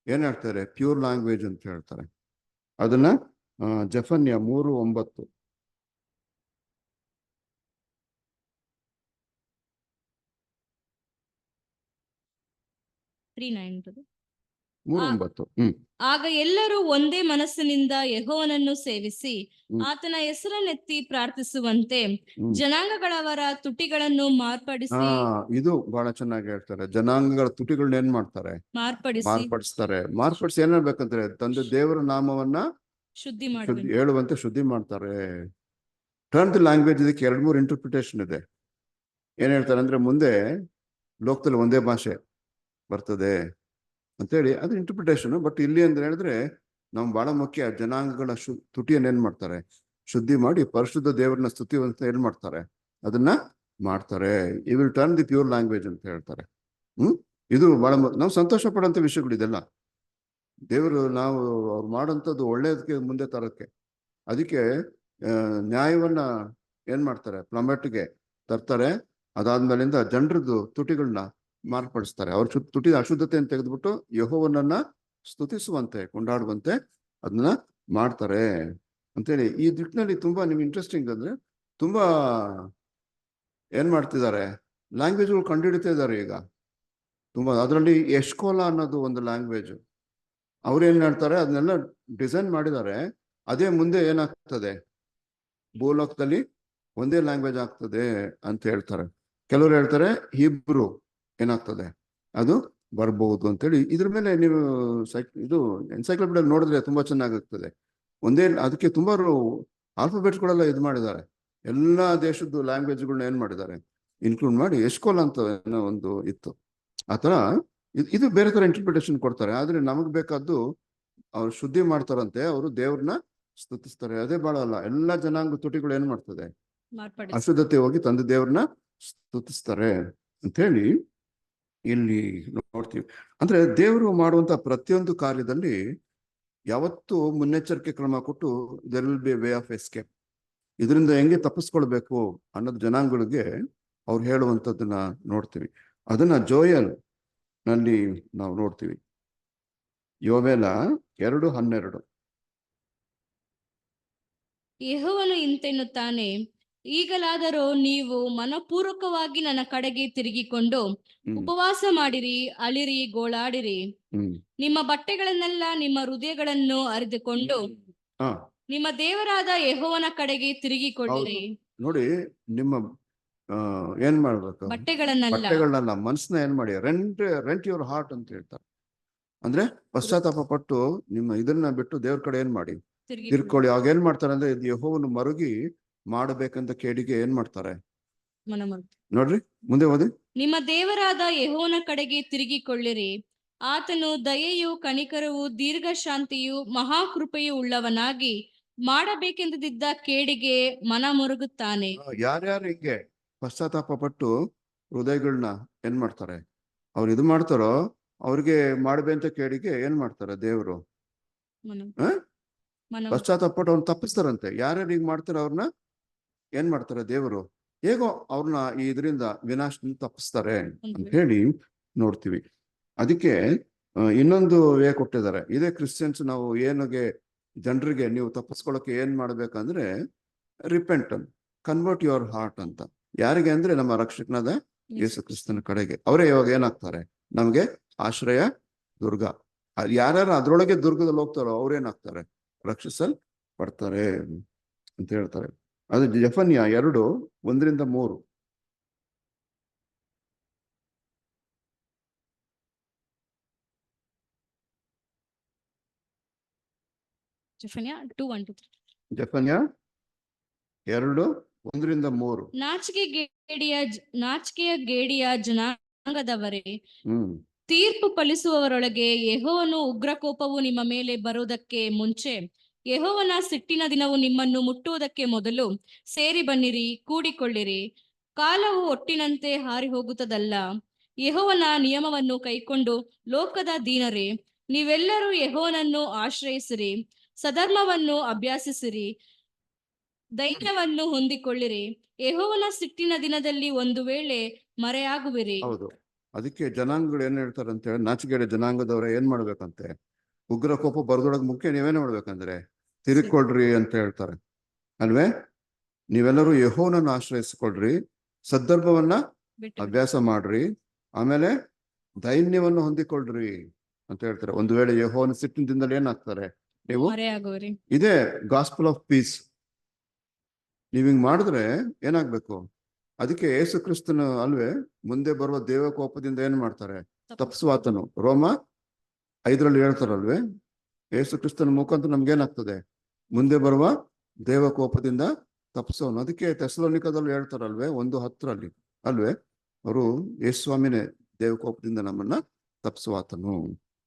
ಏನಾಗ್ತಾರೆ ಪ್ಯೂರ್ ಲ್ಯಾಂಗ್ವೇಜ್ ಅಂತ ಹೇಳ್ತಾರೆ. ಅದನ್ನ ಜೆಫನ್ಯ 3:9. 3:9. ಆಗ ಎಲ್ಲರೂ ಒಂದೇ ಮನಸ್ಸಿನಿಂದ ಯೆಹೋವನನ್ನು ಸೇವಿಸಿ ಆತನ ಹೆಸರನ್ನೆತ್ತಿ ಪ್ರಾರ್ಥಿಸುವಂತೆ ಜನಾಂಗಗಳವರ ತುಟಿಗಳನ್ನು ಮಾರ್ಪಡಿಸಿ. ಇದು ಬಹಳ ಚೆನ್ನಾಗಿ ಹೇಳ್ತಾರೆ. ಜನಾಂಗಗಳ ತುಟಿಗಳನ್ನ ಏನ್ ಮಾಡ್ತಾರೆ, ಮಾರ್ಪಡಿಸ್ತಾರೆ. ಮಾರ್ಪಡಿಸಿ ಏನ್ ಹೇಳ್ಬೇಕಂದ್ರೆ ತಂದೆ ದೇವರ ನಾಮವನ್ನ ಶುದ್ಧಿ ಹೇಳುವಂತೆ ಶುದ್ಧಿ ಮಾಡ್ತಾರೆ. ಟರ್ನ್ ದಿ ಲ್ಯಾಂಗ್ವೇಜ್ ಇದಕ್ಕೆ 2-3 ಇಂಟರ್ಪ್ರಿಟೇಷನ್ ಇದೆ. ಏನ್ ಹೇಳ್ತಾರೆ ಅಂದ್ರೆ ಮುಂದೆ ಲೋಕದಲ್ಲಿ ಒಂದೇ ಭಾಷೆ ಬರ್ತದೆ ಅಂತೇಳಿ ಅದು ಇಂಟರ್ಪ್ರಿಟೇಷನ್. ಬಟ್ ಇಲ್ಲಿ ಅಂತ ಹೇಳಿದ್ರೆ ನಾವು ಬಹಳ ಮುಖ್ಯ, ಜನಾಂಗಗಳ ತುಟಿಯನ್ನು ಏನ್ ಮಾಡ್ತಾರೆ, ಶುದ್ಧಿ ಮಾಡಿ ಪರಿಶುದ್ಧ ದೇವರನ್ನ ಸ್ತುತಿ ಅಂತ ಏನ್ ಮಾಡ್ತಾರೆ, ಅದನ್ನ ಮಾಡ್ತಾರೆ. I will turn the pure language ಅಂತ ಹೇಳ್ತಾರೆ. ಇದು ಬಹಳ ನಾವು ಸಂತೋಷ ಪಡುವಂತ ವಿಷಯಗಳು ಇದೆಲ್ಲ. ದೇವರು ನಾವು ಅವ್ರು ಮಾಡೋಂಥದ್ದು ಒಳ್ಳೇದಕ್ಕೆ ಮುಂದೆ ತರಕ್ಕೆ. ಅದಕ್ಕೆ ನ್ಯಾಯವನ್ನ ಏನ್ ಮಾಡ್ತಾರೆ, ಪ್ಲಮೆಟ್ಗೆ ತರ್ತಾರೆ. ಅದಾದ್ಮೇಲಿಂದ ಜನರದ್ದು ತುಟಿಗಳನ್ನ ಮಾರ್ಪಡಿಸ್ತಾರೆ. ಅವ್ರ ತುಟಿ ಅಶುದ್ಧತೆಯನ್ನು ತೆಗೆದ್ಬಿಟ್ಟು ಯೆಹೋವನನ್ನ ಸ್ತುತಿಸುವಂತೆ ಕೊಂಡಾಡುವಂತೆ ಅದನ್ನ ಮಾಡ್ತಾರೆ ಅಂತೇಳಿ. ಈ ದಿಕ್ಕಿನಲ್ಲಿ ತುಂಬಾ ನಿಮ್ಗೆ ಇಂಟ್ರೆಸ್ಟಿಂಗ್ ಅಂದ್ರೆ ತುಂಬಾ ಏನ್ ಮಾಡ್ತಿದ್ದಾರೆ, ಲ್ಯಾಂಗ್ವೇಜ್ಗಳು ಕಂಡುಹಿಡಿತಾ ಇದ್ದಾರೆ ಈಗ ತುಂಬಾ. ಅದರಲ್ಲಿ ಎಷ್ಕೋಲ ಅನ್ನೋದು ಒಂದು ಲ್ಯಾಂಗ್ವೇಜ್. ಅವ್ರು ಏನ್ ಹೇಳ್ತಾರೆ ಅದನ್ನೆಲ್ಲ ಡಿಸೈನ್ ಮಾಡಿದ್ದಾರೆ. ಅದೇ ಮುಂದೆ ಏನಾಗ್ತದೆ, ಭೂಲೋಕದಲ್ಲಿ ಒಂದೇ ಲ್ಯಾಂಗ್ವೇಜ್ ಆಗ್ತದೆ ಅಂತ ಹೇಳ್ತಾರೆ. ಕೆಲವರು ಹೇಳ್ತಾರೆ ಹೀಬ್ರೂ ಏನಾಗ್ತದೆ ಅದು ಬರ್ಬಹುದು ಅಂತೇಳಿ. ಇದ್ರ ಮೇಲೆ ನೀವು ಇದು ಎನ್ಸೈಕ್ಲೋಪೀಡಿಯಲ್ಲಿ ನೋಡಿದ್ರೆ ತುಂಬಾ ಚೆನ್ನಾಗಿರ್ತದೆ. ಒಂದೇ ಅದಕ್ಕೆ ತುಂಬಾ ಆಲ್ಫಾಬೆಟ್ಸ್ಗಳೆಲ್ಲ ಇದು ಮಾಡಿದ್ದಾರೆ. ಎಲ್ಲಾ ದೇಶದ್ದು ಲ್ಯಾಂಗ್ವೇಜ್ಗಳನ್ನ ಏನ್ ಮಾಡಿದ್ದಾರೆ ಇನ್ಕ್ಲೂಡ್ ಮಾಡಿ ಎಷ್ಕೋಲ ಅಂತ ಏನೋ ಒಂದು ಇತ್ತು. ಆತರ ಇದು ಬೇರೆ ತರ ಇಂಟರ್ಪ್ರಿಟೇಷನ್ ಕೊಡ್ತಾರೆ. ಆದ್ರೆ ನಮಗ್ ಬೇಕಾದ್ದು ಅವ್ರು ಶುದ್ಧಿ ಮಾಡ್ತಾರಂತೆ, ಅವರು ದೇವ್ರನ್ನ ಸ್ತುತಿಸ್ತಾರೆ. ಅದೇ ಬಹಳ ಅಲ್ಲ, ಎಲ್ಲಾ ಜನಾಂಗ ತುಟಿಗಳು ಏನ್ ಮಾಡ್ತದೆ, ಅಶುದ್ಧತೆ ಹೋಗಿ ತಂದೆ ದೇವ್ರನ್ನ ಸ್ತುತಿಸ್ತಾರೆ ಅಂತ ಹೇಳಿ ಇಲ್ಲಿ ನೋಡ್ತೀವಿ. ಅಂದ್ರೆ ದೇವರು ಮಾಡುವಂತ ಪ್ರತಿಯೊಂದು ಕಾರ್ಯದಲ್ಲಿ ಯಾವತ್ತೂ ಮುನ್ನೆಚ್ಚರಿಕೆ ಕ್ರಮ ಕೊಟ್ಟು there will be way of escape. ಇದರಿಂದ ಹೆಂಗೆ ತಪ್ಪಿಸ್ಕೊಳ್ಬೇಕು ಅನ್ನೋದು ಜನಾಂಗಗಳಿಗೆ ಅವ್ರು ಹೇಳುವಂಥದ್ದನ್ನ ನೋಡ್ತೀವಿ. ಅದನ್ನ ಜೋಯಲ್ ನಲ್ಲಿ ನಾವು ನೋಡ್ತೀವಿ. ಯೋವೇಲ 2:12. ಯೆಹೋವನು ಇಂತೆನ್ನುತ್ತಾನೆ, ಈಗಲಾದರೂ ನೀವು ಮನಪೂರ್ವಕವಾಗಿ ನನ್ನ ಕಡೆಗೆ ತಿರುಗಿಕೊಂಡು ಉಪವಾಸ ಮಾಡಿರಿ, ಅಳಿರಿ, ಗೋಳಾಡಿರಿ. ನಿಮ್ಮ ಬಟ್ಟೆಗಳನ್ನೆಲ್ಲ ನಿಮ್ಮ ಹೃದಯಗಳನ್ನು ಅರಿದುಕೊಂಡು ನಿಮ್ಮ ದೇವರಾದ ಯೆಹೋವನ ಕಡೆಗೆ ತಿರುಗಿಕೊಳ್ಳಿರಿ. ನೋಡಿ, ನಿಮ್ಮ ಏನ್ ಮಾಡ್ಬೇಕು, ಬಟ್ಟೆಗಳನ್ನೆಲ್ಲ ಮನಸ್ಸನ್ನ ಏನ್ ಮಾಡಿ, ರೆಂಟ್ ಯುವರ್ ಹಾರ್ಟ್ ಅಂತ ಹೇಳ್ತಾರೆ. ಅಂದ್ರೆ ಪಶ್ಚಾತ್ತಾಪ ಪಟ್ಟು ನಿಮ್ಮ ಇದನ್ನ ಬಿಟ್ಟು ದೇವ್ರ ಕಡೆ ಏನ್ ಮಾಡಿ ತಿರ್ಕೊಳ್ಳಿ. ಅವಾಗ ಏನ್ ಮಾಡ್ತಾರೆ ಅಂದ್ರೆ ಇದು ಯೆಹೋವನು ಮರುಗಿ ಮಾಡಬೇಕಂತ ಕೇಡಿಗೆ ಏನ್ ಮಾಡ್ತಾರೆ ನೋಡ್ರಿ, ಮುಂದೆ ಓದಿ. ನಿಮ್ಮ ದೇವರಾದ ಯೆಹೋವನ ಕಡೆಗೆ ತಿರುಗಿಕೊಳ್ಳಿರಿ, ಆತನು ದಯೆಯು ಕನಿಕರವು ದೀರ್ಘ ಶಾಂತಿಯು ಮಹಾಕೃಪೆಯು ಉಳ್ಳವನಾಗಿ ಮಾಡಬೇಕೆಂದಿದ್ದ ಕೇಡಿಗೆ ಮನ ಮುರುಗುತ್ತಾನೆ. ಯಾರ್ಯಾರು ಹಿಂಗೆ ಪಶ್ಚಾತ್ತಾಪ ಪಟ್ಟು ಹೃದಯಗಳನ್ನ ಏನ್ ಮಾಡ್ತಾರೆ, ಅವ್ರು ಇದು ಮಾಡ್ತಾರೋ ಅವ್ರಿಗೆ ಮಾಡ್ಬೇಕಂತ ಕೇಡಿಗೆ ಏನ್ ಮಾಡ್ತಾರೆ ದೇವರು, ಪಶ್ಚಾತ್ತಾಪ ಪಟ್ಟು ಅವ್ರನ್ನ ತಪ್ಪಿಸ್ತಾರಂತೆ. ಯಾರ್ಯಾರು ಈಗ ಮಾಡ್ತಾರೆ ಅವ್ರನ್ನ ಏನ್ ಮಾಡ್ತಾರೆ ದೇವರು, ಹೇಗೋ ಅವ್ರನ್ನ ಈ ಇದರಿಂದ ವಿನಾಶದಿಂದ ತಪ್ಪಿಸ್ತಾರೆ ಅಂತ ಹೇಳಿ ನೋಡ್ತೀವಿ. ಅದಕ್ಕೆ ಇನ್ನೊಂದು ವೇ ಕೊಟ್ಟಿದ್ದಾರೆ. ಇದೇ ಕ್ರಿಶ್ಚಿಯನ್ಸ್ ನಾವು ಏನಿಗೆ ಜನರಿಗೆ ನೀವು ತಪ್ಪಿಸ್ಕೊಳಕ್ಕೆ ಏನ್ ಮಾಡ್ಬೇಕಂದ್ರೆ ರಿಪೆಂಟ್ ಕನ್ವರ್ಟ್ ಯುವರ್ ಹಾರ್ಟ್ ಅಂತ. ಯಾರಿಗೆ ಅಂದ್ರೆ ನಮ್ಮ ರಕ್ಷಕನಾದ ಯೇಸು ಕ್ರಿಸ್ತನ ಕಡೆಗೆ. ಅವರೇ ಇವಾಗ ಏನಾಗ್ತಾರೆ ನಮ್ಗೆ ಆಶ್ರಯ ದುರ್ಗ. ಯಾರ್ಯಾರು ಅದ್ರೊಳಗೆ ದುರ್ಗದಲ್ಲಿ ಹೋಗ್ತಾರೋ ಅವ್ರೇನಾಗ್ತಾರೆ ರಕ್ಷಿಸಲ್ಪಡ್ತಾರೆ ಅಂತ ಹೇಳ್ತಾರೆ. ಅದು ಜೆಫನ್ಯ 2:1-3. ಜೆಫನ್ಯ 2:1-3. ಜೆಫನ್ಯ 2:1-3. ನಾಚಿಕೆಯ ಗೇಡಿಯ ಜನಾಂಗದವರೇ, ಹ್ಮ್ ತೀರ್ಪು ಫಲಿಸುವವರೊಳಗೆ ಯೆಹೋವನು ಉಗ್ರಕೋಪವು ನಿಮ್ಮ ಮೇಲೆ ಬರುವುದಕ್ಕೆ ಮುಂಚೆ, ಯೆಹೋವನ ಸಿಟ್ಟಿನ ದಿನವು ನಿಮ್ಮನ್ನು ಮುಟ್ಟುವುದಕ್ಕೆ ಮೊದಲು ಸೇರಿ ಬನ್ನಿರಿ, ಕೂಡಿಕೊಳ್ಳಿರಿ. ಕಾಲವು ಒಟ್ಟಿನಂತೆ ಹಾರಿ ಹೋಗುತ್ತದಲ್ಲ. ಯೆಹೋವನ ನಿಯಮವನ್ನು ಕೈಕೊಂಡು ಲೋಕದ ದೀನರೇ, ನೀವೆಲ್ಲರೂ ಯೆಹೋವನನ್ನು ಆಶ್ರಯಿಸಿರಿ, ಸಧರ್ಮವನ್ನು ಅಭ್ಯಾಸಿಸಿರಿ, ದೈನ್ಯವನ್ನು ಹೊಂದಿಕೊಳ್ಳಿರಿ. ಯೆಹೋವನ ಸಿಟ್ಟಿನ ದಿನದಲ್ಲಿ ಒಂದು ವೇಳೆ ಮರೆಯಾಗುವಿರಿ. ಹೌದು, ಅದಕ್ಕೆ ಜನಾಂಗಗಳು ಏನ್ ಹೇಳ್ತಾರೆ ಅಂತ ಹೇಳಿ, ನಾಚಿಕೆಯ ಜನಾಂಗದವ್ರ ಏನ್ ಮಾಡ್ಬೇಕಂತೆ, ಉಗ್ರ ಕೋಪ ಬರದೊಳಗ್ ಮುಖ್ಯ ನೀವೇನ್ ಮಾಡ್ಬೇಕಂದ್ರೆ ತಿರುಗಿಕೊಳ್ರಿ ಅಂತ ಹೇಳ್ತಾರೆ ಅಲ್ವೇ. ನೀವೆಲ್ಲರೂ ಯೆಹೋವನನ್ನು ಆಶ್ರಯಿಸಿಕೊಳ್ರಿ, ಸದ್ಧರ್ಮವನ್ನ ಅಭ್ಯಾಸ ಮಾಡ್ರಿ, ಆಮೇಲೆ ದೈನ್ಯವನ್ನು ಹೊಂದಿಕೊಳ್ರಿ ಅಂತ ಹೇಳ್ತಾರೆ. ಒಂದು ವೇಳೆ ಯೆಹೋವನ ಸಿಟ್ಟಿನ ದಿನದಲ್ಲಿ ಏನಾಗ್ತಾರೆ ನೀವು ಮರೆಯಾಗುವಿರಿ. ಇದೇ ಗಾಸ್ಪಲ್ ಆಫ್ ಪೀಸ್. ನೀವ್ ಹಿಂಗ್ ಮಾಡಿದ್ರೆ ಏನಾಗ್ಬೇಕು, ಅದಕ್ಕೆ ಯೇಸು ಕ್ರಿಸ್ತನ ಅಲ್ವೇ ಮುಂದೆ ಬರುವ ದೇವ ಕೋಪದಿಂದ ಏನ್ ಮಾಡ್ತಾರೆ, ತಪ್ಪಿಸುವಾತನು. ರೋಮ 5 ಹೇಳ್ತಾರಲ್ವೇ, ಯೇಸು ಕ್ರಿಸ್ತನ ಮುಖಾಂತರ ನಮ್ಗೇನಾಗ್ತದೆ, ಮುಂದೆ ಬರುವ ದೇವ ಕೋಪದಿಂದ ತಪ್ಪಿಸೋನು. ಅದಕ್ಕೆ ಥೆಸಲೋನಿಕದಲ್ಲಿ ಹೇಳ್ತಾರಲ್ವೇ 1:10 ಅಲ್ವೇ, ಅವರು ಯೇಸು ಸ್ವಾಮಿನೇ ದೇವ ಕೋಪದಿಂದ ನಮ್ಮನ್ನ ತಪ್ಪಿಸುವಾತನು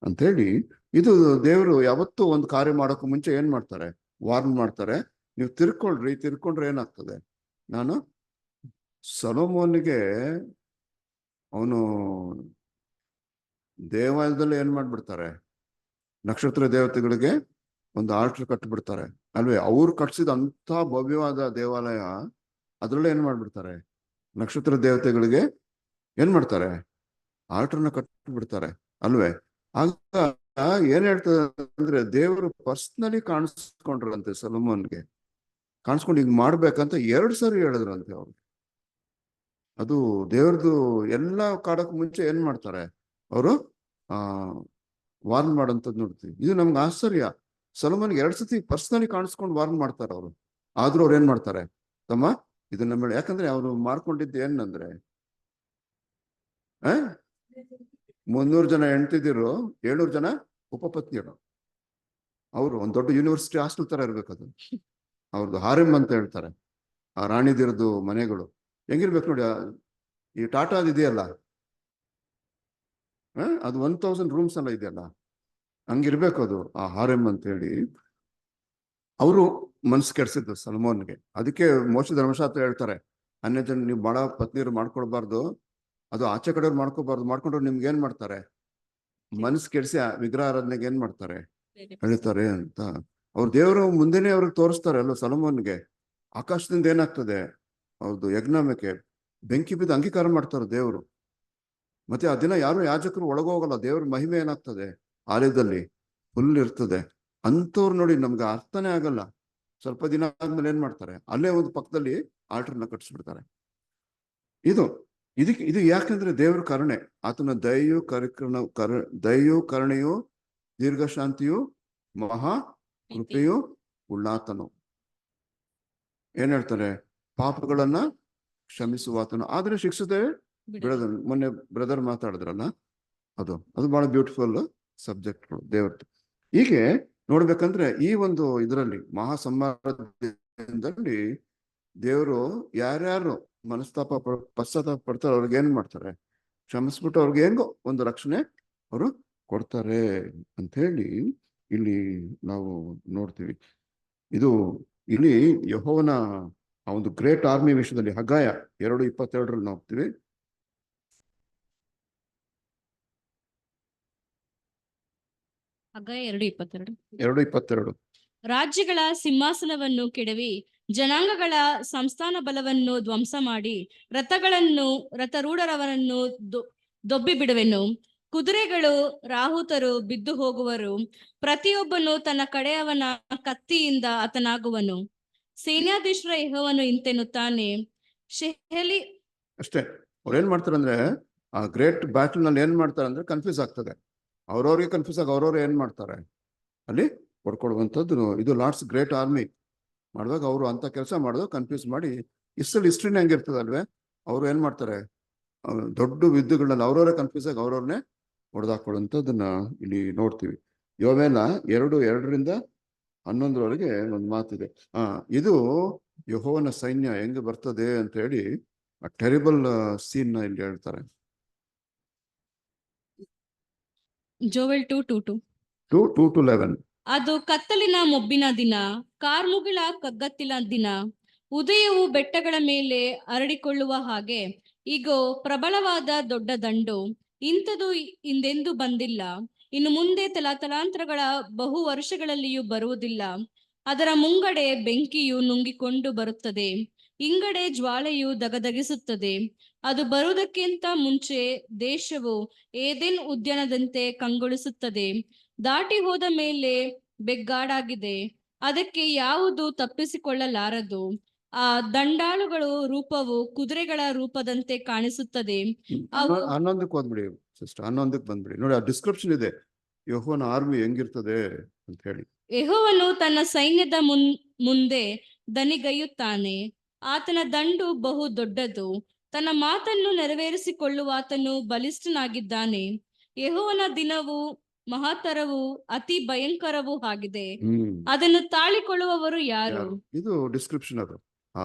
ಅಂತ ಹೇಳಿ. ಇದು ದೇವರು ಯಾವತ್ತೂ ಒಂದು ಕಾರ್ಯ ಮಾಡೋಕೆ ಮುಂಚೆ ಏನ್ ಮಾಡ್ತಾರೆ, ವಾರ್ನ್ ಮಾಡ್ತಾರೆ. ನೀವು ತಿರ್ಕೊಂಡ್ರೆ ಏನಾಗ್ತದೆ. ನಾನು ಸೊಲೊಮೋನಿಗೆ ಅವನು ದೇವಾಲಯದಲ್ಲಿ ಏನ್ ಮಾಡ್ಬಿಡ್ತಾರೆ, ನಕ್ಷತ್ರ ದೇವತೆಗಳಿಗೆ ಒಂದು ಆಲ್ಟರ್ ಕಟ್ಟಿಬಿಡ್ತಾರೆ ಅಲ್ವೇ. ಅವ್ರು ಕಟ್ಸಿದ ಅಂತ ಭವ್ಯವಾದ ದೇವಾಲಯ, ಅದ್ರಲ್ಲೇ ಏನ್ ಮಾಡ್ಬಿಡ್ತಾರೆ, ನಕ್ಷತ್ರ ದೇವತೆಗಳಿಗೆ ಏನ್ ಮಾಡ್ತಾರೆ, ಆಲ್ಟರ್ನ ಕಟ್ಟಿಬಿಡ್ತಾರೆ ಅಲ್ವೇ. ಆಗ ಏನ್ ಹೇಳ್ತದೆ ಅಂದ್ರೆ, ದೇವರು ಪರ್ಸನಲಿ ಕಾಣಿಸ್ಕೊಂಡ್ರಂತೆ ಸೊಲೊಮೋನ್ಗೆ. ಕಾಣಿಸ್ಕೊಂಡು ಹಿಂಗ್ ಮಾಡ್ಬೇಕಂತ 2 ಸರಿ ಹೇಳಿದ್ರಂತೆ ಅವ್ರಿಗೆ. ಅದು ದೇವ್ರದ್ದು ಎಲ್ಲ ಕಾಡಕ್ ಮುಂಚೆ ಏನ್ ಮಾಡ್ತಾರೆ ಅವರು ವಾರ್ನ್ ಮಾಡೋಂಥದ್ದು ನೋಡ್ತೀವಿ. ಇದು ನಮ್ಗೆ ಆಶ್ಚರ್ಯ. ಸೊಲೊಮೋನ್ಗೆ 2 ಸತಿ ಪರ್ಸನಲಿ ಕಾಣಿಸ್ಕೊಂಡು ವಾರ್ನ್ ಮಾಡ್ತಾರೆ ಅವರು. ಆದ್ರೂ ಅವ್ರು ಏನ್ ಮಾಡ್ತಾರೆ, ತಮ್ಮ ಇದನ್ನ ಮೇಲೆ, ಯಾಕಂದ್ರೆ ಅವ್ರು ಮಾಡ್ಕೊಂಡಿದ್ದು ಏನಂದ್ರೆ 300 ಜನ ಹೆಂಡ್ತಿದಿರು, 700 ಜನ ಉಪಪತ್ನಿಯರು. ಅವರು ಒಂದ್ ದೊಡ್ಡ ಯೂನಿವರ್ಸಿಟಿ ಹಾಸ್ಟೆಲ್ ತರ ಇರ್ಬೇಕದು. ಅವ್ರದ್ದು ಹಾರೆಮ್ ಅಂತ ಹೇಳ್ತಾರೆ, ಆ ರಾಣಿದಿರದು ಮನೆಗಳು ಹೆಂಗಿರ್ಬೇಕು ನೋಡಿ. ಈ ಟಾಟಾ ಇದೆಯಲ್ಲ, ಅದು 1000 ರೂಮ್ಸ್ ಎಲ್ಲ ಇದೆಯಲ್ಲ, ಹಂಗಿರ್ಬೇಕು ಅದು, ಆ ಹಾರೆಮ್ ಅಂತ ಹೇಳಿ. ಅವರು ಮನ್ಸು ಕೆಡ್ಸಿದ್ದು ಸೊಲೊಮೋನ್ಗೆ. ಅದಕ್ಕೆ ಮೋಶೆ ಧರ್ಮಶಾಸ್ತ್ರ ಹೇಳ್ತಾರೆ, ಅನ್ಯ ಜನ ನೀವು ಬಹಳ ಪತ್ನಿಯರು ಮಾಡ್ಕೊಳ್ಬಾರ್ದು, ಅದು ಆಚೆ ಕಡೆಯವ್ರು ಮಾಡ್ಕೋಬಾರ್ದು. ಮಾಡ್ಕೊಂಡ್ರೆ ನಿಮ್ಗೆ ಏನ್ ಮಾಡ್ತಾರೆ, ಮನ್ಸು ಕೆಡ್ಸಿ ವಿಗ್ರಹ ಆರಾಧನೆಗೆ ಏನ್ ಮಾಡ್ತಾರೆ, ಹೇಳ್ತಾರೆ ಅಂತ. ಅವ್ರ ದೇವರು ಮುಂದೆನೆ ಅವ್ರಿಗೆ ತೋರಿಸ್ತಾರೆ ಅಲ್ಲ ಸೊಲೊಮೋನ್ಗೆ. ಆಕಾಶದಿಂದ ಏನಾಗ್ತದೆ, ಅವ್ರದ್ದು ಯಜ್ಞಾಮಕ್ಕೆ ಬೆಂಕಿ ಬಿದ್ದು ಅಂಗೀಕಾರ ಮಾಡ್ತಾರೆ ದೇವರು. ಮತ್ತೆ ಆ ದಿನ ಯಾರು ಯಾಜಕರು ಒಳಗೋಗಲ್ಲ. ದೇವ್ರ ಮಹಿಮೆ ಏನಾಗ್ತದೆ ಆಲಯದಲ್ಲಿ ಫುಲ್ ಇರ್ತದೆ. ಅಂಥವ್ರು ನೋಡಿ ನಮ್ಗೆ ಅರ್ಥನೇ ಆಗಲ್ಲ. ಸ್ವಲ್ಪ ದಿನ ಆದ್ಮೇಲೆ ಏನ್ ಮಾಡ್ತಾರೆ, ಅಲ್ಲೇ ಒಂದು ಪಕ್ಕದಲ್ಲಿ ಆಲ್ಟರ್ನ ಕಟ್ಟಿಸ್ಬಿಡ್ತಾರೆ. ಇದು ಯಾಕಂದ್ರೆ ದೇವ್ರ ಕರುಣೆ, ಆತನ ದಯೆಯು ಕರುಣೆಯು ದೀರ್ಘಶಾಂತಿಯು ಮಹಾ ಕೃಪೆಯು ಉಳ್ಳಾತನು. ಏನ್ ಹೇಳ್ತಾರೆ, ಪಾಪಗಳನ್ನ ಕ್ಷಮಿಸುವಾತನು ಆದ್ರೆ ಶಿಕ್ಷತೆ ಬಿಡೋದನ್ನು. ಮೊನ್ನೆ ಬ್ರದರ್ ಮಾತಾಡಿದ್ರಲ್ಲ, ಅದು ಬಹಳ ಬ್ಯೂಟಿಫುಲ್ ಸಬ್ಜೆಕ್ಟ್ಗಳು ದೇವ್ರದ್ದು. ಹೀಗೆ ನೋಡ್ಬೇಕಂದ್ರೆ ಈ ಒಂದು ಇದರಲ್ಲಿ ಮಹಾಸಂಹಾರದಲ್ಲಿ ದೇವರು ಯಾರ್ಯಾರು ಪಶ್ಚಾತ್ತಾಪ ಪಡ್ತಾರೆ ಅವ್ರಿಗೆ ಏನ್ ಮಾಡ್ತಾರೆ, ಕ್ಷಮಿಸ್ಬಿಟ್ಟು ಅವ್ರಿಗೆ ಹೆಂಗೋ ಒಂದು ರಕ್ಷಣೆ ಅವರು ಕೊಡ್ತಾರೆ ಅಂತ ಹೇಳಿ ಇಲ್ಲಿ ನಾವು ನೋಡ್ತೀವಿ. ಇಲ್ಲಿ ಯೆಹೋವನ ಆ ಒಂದು ಗ್ರೇಟ್ ಆರ್ಮಿ ವಿಷಯದಲ್ಲಿ ಹಗ್ಗಾಯ 2:22 ನೋಡ್ತೀವಿ. ಹಗ್ಗಾಯ 2:22. 2:22. ರಾಜ್ಯಗಳ ಸಿಂಹಾಸನವನ್ನು ಕೆಡವಿ ಜನಾಂಗಗಳ ಸಂಸ್ಥಾನ ಬಲವನ್ನು ಧ್ವಂಸ ಮಾಡಿ ರಥರೂಢರವರನ್ನು ದೊಬ್ಬಿ ಬಿಡುವೆನು. ಕುದುರೆಗಳು ರಾಹುತರು ಬಿದ್ದು ಹೋಗುವರು, ಪ್ರತಿಯೊಬ್ಬನು ತನ್ನ ಕಡೆಯವನ ಕತ್ತಿಯಿಂದ ಹತನಾಗುವನು. ಸೇನಾಧೀಶ್ವರ ಯೆಹೋವನು ಇಂತೆನ್ನುತ್ತಾನೆ, ಶೆಹಲಿ ಅಷ್ಟೇ. ಅವ್ರು ಏನ್ ಮಾಡ್ತಾರೆ ಅಂದ್ರೆ ಆ ಗ್ರೇಟ್ ಬ್ಯಾಟಲ್ ನಲ್ಲಿ ಏನ್ ಮಾಡ್ತಾರೆ ಅಂದ್ರೆ ಕನ್ಫ್ಯೂಸ್ ಆಗ್ತದೆ. ಅವ್ರವ್ರಿಗೆ ಕನ್ಫ್ಯೂಸ್ ಆಗಿ ಅವ್ರವ್ರು ಏನ್ ಮಾಡ್ತಾರೆ ಅಲ್ಲಿ ಹೊಡ್ಕೊಡುವಂಥದ್ದು. ಇದು ಲಾರ್ಡ್ಸ್ ಗ್ರೇಟ್ ಆರ್ಮಿ ಮಾಡುವಾಗ ಅವರು ಅಂತ ಕೆಲಸ ಮಾಡಿದಾಗ ಕನ್ಫ್ಯೂಸ್ ಮಾಡಿ ಇಷ್ಟಲ್ಲಿ ಹಿಸ್ಟ್ರಿನ ಹೆಂಗಿರ್ತದಲ್ವೇ, ಅವ್ರು ಏನ್ ಮಾಡ್ತಾರೆ ದೊಡ್ಡ ಯುದ್ಧಗಳನ್ನ ಅವ್ರವರೇ ಕನ್ಫ್ಯೂಸ್ ಆಗಿ ಅವ್ರವ್ರನ್ನೇ ಹೊಡೆದಾಕೊಳ್ಳುವಂಥದ್ದನ್ನ ಇಲ್ಲಿ ನೋಡ್ತೀವಿ. ಯೋವೇಲ 2:2-11 ಒಂದು ಮಾತಿದೆ. ಇದು ಯೆಹೋವನ ಸೈನ್ಯ ಹೆಂಗೆ ಬರ್ತದೆ ಅಂತ ಹೇಳಿ ಟೆರಿಬಲ್ ಸೀನ್ ನ ಇಲ್ಲಿ ಹೇಳ್ತಾರೆ. ಜೋವೆಲ್ 2:2. 2:2-11. ಅದು ಕತ್ತಲಿನ ಮೊಬ್ಬಿನ ದಿನ, ಕಾರ್ಮುಗಿಲ ಕಗ್ಗತ್ತಿನ ದಿನ, ಉದಯವು ಬೆಟ್ಟಗಳ ಮೇಲೆ ಹರಡಿಕೊಳ್ಳುವ ಹಾಗೆ. ಇಗೋ, ಪ್ರಬಲವಾದ ದೊಡ್ಡ ದಂಡು, ಇಂಥದು ಹಿಂದೆಂದೂ ಬಂದಿಲ್ಲ, ಇನ್ನು ಮುಂದೆ ತಲಾಂತರಗಳ ಬಹು ವರ್ಷಗಳಲ್ಲಿಯೂ ಬರುವುದಿಲ್ಲ. ಅದರ ಮುಂಗಡೆ ಬೆಂಕಿಯು ನುಂಗಿಕೊಂಡು ಬರುತ್ತದೆ, ಹಿಂಗಡೆ ಜ್ವಾಲೆಯು ದಗದಗಿಸುತ್ತದೆ. ಅದು ಬರುವುದಕ್ಕಿಂತ ಮುಂಚೆ ದೇಶವು ಏದೆನ್ ಉದ್ಯಾನದಂತೆ ಕಂಗೊಳಿಸುತ್ತದೆ. ದಾಟಿ ಹೋದ ಮೇಲೆ ಬೆಗ್ಗಾಡಾಗಿದೆ, ಅದಕ್ಕೆ ಯಾವುದು ತಪ್ಪಿಸಿಕೊಳ್ಳಲಾರದು. ಆ ದಂಡಾಳುಗಳು ರೂಪವು ಕುದುರೆಗಳ ರೂಪದಂತೆ ಕಾಣಿಸುತ್ತದೆ. 11ಕ್ಕೆ ಓದ್ಬಿಡಿ ಸಿಸ್ಟರ್, 11ಕ್ಕೆ ಬಂದ್ಬಿಡಿ. ನೋಡಿ, ಆ ಡಿಸ್ಕ್ರಿಪ್ಷನ್ ಇದೆ ಯೆಹೋವನ ಆರ್ಮಿ ಹೆಂಗಿರ್ತದೆ ಅಂತ ಹೇಳಿ. ಯೆಹೋವನು ತನ್ನ ಸೈನ್ಯದ ಮುಂದೆ ದನಿಗೈಯುತ್ತಾನೆ, ಆತನ ದಂಡು ಬಹು ದೊಡ್ಡದು, ತನ್ನ ಮಾತನ್ನು ನೆರವೇರಿಸಿಕೊಳ್ಳುವಾತನು ಬಲಿಷ್ಠನಾಗಿದ್ದಾನೆ. ಯೆಹೋವನ ದಿನವು ಮಹತ್ತರವೂ ಅತಿ ಭಯಂಕರವೂ ಆಗಿದೆ, ಅದನ್ನು ತಾಳಿಕೊಳ್ಳುವವರು ಯಾರು? ಇದು ಡಿಸ್ಕ್ರಿಪ್ಷನ್ ಅದು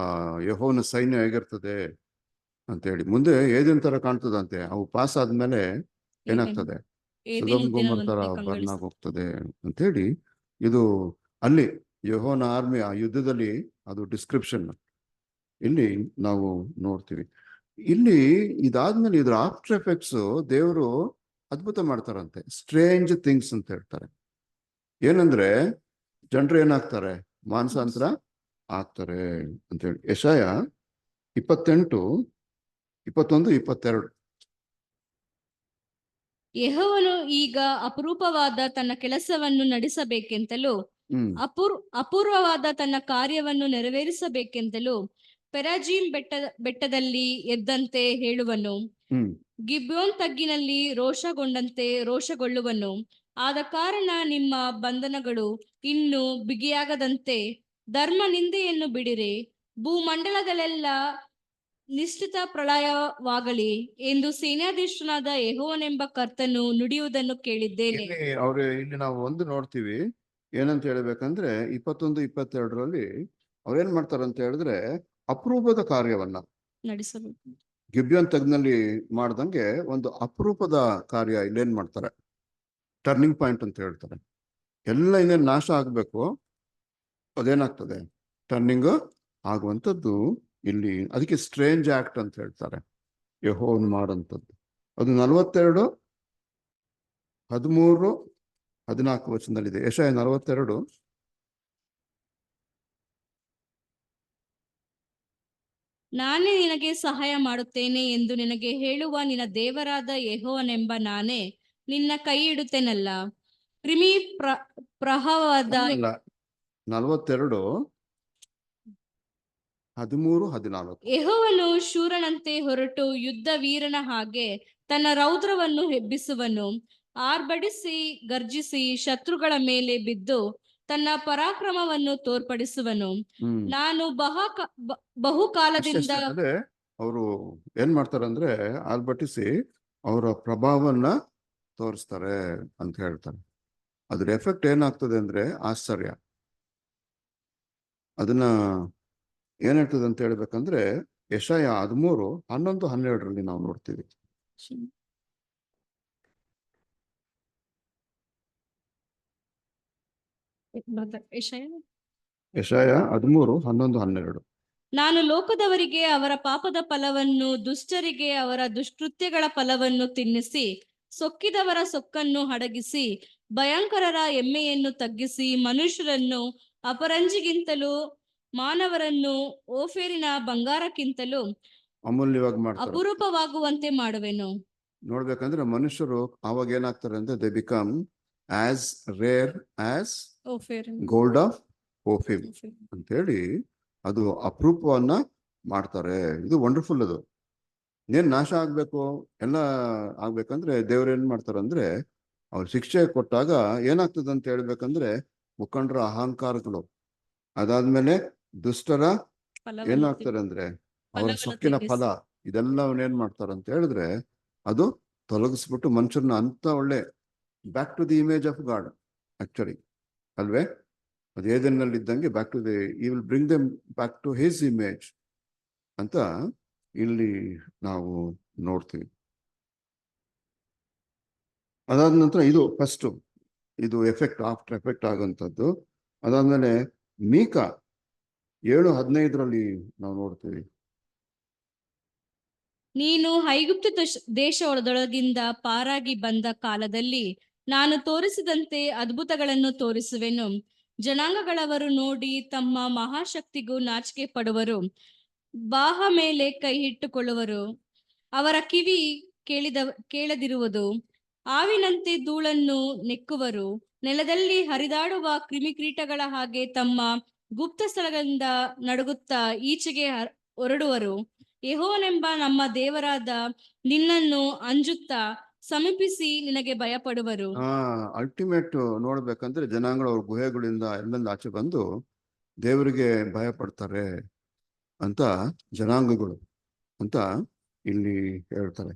ಯೆಹೋವನ ಸೈನ್ಯ ಹೇಗಿರ್ತದೆ ಅಂತ ಹೇಳಿ. ಮುಂದೆ ಏದೇನ್ ತರ ಕಾಣ್ತದಂತೆ, ಅವು ಪಾಸ್ ಆದ್ಮೇಲೆ ಏನಾಗ್ತದೆ, ಸೊದೋಮ್ ಗೊಮೋರ ತರ ಬರ್ನ್ ಆಗಿ ಹೋಗ್ತದೆ ಅಂತ ಹೇಳಿ. ಇದು ಅಲ್ಲಿ ಯೆಹೋವನ ಆರ್ಮಿ ಆ ಯುದ್ಧದಲ್ಲಿ ಅದು ಡಿಸ್ಕ್ರಿಪ್ಷನ್ ಇಲ್ಲಿ ನಾವು ನೋಡ್ತೀವಿ. ಇಲ್ಲಿ ಇದಾದ್ಮೇಲೆ ಇದ್ರ ಆಫ್ಟರ್ ಎಫೆಕ್ಟ್ಸ್ ದೇವರು ಅದ್ಭುತ ಮಾಡ್ತಾರಂತೆ, ಸ್ಟ್ರೇಂಜ್ ಥಿಂಗ್ಸ್ ಅಂತ ಹೇಳ್ತಾರೆ. ಏನಂದ್ರೆ ಜನರು ಏನಾಗ್ತಾರೆ, ಮಾನಸಾಂತರ ಆಗ್ತಾರೆ ಅಂತ ಹೇಳಿ. ಯೆಶಾಯ 28:21-22. ಯೆಹೋವನು ಈಗ ಅಪರೂಪವಾದ ತನ್ನ ಕೆಲಸವನ್ನು ನಡೆಸಬೇಕೆಂತಲೂ ಅಪೂರ್ವವಾದ ತನ್ನ ಕಾರ್ಯವನ್ನು ನೆರವೇರಿಸಬೇಕೆಂತಲೂ ಪೆರಾಜೀಮ್ ಬೆಟ್ಟದಲ್ಲಿ ಎದ್ದಂತೆ ಹೇಳುವನು, ಗಿಬ್ಯೋನ್ ತಗ್ಗಿನಲ್ಲಿ ರೋಷಗೊಂಡಂತೆ ರೋಷಗೊಳ್ಳುವನು. ಆದ ಕಾರಣ ನಿಮ್ಮ ಬಂಧನಗಳು ಇನ್ನು ಬಿಗಿಯಾಗದಂತೆ ಧರ್ಮ ನಿಂದೆಯನ್ನು ಬಿಡಿರಿ. ಭೂಮಂಡಲದಲ್ಲೆಲ್ಲ ನಿಶ್ಚಿತ ಪ್ರಳಯವಾಗಲಿ ಎಂದು ಸೇನಾಧೀಶ್ವರನಾದ ಯೆಹೋವನೆಂಬ ಕರ್ತನು ನುಡಿಯುವುದನ್ನು ಕೇಳಿದ್ದೇನೆ. ಇಲ್ಲಿ ನಾವು ಒಂದು ನೋಡ್ತೀವಿ, ಏನಂತ ಹೇಳ್ಬೇಕಂದ್ರೆ 21-22 ಅವ್ರೇನ್ ಮಾಡ್ತಾರಂತ ಹೇಳಿದ್ರೆ ಅಪರೂಪದ ಕಾರ್ಯವನ್ನ ನಡೆಸಬೇಕು. ಗಿಬ್ಯೋನ್ ತಗ್ನಲ್ಲಿ ಮಾಡ್ದಂಗೆ ಒಂದು ಅಪರೂಪದ ಕಾರ್ಯ ಇಲ್ಲೇನ್ ಮಾಡ್ತಾರೆ, ಟರ್ನಿಂಗ್ ಪಾಯಿಂಟ್ ಅಂತ ಹೇಳ್ತಾರೆ. ಎಲ್ಲ ಇನ್ನೇನು ನಾಶ ಆಗ್ಬೇಕು, ಅದೇನಾಗ್ತದೆ, ಟರ್ನಿಂಗ್ ಆಗುವಂಥದ್ದು ಇಲ್ಲಿ. ಅದಕ್ಕೆ ಸ್ಟ್ರೇಂಜ್ ಆಕ್ಟ್ ಅಂತ ಹೇಳ್ತಾರೆ ಯೆಹೋವನು ಮಾಡೋಂಥದ್ದು. ಅದು 42:13-14 ಯೆಶಾಯ 42. ನಾನೇ ನಿನಗೆ ಸಹಾಯ ಮಾಡುತ್ತೇನೆ ಎಂದು ನಿನಗೆ ಹೇಳುವ ನಿನ್ನ ದೇವರಾದ ಯೆಹೋವನೆಂಬ ನಾನೇ ನಿನ್ನ ಕೈ ಇಡುತ್ತೇನಲ್ಲ. ಕ್ರಿಮಿ ಪ್ರಹವಾದ 42:13-14. ಯೆಹೋವನು ಶೂರನಂತೆ ಹೊರಟು ಯುದ್ಧ ವೀರನ ಹಾಗೆ ತನ್ನ ರೌದ್ರವನ್ನು ಎಬ್ಬಿಸುವನು. ಆರ್ಭಟಿಸಿ ಗರ್ಜಿಸಿ ಶತ್ರುಗಳ ಮೇಲೆ ಬಿದ್ದು ತನ್ನ ಪರಾಕ್ರಮವನ್ನು ತೋರ್ಪಡಿಸುವನು. ನಾನು ಬಹುಕಾಲದಿಂದ ಅವರು ಏನ್ ಮಾಡ್ತಾರಂದ್ರೆ ಆರ್ಭಟಿಸಿ ಅವರ ಪ್ರಭಾವವನ್ನ ತೋರಿಸ್ತಾರೆ ಅಂತ ಹೇಳ್ತಾರೆ. ಅದ್ರ ಎಫೆಕ್ಟ್ ಏನಾಗ್ತದೆ ಅಂದ್ರೆ ಆಶ್ಚರ್ಯ. ಅದನ್ನ ಏನ್ ಹೇಳ್ತದೆ ಅಂತ ಹೇಳ್ಬೇಕಂದ್ರೆ ಯೆಶಾಯ 13:11-12 ನಾವು ನೋಡ್ತೀವಿ. ಯೆಶಾಯ 13:11-12. ನಾನು ಲೋಕದವರಿಗೆ ಅವರ ಪಾಪದ ಫಲವನ್ನು, ದುಷ್ಟರಿಗೆ ಅವರ ದುಷ್ಕೃತ್ಯಗಳ ಫಲವನ್ನು ತಿನ್ನಿಸಿ, ಸೊಕ್ಕಿದವರ ಸೊಕ್ಕನ್ನು ಅಡಗಿಸಿ, ಭಯಂಕರರ ಹೆಮ್ಮೆಯನ್ನು ತಗ್ಗಿಸಿ, ಮನುಷ್ಯರನ್ನು ಅಪರಂಜಿಗಿಂತಲೂ ಮಾನವರನ್ನು ಓಫೇರಿನ ಬಂಗಾರಕ್ಕಿಂತಲೂ ಅಮೂಲ್ಯವಾಗಿ ಮಾಡ್ತಾರೆ, ಅಪರೂಪವಾಗುವಂತೆ ಮಾಡುವೆನು. ನೋಡ್ಬೇಕಂದ್ರೆ ಮನುಷ್ಯರು ಅವಾಗ ಏನಾಗ್ತಾರೆ ಅಂದ್ರೆ they become as rare as gold of Ophir ಅಂತ ಹೇಳಿ ಅದು ಅಪರೂಪವನ್ನ ಮಾಡ್ತಾರೆ. ಇದು ವಂಡರ್ಫುಲ್. ಅದು ಏನ್ ನಾಶ ಆಗ್ಬೇಕು ಎಲ್ಲ ಆಗ್ಬೇಕಂದ್ರೆ ದೇವ್ರು ಏನ್ ಮಾಡ್ತಾರಂದ್ರೆ ಅವ್ರು ಶಿಕ್ಷೆ ಕೊಟ್ಟಾಗ ಏನಾಗ್ತದೆ ಅಂತ ಹೇಳ್ಬೇಕಂದ್ರೆ ಮುಖಂಡರ ಅಹಂಕಾರಗಳು, ಅದಾದ್ಮೇಲೆ ದುಷ್ಟರ ಫಲವನ್ನು ಏನಾಗ್ತಾರೆ ಅಂದ್ರೆ ಅವರ ಫಲವನ್ನು ಸೊಕ್ಕಿನ ಫಲ, ತ್ಯಜಿಸಿ. ಇದೆಲ್ಲ ಅವನ್ ಏನ್ ಮಾಡ್ತಾರೆ ಅಂತ ಹೇಳಿದ್ರೆ ಅದು ತೊಲಗಿಸ್ಬಿಟ್ಟು ಮನುಷ್ಯರನ್ನ ಅಂತ ಒಳ್ಳೆ back to the image of God actually, ಅಲ್ವೇ? ಅದು ಏದೆನ್ನಲ್ಲಿ ಇದ್ದಂಗೆ back to the he will bring them back to his image ಅಂತ ಇಲ್ಲಿ ನಾವು ನೋಡ್ತೀವಿ. ಅದಾದ ನಂತರ ಇದು ಫಸ್ಟ್, ಇದು ಎಫೆಕ್ಟ್ ಆಫ್ಟರ್ ಎಫೆಕ್ಟ್ ಆಗುವಂಥದ್ದು. ಅದಾದ್ಮೇಲೆ ಮೀಕ 7:15 ನಾವು ನೋಡ್ತೀವಿ. ನೀನು ಐಗುಪ್ತ ದೇಶದೊಳಗಿಂದ ಪಾರಾಗಿ ಬಂದ ಕಾಲದಲ್ಲಿ ನಾನು ತೋರಿಸಿದಂತೆ ಅದ್ಭುತಗಳನ್ನು ತೋರಿಸುವೆನು. ಜನಾಂಗಗಳವರು ನೋಡಿ ತಮ್ಮ ಮಹಾಶಕ್ತಿಗೂ ನಾಚಿಕೆ ಪಡುವರು, ಬಾಹ ಮೇಲೆ ಕೈ ಇಟ್ಟುಕೊಳ್ಳುವರು. ಅವರ ಕಿವಿ ಕೇಳದಿರುವುದು, ಆವಿನಂತೆ ಧೂಳನ್ನು ನೆಕ್ಕುವರು. ನೆಲದಲ್ಲಿ ಹರಿದಾಡುವ ಕ್ರಿಮಿಕೀಟಗಳ ಹಾಗೆ ತಮ್ಮ ಗುಪ್ತ ಸ್ಥಳಗಳಿಂದ ನಡುಗುತ್ತಾ ಈಚೆಗೆ ಹೊರಡುವರು. ಯೆಹೋವನೆಂಬ ನಮ್ಮ ದೇವರಾದ ನಿನ್ನನ್ನು ಅಂಜುತ್ತಾ ಸಮೀಪಿಸಿ ನಿನಗೆ ಭಯಪಡುವರು. ಅಲ್ಟಿಮೇಟ್ ನೋಡ್ಬೇಕಂದ್ರೆ ಜನಾಂಗಗಳ ಅವ್ರ ಗುಹೆಗಳಿಂದ ಎಲ್ಲೆಂದ ಆಚೆ ಬಂದು ದೇವರಿಗೆ ಭಯ ಪಡ್ತಾರೆ ಅಂತ ಜನಾಂಗಗಳು ಅಂತ ಇಲ್ಲಿ ಹೇಳ್ತಾರೆ.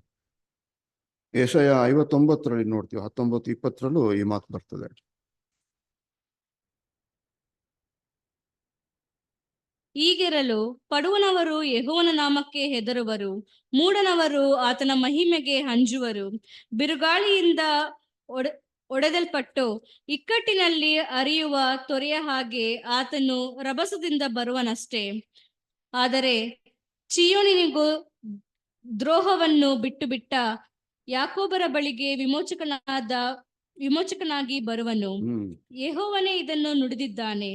ಯೆಶಾಯ 59 ನೋಡ್ತೀವಿ, 19-20 ಈ ಮಾತು ಬರ್ತದೆ. ಹೀಗಿರಲು ಪಡುವನವರು ಯೆಹೋವನ ನಾಮಕ್ಕೆ ಹೆದರುವರು, ಮೂಢನವರು ಆತನ ಮಹಿಮೆಗೆ ಅಂಜುವರು. ಬಿರುಗಾಳಿಯಿಂದ ಒಡೆದಲ್ಪಟ್ಟು ಇಕ್ಕಟ್ಟಿನಲ್ಲಿ ಹರಿಯುವ ತೊರೆಯ ಹಾಗೆ ಆತನು ರಭಸದಿಂದ ಬರುವನಷ್ಟೇ. ಆದರೆ ಚೀಯೋನಿಗೂ ದ್ರೋಹವನ್ನು ಬಿಟ್ಟು ಬಿಟ್ಟ ಯಾಕೋಬರ ಬಳಿಗೆ ವಿಮೋಚಕನಾಗಿ ಬರುವನು. ಯೆಹೋವನೇ ಇದನ್ನು ನುಡಿದಿದ್ದಾನೆ.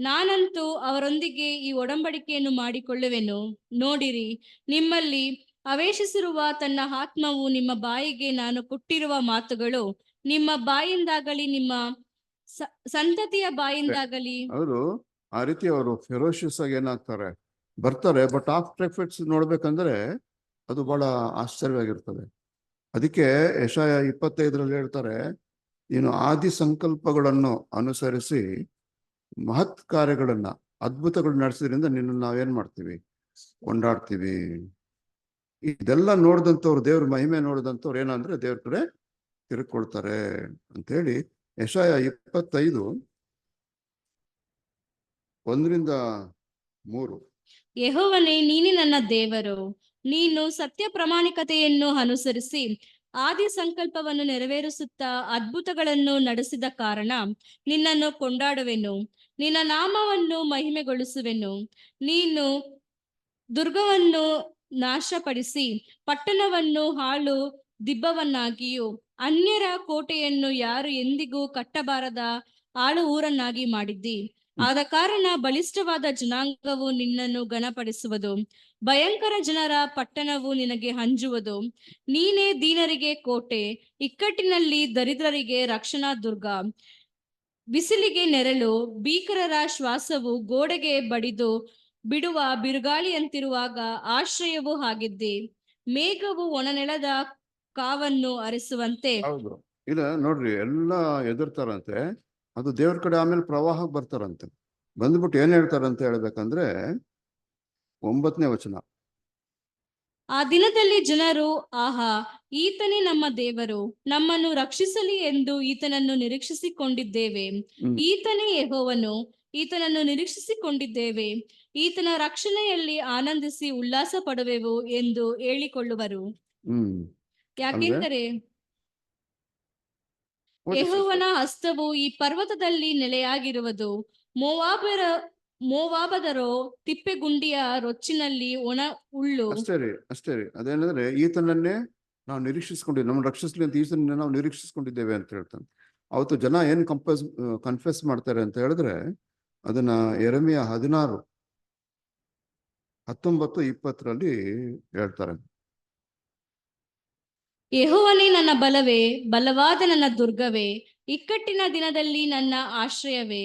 ನಾನಂತೂ ಅವರೊಂದಿಗೆ ಈ ಒಡಂಬಡಿಕೆಯನ್ನು ಮಾಡಿಕೊಳ್ಳುವೆನು. ನೋಡಿರಿ, ನಿಮ್ಮಲ್ಲಿ ಅವೇಶಿಸಿರುವ ತನ್ನ ಆತ್ಮವು ನಿಮ್ಮ ಬಾಯಿಗೆ ನಾನು ಕೊಟ್ಟಿರುವ ಮಾತುಗಳು ನಿಮ್ಮ ಬಾಯಿಂದಾಗಲಿ ನಿಮ್ಮ ಸಂತತಿಯ ಬಾಯಿಂದಾಗಲಿ. ಅವರು ಆ ರೀತಿ ಅವರು ಫೆರೋಷಿಯಸ್ ಆಗಿ ಏನಾಗ್ತಾರೆ ಬರ್ತಾರೆ. ಬಟ್ ಆಫ್ಟರ್ ಎಫೆಕ್ಟ್ಸ್ ನೋಡ್ಬೇಕಂದ್ರೆ ಅದು ಬಹಳ ಆಶ್ಚರ್ಯವಾಗಿರ್ತದೆ. ಅದಕ್ಕೆ ಯೆಶಾಯ 25 ಹೇಳ್ತಾರೆ, ನೀನು ಆದಿ ಸಂಕಲ್ಪಗಳನ್ನು ಅನುಸರಿಸಿ ಮಹತ್ ಕಾರ್ಯಗಳನ್ನ ಅದ್ಭುತಗಳು ನಡೆಸಿದ್ರಿಂದ ನಿನ್ನ ನಾವೇನ್ ಮಾಡ್ತೀವಿ, ಕೊಂಡಾಡ್ತೀವಿ. ಇದೆಲ್ಲ ನೋಡಿದಂಥವ್ರು, ದೇವ್ರ ಮಹಿಮೆ ನೋಡಿದಂಥವ್ರು ಏನಂದ್ರೆ ದೇವ್ರ ಕಡೆ ತಿರುಗಿಕೊಳ್ತಾರೆ ಅಂತ ಹೇಳಿ ಯೆಶಾಯ 25:1-3. ಯೆಹೋವನೇ, ನೀನೇ ನನ್ನ ದೇವರು. ನೀನು ಸತ್ಯ ಪ್ರಾಮಾಣಿಕತೆಯನ್ನು ಅನುಸರಿಸಿ ಆದಿ ಸಂಕಲ್ಪವನ್ನು ನೆರವೇರಿಸುತ್ತಾ ಅದ್ಭುತಗಳನ್ನು ನಡೆಸಿದ ಕಾರಣ ನಿನ್ನನ್ನು ಕೊಂಡಾಡುವೆನು, ನಿನ್ನ ನಾಮವನ್ನು ಮಹಿಮೆಗೊಳಿಸುವೆನು. ನೀನು ದುರ್ಗವನ್ನು ನಾಶಪಡಿಸಿ ಪಟ್ಟಣವನ್ನು ಹಾಳು ದಿಬ್ಬವನ್ನಾಗಿಯೂ ಅನ್ಯರ ಕೋಟೆಯನ್ನು ಯಾರು ಎಂದಿಗೂ ಕಟ್ಟಬಾರದ ಹಾಳು ಊರನ್ನಾಗಿ ಮಾಡಿದ್ದಿ. ಆದ ಕಾರಣ ಬಲಿಷ್ಠವಾದ ಜನಾಂಗವು ನಿನ್ನನ್ನು ಘನಪಡಿಸುವುದು, ಭಯಂಕರ ಜನರ ಪಟ್ಟಣವು ನಿನಗೆ ಅಂಜುವುದು. ನೀನೇ ದೀನರಿಗೆ ಕೋಟೆ, ಇಕ್ಕಟ್ಟಿನಲ್ಲಿ ದರಿದ್ರರಿಗೆ ರಕ್ಷಣಾ ದುರ್ಗ. ಬಿಸಿಲಿಗೆ ನೆರಳು, ಭೀಕರರ ಶ್ವಾಸವು ಗೋಡೆಗೆ ಬಡಿದು ಬಿಡುವ ಬಿರುಗಾಳಿಯಂತಿರುವಾಗ ಆಶ್ರಯವೂ ಆಗಿದ್ದೆ. ಮೇಘವು ಒಣನೆಲದ ಕಾವನ್ನು ಹರಿಸುವಂತೆ. ಹೌದು, ಇಲ್ಲ ನೋಡ್ರಿ, ಎಲ್ಲ ಎದುರ್ತಾರಂತೆ. ಅದು ದೇವ್ರ ಕಡೆ ಆಮೇಲೆ ಪ್ರವಾಹ ಬರ್ತಾರಂತೆ. ಬಂದ್ಬಿಟ್ಟು ಏನ್ ಹೇಳ್ತಾರಂತ ಹೇಳ್ಬೇಕಂದ್ರೆ 9ನೇ ವಚನ. ಆ ದಿನದಲ್ಲಿ ಜನರು, ಆಹಾ, ಈತನೇ ನಮ್ಮ ದೇವರು, ನಮ್ಮನ್ನು ರಕ್ಷಿಸಲಿ ಎಂದು ಈತನನ್ನು ನಿರೀಕ್ಷಿಸಿಕೊಂಡಿದ್ದೇವೆ. ಈತನೇ ಯೆಹೋವನು, ಈತನನ್ನು ನಿರೀಕ್ಷಿಸಿಕೊಂಡಿದ್ದೇವೆ, ಈತನ ರಕ್ಷಣೆಯಲ್ಲಿ ಆನಂದಿಸಿ ಉಲ್ಲಾಸ ಪಡುವೆವು ಎಂದು ಹೇಳಿಕೊಳ್ಳುವರು. ಯಾಕೆಂದರೆ ಯೆಹೋವನ ಹಸ್ತವು ಈ ಪರ್ವತದಲ್ಲಿ ನೆಲೆಯಾಗಿರುವುದು. ಮೋವಾಬದರೋ ತಿಪ್ಪೆಗುಂಡಿಯ ರೊಚ್ಚಿನಲ್ಲಿ ಒಣ ಹುಲ್ಲು. ಅಷ್ಟೇ ರೀ. ಅದೇನಂದ್ರೆ ಈತನನ್ನೇ ನಾವು ನಿರೀಕ್ಷಿಸ್ಕೊಂಡಿದ್ದೇವೆ, ನಮ್ಮ ರಕ್ಷಿಸ್ಲಿ ಅಂತ ಈತನನ್ನೇ ನಾವು ನಿರೀಕ್ಷಿಸ್ಕೊಂಡಿದ್ದೇವೆ ಅಂತ ಹೇಳ್ತಾನೆ. ಅವತ್ತು ಜನ ಏನ್ ಕನ್ಫೆಸ್ ಮಾಡ್ತಾರೆ ಅಂತ ಹೇಳಿದ್ರೆ ಅದನ್ನ ಯೆರೆಮೀಯ 16:19-20 ಹೇಳ್ತಾರೆ. ಯೆಹೋವನೇ ನನ್ನ ಬಲವೇ, ಬಲವಾದ ನನ್ನ ದುರ್ಗವೇ, ಇಕ್ಕಟ್ಟಿನ ದಿನದಲ್ಲಿ ನನ್ನ ಆಶ್ರಯವೇ,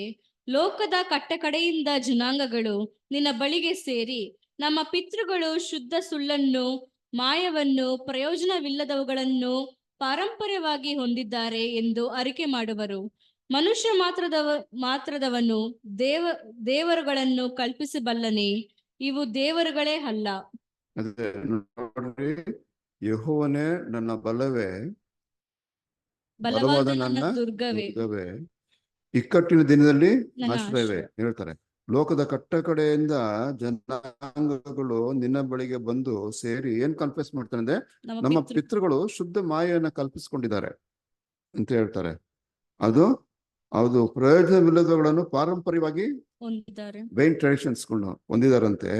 ಲೋಕದ ಕಟ್ಟಕಡೆಯಿಂದ ಜನಾಂಗಗಳು ನಿನ್ನ ಬಳಿಗೆ ಸೇರಿ ನಮ್ಮ ಪಿತೃಗಳು ಶುದ್ಧ ಸುಳ್ಳನ್ನು, ಮಾಯವನ್ನು, ಪ್ರಯೋಜನವಿಲ್ಲದವುಗಳನ್ನು ಪಾರಂಪರ್ಯವಾಗಿ ಹೊಂದಿದ್ದಾರೆ ಎಂದು ಅರಿಕೆ ಮಾಡುವರು. ಮನುಷ್ಯ ಮಾತ್ರದವನು ದೇವರುಗಳನ್ನು ಕಲ್ಪಿಸಬಲ್ಲನೆ? ಇವು ದೇವರುಗಳೇ ಅಲ್ಲ. ಅದೇ ನೋಡ್ರಿ, ಯೆಹೋವನೇ ನನ್ನ ಬಲವೇ, ಬಲವಾದ ನನ್ನ ದುರ್ಗವೇ, ದುರ್ಗವೇ, ಇಕ್ಕಟ್ಟಿನ ದಿನದಲ್ಲಿ ನನ್ನ ಆಶ್ರಯವೇ ಹೇಳ್ತಾರೆ. ಲೋಕದ ಕಟ್ಟ ಕಡೆಯಿಂದ ಜನಾಂಗಗಳು ನಿನ್ನ ಬಳಿಗೆ ಬಂದು ಸೇರಿ ಏನ್ ಕನ್ಫ್ಯೂಸ್ ಮಾಡ್ತಾರೆ ಅಂದ್ರೆ, ನಮ್ಮ ಪಿತೃಗಳು ಶುದ್ಧ ಮಾಯೆಯನ್ನ ಕಲ್ಪಿಸ್ಕೊಂಡಿದ್ದಾರೆ ಅಂತ ಹೇಳ್ತಾರೆ. ಅದು ಅದು ಪ್ರಯೋಜನವಿಲ್ಲದವುಗಳನ್ನು ಪಾರಂಪರ್ಯವಾಗಿ ಹೊಂದಿದ್ದಾರೆ, ಬೈನ್ ಟ್ರೆಡಿಷನ್ಸ್ಗಳನ್ನ ಹೊಂದಿದಾರಂತೆ.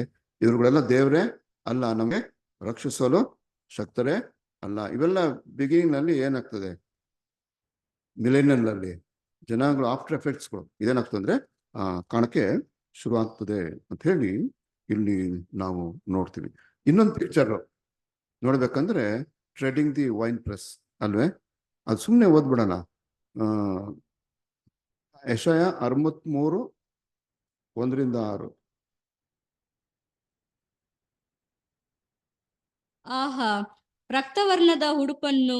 ಇವ್ರುಗಳೆಲ್ಲ ದೇವ್ರೇ ಅಲ್ಲ, ನಮಗೆ ರಕ್ಷಿಸಲು ಶಕ್ತರೇ ಅಲ್ಲ. ಇವೆಲ್ಲ ಬಿಗಿನಿಂಗ್ ನಲ್ಲಿ ಏನಾಗ್ತದೆ, ಮಿಲೇನಿಯಲ್ ಅಲ್ಲಿ ಜನಾಂಗಗಳು ಆಫ್ಟರ್ ಎಫೆಕ್ಟ್ಸ್ಗಳು ಇದೇನಾಗ್ತದೆ ಅಂದ್ರೆ ಕಾಣಕ್ಕೆ ಶುರು ಆಗ್ತದೆ ಅಂತ ಹೇಳಿ ಇಲ್ಲಿ ನಾವು ನೋಡ್ತೀವಿ. ಇನ್ನೊಂದು ಪಿಕ್ಚರ್ ನೋಡ್ಬೇಕಂದ್ರೆ ಟ್ರೆಡಿಂಗ್ ದಿ ವೈನ್ ಪ್ರೆಸ್ ಅಲ್ವೇ, ಅದು ಸುಮ್ಮನೆ ಓದ್ಬಿಡೋಣ. ಯೆಶಾಯ 63:1-6. ಆಹಾ, ರಕ್ತವರ್ಣದ ಉಡುಪನ್ನು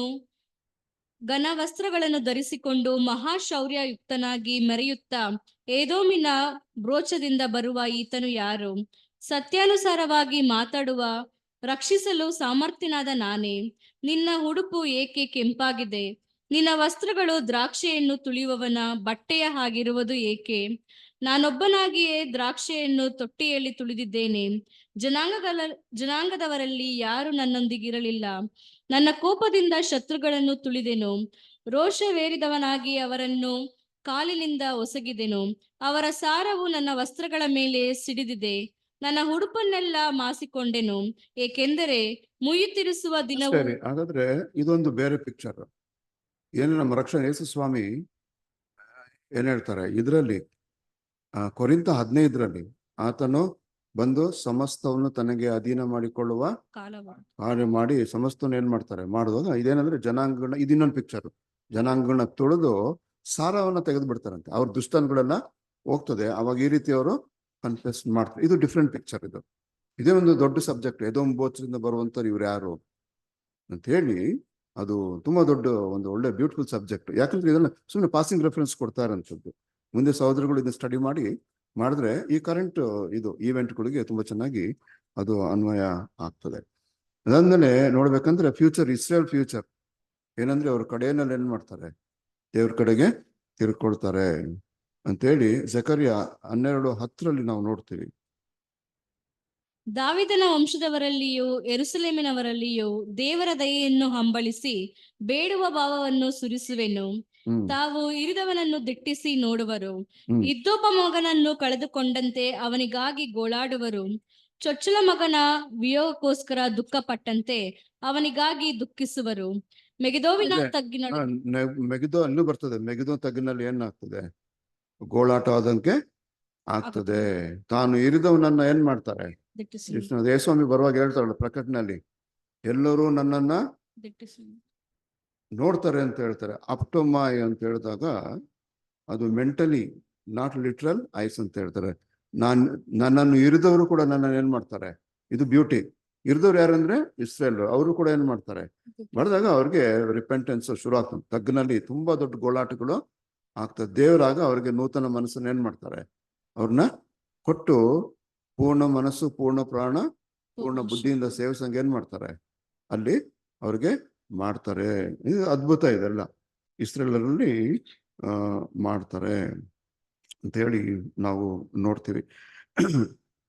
ಘನ ವಸ್ತ್ರಗಳನ್ನು ಧರಿಸಿಕೊಂಡು ಮಹಾಶೌರ್ಯಯುಕ್ತನಾಗಿ ಮೆರೆಯುತ್ತಾ ಏದೋಮಿನ ಬ್ರೋಚದಿಂದ ಬರುವ ಈತನು ಯಾರು? ಸತ್ಯಾನುಸಾರವಾಗಿ ಮಾತಾಡುವ, ರಕ್ಷಿಸಲು ಸಾಮರ್ಥ್ಯನಾದ ನಾನೇ. ನಿನ್ನ ಉಡುಪು ಏಕೆ ಕೆಂಪಾಗಿದೆ? ನಿನ್ನ ವಸ್ತ್ರಗಳು ದ್ರಾಕ್ಷಿಯನ್ನು ತುಳಿಯುವವನ ಬಟ್ಟೆಯ ಹಾಗಿರುವುದು ಏಕೆ? ನಾನೊಬ್ಬನಾಗಿಯೇ ದ್ರಾಕ್ಷಿಯನ್ನು ತೊಟ್ಟಿಯಲ್ಲಿ ತುಳಿದಿದ್ದೇನೆ. ಜನಾಂಗದವರಲ್ಲಿ ಯಾರು ನನ್ನೊಂದಿಗಿರಲಿಲ್ಲ. ನನ್ನ ಕೋಪದಿಂದ ಶತ್ರುಗಳನ್ನು ತುಳಿದೆನು. ರೋಷವೇರಿದವನಾಗಿ ಅವರನ್ನು ಕಾಲಿನಿಂದ ಒಸಗಿದೆನು. ಅವರ ಸಾರವು ನನ್ನ ವಸ್ತ್ರಗಳ ಮೇಲೆ ಸಿಡಿದಿದೆ. ನನ್ನ ಉಡುಪನ್ನೆಲ್ಲ ಮಾಸಿಕೊಂಡೆನು, ಏಕೆಂದರೆ ಮುಯ್ಯುತ್ತಿರಿಸುವ ದಿನವು. ಹಾಗಾದ್ರೆ ಇದೊಂದು ಬೇರೆ ಪಿಕ್ಚರ್. ಏನು ನಮ್ಮ ರಕ್ಷಣೆ ಯೇಸು ಸ್ವಾಮಿ ಏನ್ ಹೇಳ್ತಾರೆ ಇದರಲ್ಲಿ, ಕೊರಿಂಥ 15 ಆತನು ಬಂದು ಸಮಸ್ತವನ್ನು ತನಗೆ ಅಧೀನ ಮಾಡಿಕೊಳ್ಳುವ ಕಾರ್ಯ ಮಾಡಿ ಸಮಸ್ತವನ್ನು ಏನ್ ಮಾಡ್ತಾರೆ ಮಾಡುವಾಗ ಇದೇನಂದ್ರೆ ಜನಾಂಗಗಳನ್ನ, ಇನ್ನೊಂದು ಪಿಕ್ಚರ್, ಜನಾಂಗಗಳನ್ನ ತುಳಿದು ಸಾರವನ್ನ ತೆಗೆದು ಬಿಡ್ತಾರಂತೆ. ಅವ್ರ ದುಷ್ಟನ್ಗಳೆಲ್ಲ ಹೋಗ್ತದೆ. ಅವಾಗ ಈ ರೀತಿ ಅವರು ಕನ್ಫೆಸ್ ಮಾಡ್ತಾರೆ. ಇದು ಡಿಫ್ರೆಂಟ್ ಪಿಕ್ಚರ್. ಇದೇ ಒಂದು ದೊಡ್ಡ ಸಬ್ಜೆಕ್ಟ್. ಎದೋಮ್ ಬೋಚರಿಂದ ಬರುವಂತವ್ರು ಇವ್ರು ಯಾರು ಅಂತ ಹೇಳಿ ಅದು ತುಂಬಾ ದೊಡ್ಡ ಒಂದು ಒಳ್ಳೆ ಬ್ಯೂಟಿಫುಲ್ ಸಬ್ಜೆಕ್ಟ್. ಯಾಕಂದ್ರೆ ಇದನ್ನ ಸುಮ್ಮನೆ ಪಾಸಿಂಗ್ ರೆಫರೆನ್ಸ್ ಕೊಡ್ತಾರಂಥದ್ದು. ಮುಂದೆ ಸಹೋದರಗಳು ಇದನ್ನ ಸ್ಟಡಿ ಮಾಡಿದ್ರೆ ಈ ಕರೆಂಟ್ ಇದು ಈವೆಂಟ್ಗಳಿಗೆ ತುಂಬಾ ಚೆನ್ನಾಗಿ ಅದು ಅನ್ವಯ ಆಗ್ತದೆ. ಅದಾದ್ಮೇಲೆ ನೋಡ್ಬೇಕಂದ್ರೆ ಫ್ಯೂಚರ್, ಇಸ್ರೇಲ್ ಫ್ಯೂಚರ್ ಏನಂದ್ರೆ ಅವ್ರ ಕಡೆಯಲ್ಲಿ ಏನ್ ಮಾಡ್ತಾರೆ, ದೇವ್ರ ಕಡೆಗೆ ತಿರ್ಕೊಳ್ತಾರೆ ಅಂತೇಳಿ ಜಕರ್ಯ 12:10 ನಾವು ನೋಡ್ತೀವಿ. ದಾವಿದನ ವಂಶದವರಲ್ಲಿಯೂ ಯೆರೂಸಲೇಮಿನವರಲ್ಲಿಯೂ ದೇವರ ದಯೆಯನ್ನು ಹಂಬಲಿಸಿ ಬೇಡುವ ಭಾವವನ್ನು ಸುರಿಸುವೆನು. ತಾವು ಇರಿದವನನ್ನು ದಿಟ್ಟಿಸಿ ನೋಡುವರು. ಇದ್ದೊಬ್ಬ ಮಗನನ್ನು ಕಳೆದುಕೊಂಡಂತೆ ಅವನಿಗಾಗಿ ಗೋಳಾಡುವರು. ಚೊಚ್ಚಲ ಮಗನ ವಿಯೋಗಕ್ಕೋಸ್ಕರ ದುಃಖಪಟ್ಟಂತೆ ಅವನಿಗಾಗಿ ದುಃಖಿಸುವರು. ಮೆಗಿದೋವಿನ ತಗ್ಗಿನ ಮೆಗಿದೋ ಅಲ್ಲೂ ಬರ್ತದೆ. ಮೆಗಿದೋ ತಗ್ಗಿನಲ್ಲಿ ಏನಾಗ್ತದೆ, ಗೋಳಾಟ ಆದಂಗೆ ಆಗ್ತದೆ. ತಾನು ಇರಿದವನನ್ನ ಏನ್ ಮಾಡ್ತಾರೆ, ಯೇಸ್ವಾಮಿ ಬರುವಾಗ ಹೇಳ್ತಾರಲ್ಲ ಪ್ರಕಟಣೆಯಲ್ಲಿ, ಎಲ್ಲರೂ ನನ್ನನ್ನ ನೋಡ್ತಾರೆ ಅಂತ ಹೇಳ್ತಾರೆ. ಅಪ್ಟೋಮಾಯ್ ಅಂತ ಹೇಳಿದಾಗ ಅದು ಮೆಂಟಲಿ, ನಾಟ್ ಲಿಟ್ರಲ್ ಐಸ್ ಅಂತ ಹೇಳ್ತಾರೆ. ನನ್ನನ್ನು ಇರಿದವರು ಕೂಡ ನನ್ನನ್ನು ಏನ್ ಮಾಡ್ತಾರೆ. ಇದು ಬ್ಯೂಟಿ. ಇರಿದವ್ರು ಯಾರಂದ್ರೆ ಇಸ್ರೇಲ್. ಅವರು ಕೂಡ ಏನ್ ಮಾಡ್ತಾರೆ, ಮಾಡಿದಾಗ ಅವ್ರಿಗೆ ರಿಪೆಂಟೆನ್ಸ್ ಶುರು ಆಗ್ತದೆ. ತಗ್ಗಿನಲ್ಲಿ ತುಂಬಾ ದೊಡ್ಡ ಗೋಳಾಟಗಳು ಆಗ್ತದೆ. ದೇವರಾಗ ಅವ್ರಿಗೆ ನೂತನ ಮನಸ್ಸನ್ನ ಏನ್ ಮಾಡ್ತಾರೆ, ಅವ್ರನ್ನ ಕೊಟ್ಟು ಪೂರ್ಣ ಮನಸ್ಸು, ಪೂರ್ಣ ಪ್ರಾಣ, ಪೂರ್ಣ ಬುದ್ಧಿಯಿಂದ ಸೇವಿಸಂಗೆ ಏನ್ ಮಾಡ್ತಾರೆ, ಅಲ್ಲಿ ಅವ್ರಿಗೆ ಮಾಡ್ತಾರೆ. ಇದು ಅದ್ಭುತ. ಇದೆಲ್ಲ ಇಸ್ರೇಲರಲ್ಲಿ ಮಾಡ್ತಾರೆ ಅಂತ ಹೇಳಿ ನಾವು ನೋಡ್ತೀವಿ.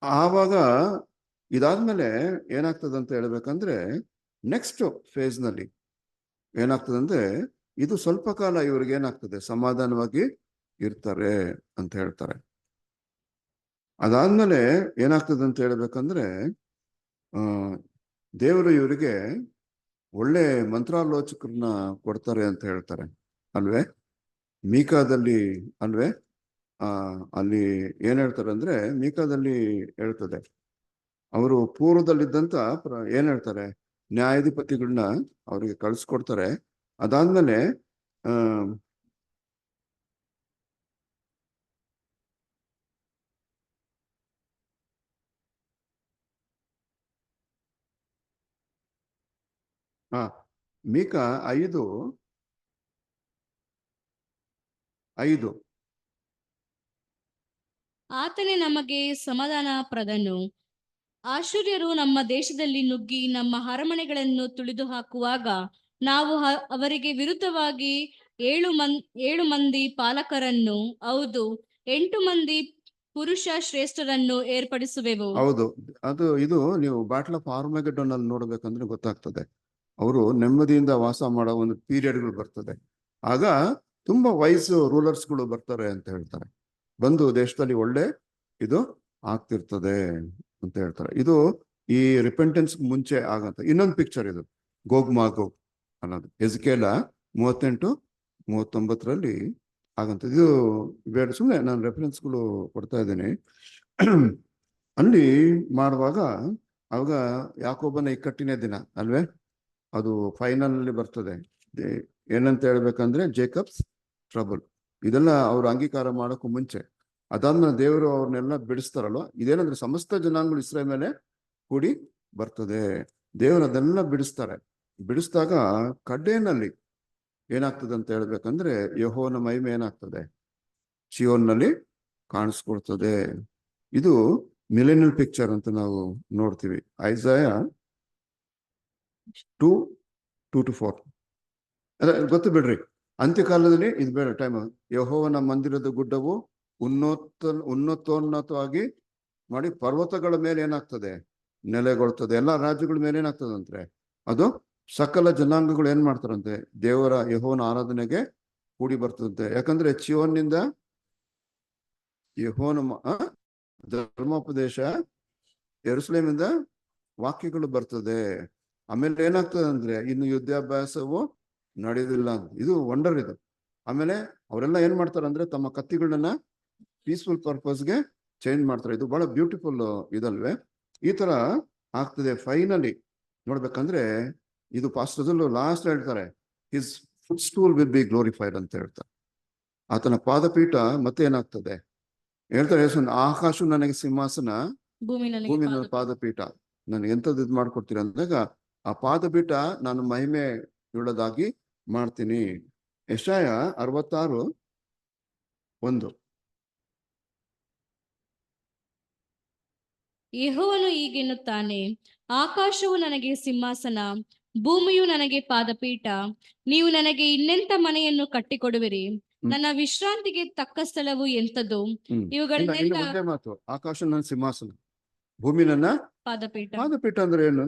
ಆವಾಗ ಇದಾದ್ಮೇಲೆ ಏನಾಗ್ತದೆ ಅಂತ ಹೇಳ್ಬೇಕಂದ್ರೆ, ನೆಕ್ಸ್ಟ್ ಫೇಸ್ ನಲ್ಲಿ ಏನಾಗ್ತದಂದ್ರೆ, ಇದು ಸ್ವಲ್ಪ ಕಾಲ ಇವ್ರಿಗೆ ಏನಾಗ್ತದೆ, ಸಮಾಧಾನವಾಗಿ ಇರ್ತಾರೆ ಅಂತ ಹೇಳ್ತಾರೆ. ಅದಾದ್ಮೇಲೆ ಏನಾಗ್ತದೆ ಅಂತ ಹೇಳ್ಬೇಕಂದ್ರೆ, ದೇವರು ಇವರಿಗೆ ಒಳ್ಳೆ ಮಂತ್ರಾಲೋಚಕರನ್ನ ಕೊಡ್ತಾರೆ ಅಂತ ಹೇಳ್ತಾರೆ ಅಲ್ವೇ. ಮೀಕಾದಲ್ಲಿ ಅಲ್ವೇ, ಅಲ್ಲಿ ಏನ್ ಹೇಳ್ತಾರೆ ಅಂದ್ರೆ, ಮೀಕಾದಲ್ಲಿ ಹೇಳ್ತದೆ, ಅವರು ಪೂರ್ವದಲ್ಲಿದ್ದಂತ ಏನ್ ಹೇಳ್ತಾರೆ, ನ್ಯಾಯಾಧಿಪತಿಗಳನ್ನ ಅವರಿಗೆ ಕಳಿಸ್ಕೊಡ್ತಾರೆ. ಅದಾದ್ಮೇಲೆ ಹಾ, ಮೀಕ 5:5. ಆತನೇ ನಮಗೆ ಸಮಾಧಾನ ಪ್ರದನು. ಆಶ್ಚರ್ಯರು ನಮ್ಮ ದೇಶದಲ್ಲಿ ನುಗ್ಗಿ ನಮ್ಮ ಅರಮನೆಗಳನ್ನು ತುಳಿದು ಹಾಕುವಾಗ ನಾವು ಅವರಿಗೆ ವಿರುದ್ಧವಾಗಿ 7 ಮಂದಿ ಪಾಲಕರನ್ನು, ಹೌದು 8 ಮಂದಿ ಪುರುಷ ಶ್ರೇಷ್ಠರನ್ನು ಏರ್ಪಡಿಸುವೆವು. ಹೌದು, ಇದು ನೀವು ಬ್ಯಾಟಲ್ ಆಫ್ ಆರ್ಮಗೆಡ್ಡನ್ ಅಲ್ಲಿ ನೋಡ್ಬೇಕಂದ್ರೆ ಗೊತ್ತಾಗ್ತದೆ. ಅವರು ನೆಮ್ಮದಿಯಿಂದ ವಾಸ ಮಾಡೋ ಒಂದು ಪೀರಿಯಡ್ಗಳು ಬರ್ತದೆ. ಆಗ ತುಂಬಾ ವಯಸ್ಸು ರೂಲರ್ಸ್ಗಳು ಬರ್ತಾರೆ ಅಂತ ಹೇಳ್ತಾರೆ. ಬಂದು ದೇಶದಲ್ಲಿ ಒಳ್ಳೆ ಇದು ಆಗ್ತಿರ್ತದೆ ಅಂತ ಹೇಳ್ತಾರೆ. ಇದು ಈ ರಿಪೆಂಟೆನ್ಸ್ ಮುಂಚೆ ಆಗಂತ ಇನ್ನೊಂದು ಪಿಕ್ಚರ್ ಇದು, ಗೋಗ್ ಮಾಗೋಗ್ ಅನ್ನೋದು ಎಜ್ಕೇಲ 38-39 ಆಗಂತ. ಇದು ಬೇಡ, ಸುಮ್ಮನೆ ನಾನು ರೆಫರೆನ್ಸ್ಗಳು ಕೊಡ್ತಾ ಇದ್ದೀನಿ. ಅಲ್ಲಿ ಮಾಡುವಾಗ ಅವಾಗ ಯಾಕೋಬನ ಇಕ್ಕಟ್ಟಿನ ದಿನ ಅಲ್ವೇ, ಅದು ಫೈನಲ್ ಅಲ್ಲಿ ಬರ್ತದೆ. ಏನಂತ ಹೇಳ್ಬೇಕಂದ್ರೆ ಜೇಕಬ್ಸ್ ಟ್ರಬಲ್. ಇದೆಲ್ಲ ಅವ್ರು ಅಂಗೀಕಾರ ಮಾಡೋಕ್ಕೂ ಮುಂಚೆ. ಅದಾದ್ಮೇಲೆ ದೇವರು ಅವ್ರನ್ನೆಲ್ಲ ಬಿಡಿಸ್ತಾರಲ್ವ. ಇದೇನಂದ್ರೆ ಸಮಸ್ತ ಜನಾಂಗಗಳು ಇಸ್ರಾಯೇಲ್ ಮೇಲೆ ಕೂಡಿ ಬರ್ತದೆ. ದೇವರು ಅದೆಲ್ಲ ಬಿಡಿಸ್ತಾರೆ. ಬಿಡಿಸಿದಾಗ ಕಡ್ಡೆನಲ್ಲಿ ಏನಾಗ್ತದೆ ಅಂತ ಹೇಳ್ಬೇಕಂದ್ರೆ ಯೆಹೋವನ ಮಹಿಮೆ ಏನಾಗ್ತದೆ, ಚಿಯೋನ್ನಲ್ಲಿ ಕಾಣಿಸ್ಕೊಳ್ತದೆ. ಇದು ಮಿಲೆನಿಯಲ್ ಪಿಕ್ಚರ್ ಅಂತ ನಾವು ನೋಡ್ತೀವಿ. ಐಸಾಯ 2:2-4 ಅದ ಗೊತ್ತು ಬಿಡ್ರಿ. ಅಂತ್ಯಕಾಲದಲ್ಲಿ ಇದು ಬೇಡ ಟೈಮ್. ಯೆಹೋವನ ಮಂದಿರದ ಗುಡ್ಡವು ಉನ್ನತೋನ್ನತವಾಗಿ ಮಾಡಿ ಪರ್ವತಗಳ ಮೇಲೆ ಏನಾಗ್ತದೆ, ನೆಲೆಗೊಳ್ತದೆ. ಎಲ್ಲ ರಾಜ್ಯಗಳ ಮೇಲೆ ಏನಾಗ್ತದಂದ್ರೆ ಅದು ಸಕಲ ಜನಾಂಗಗಳು ಏನ್ ಮಾಡ್ತಾರಂತೆ, ದೇವರ ಯೆಹೋವನ ಆರಾಧನೆಗೆ ಕೂಡಿ ಬರ್ತದಂತೆ. ಯಾಕಂದ್ರೆ ಚಿಯೋನ್ನಿಂದ ಯೆಹೋವನ ಧರ್ಮೋಪದೇಶ, ಯೆರೂಸಲೇಮಿಂದ ವಾಕ್ಯಗಳು ಬರ್ತದೆ. ಆಮೇಲೆ ಏನಾಗ್ತದೆ ಅಂದ್ರೆ ಇನ್ನು ಯುದ್ಧಾಭ್ಯಾಸವು ನಡೆಯೋದಿಲ್ಲ. ಇದು ವಂಡರ್ ಇದು. ಆಮೇಲೆ ಅವರೆಲ್ಲ ಏನ್ ಮಾಡ್ತಾರೆ ಅಂದ್ರೆ ತಮ್ಮ ಕತ್ತಿಗಳನ್ನ ಪೀಸ್ಫುಲ್ ಪರ್ಪಸ್ಗೆ ಚೇಂಜ್ ಮಾಡ್ತಾರೆ. ಇದು ಬಹಳ ಬ್ಯೂಟಿಫುಲ್ ಇದಲ್ವೇ. ಈ ತರ ಆಗ್ತದೆ ಫೈನಲಿ ನೋಡ್ಬೇಕಂದ್ರೆ. ಇದು ಪಾಸ್ಟರ್ಸಲ್ಲೂ ಲಾಸ್ಟ್ ಹೇಳ್ತಾರೆ, his footstool will be glorified ಅಂತ ಹೇಳ್ತಾರೆ. ಆತನ ಪಾದಪೀಠ ಮತ್ತೆ ಏನಾಗ್ತದೆ ಹೇಳ್ತಾರೆ, ಆಕಾಶ ನನಗೆ ಸಿಂಹಾಸನ, ಭೂಮಿ ನನ್ನ ಪಾದಪೀಠ. ನನಗೆ ಎಂಥದ್ದು ಇದು ಮಾಡ್ಕೊಡ್ತೀರ ಅಂದಾಗ ಆ ಪಾದಪೀಠ ನಾನು ಮಹಿಮೆ ಉಳ್ಳದಾಗಿ ಮಾಡ್ತೀನಿ. ಯೆಶಾಯ 66:1. ಯೆಹೋವನು ಹೀಗೆನ್ನುತ್ತಾನೆ, ಆಕಾಶವು ನನಗೆ ಸಿಂಹಾಸನ, ಭೂಮಿಯು ನನಗೆ ಪಾದಪೀಠ. ನೀವು ನನಗೆ ಇನ್ನೆಂತ ಮನೆಯನ್ನು ಕಟ್ಟಿಕೊಡುವಿರಿ? ನನ್ನ ವಿಶ್ರಾಂತಿಗೆ ತಕ್ಕ ಸ್ಥಳವು ಎಂಥದ್ದು? ಇವುಗಳನ್ನೆಲ್ಲ ಒಂದೇ ಮಾತು, ಆಕಾಶ ನನ್ನ ಸಿಂಹಾಸನ, ಭೂಮಿ ನನ್ನ ಪಾದಪೀಠ. ಪಾದಪೀಠ ಅಂದ್ರೆ ಏನು?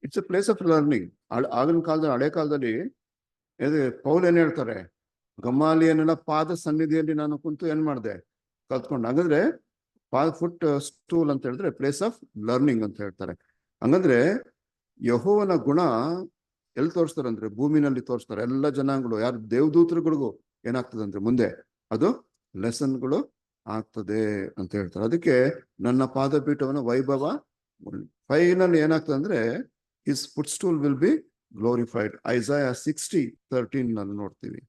It's A place of learning. ಆಗಿನ ಕಾಲದಲ್ಲಿ, ಹಳೆ ಕಾಲದಲ್ಲಿ ಪೌಲ್ ಏನ್ ಹೇಳ್ತಾರೆ, ಗಮಾಲಿಯನ್ನೆಲ್ಲ ಪಾದ ಸನ್ನಿಧಿಯಲ್ಲಿ ನಾನು ಕುಂತು ಏನ್ ಮಾಡಿದೆ, ಕಲ್ತ್ಕೊಂಡು. ಹಂಗಂದ್ರೆ ಫುಟ್ ಸ್ಟೂಲ್ ಅಂತ ಹೇಳಿದ್ರೆ ಪ್ಲೇಸ್ ಆಫ್ ಲರ್ನಿಂಗ್ ಅಂತ ಹೇಳ್ತಾರೆ. ಹಂಗಂದ್ರೆ ಯೆಹೋವನ ಗುಣ ಎಲ್ಲಿ ತೋರಿಸ್ತಾರೆ ಅಂದ್ರೆ ಭೂಮಿನಲ್ಲಿ ತೋರಿಸ್ತಾರೆ. ಎಲ್ಲ ಜನಾಂಗಗಳು, ಯಾರು ದೇವದೂತರುಗಳಿಗೂ ಏನಾಗ್ತದೆ ಮುಂದೆ ಅದು ಲೆಸನ್ಗಳು ಆಗ್ತದೆ ಅಂತ ಹೇಳ್ತಾರೆ. ಅದಕ್ಕೆ ನನ್ನ ಪಾದಪೀಠವನ್ನ ವೈಭವ ಫೈನಲ್ ಏನಾಗ್ತದೆ ಅಂದ್ರೆ his footstool will be glorified. Isaiah 60:13 ನಲ್ಲಿ ನೋಡ್ತೀವಿ.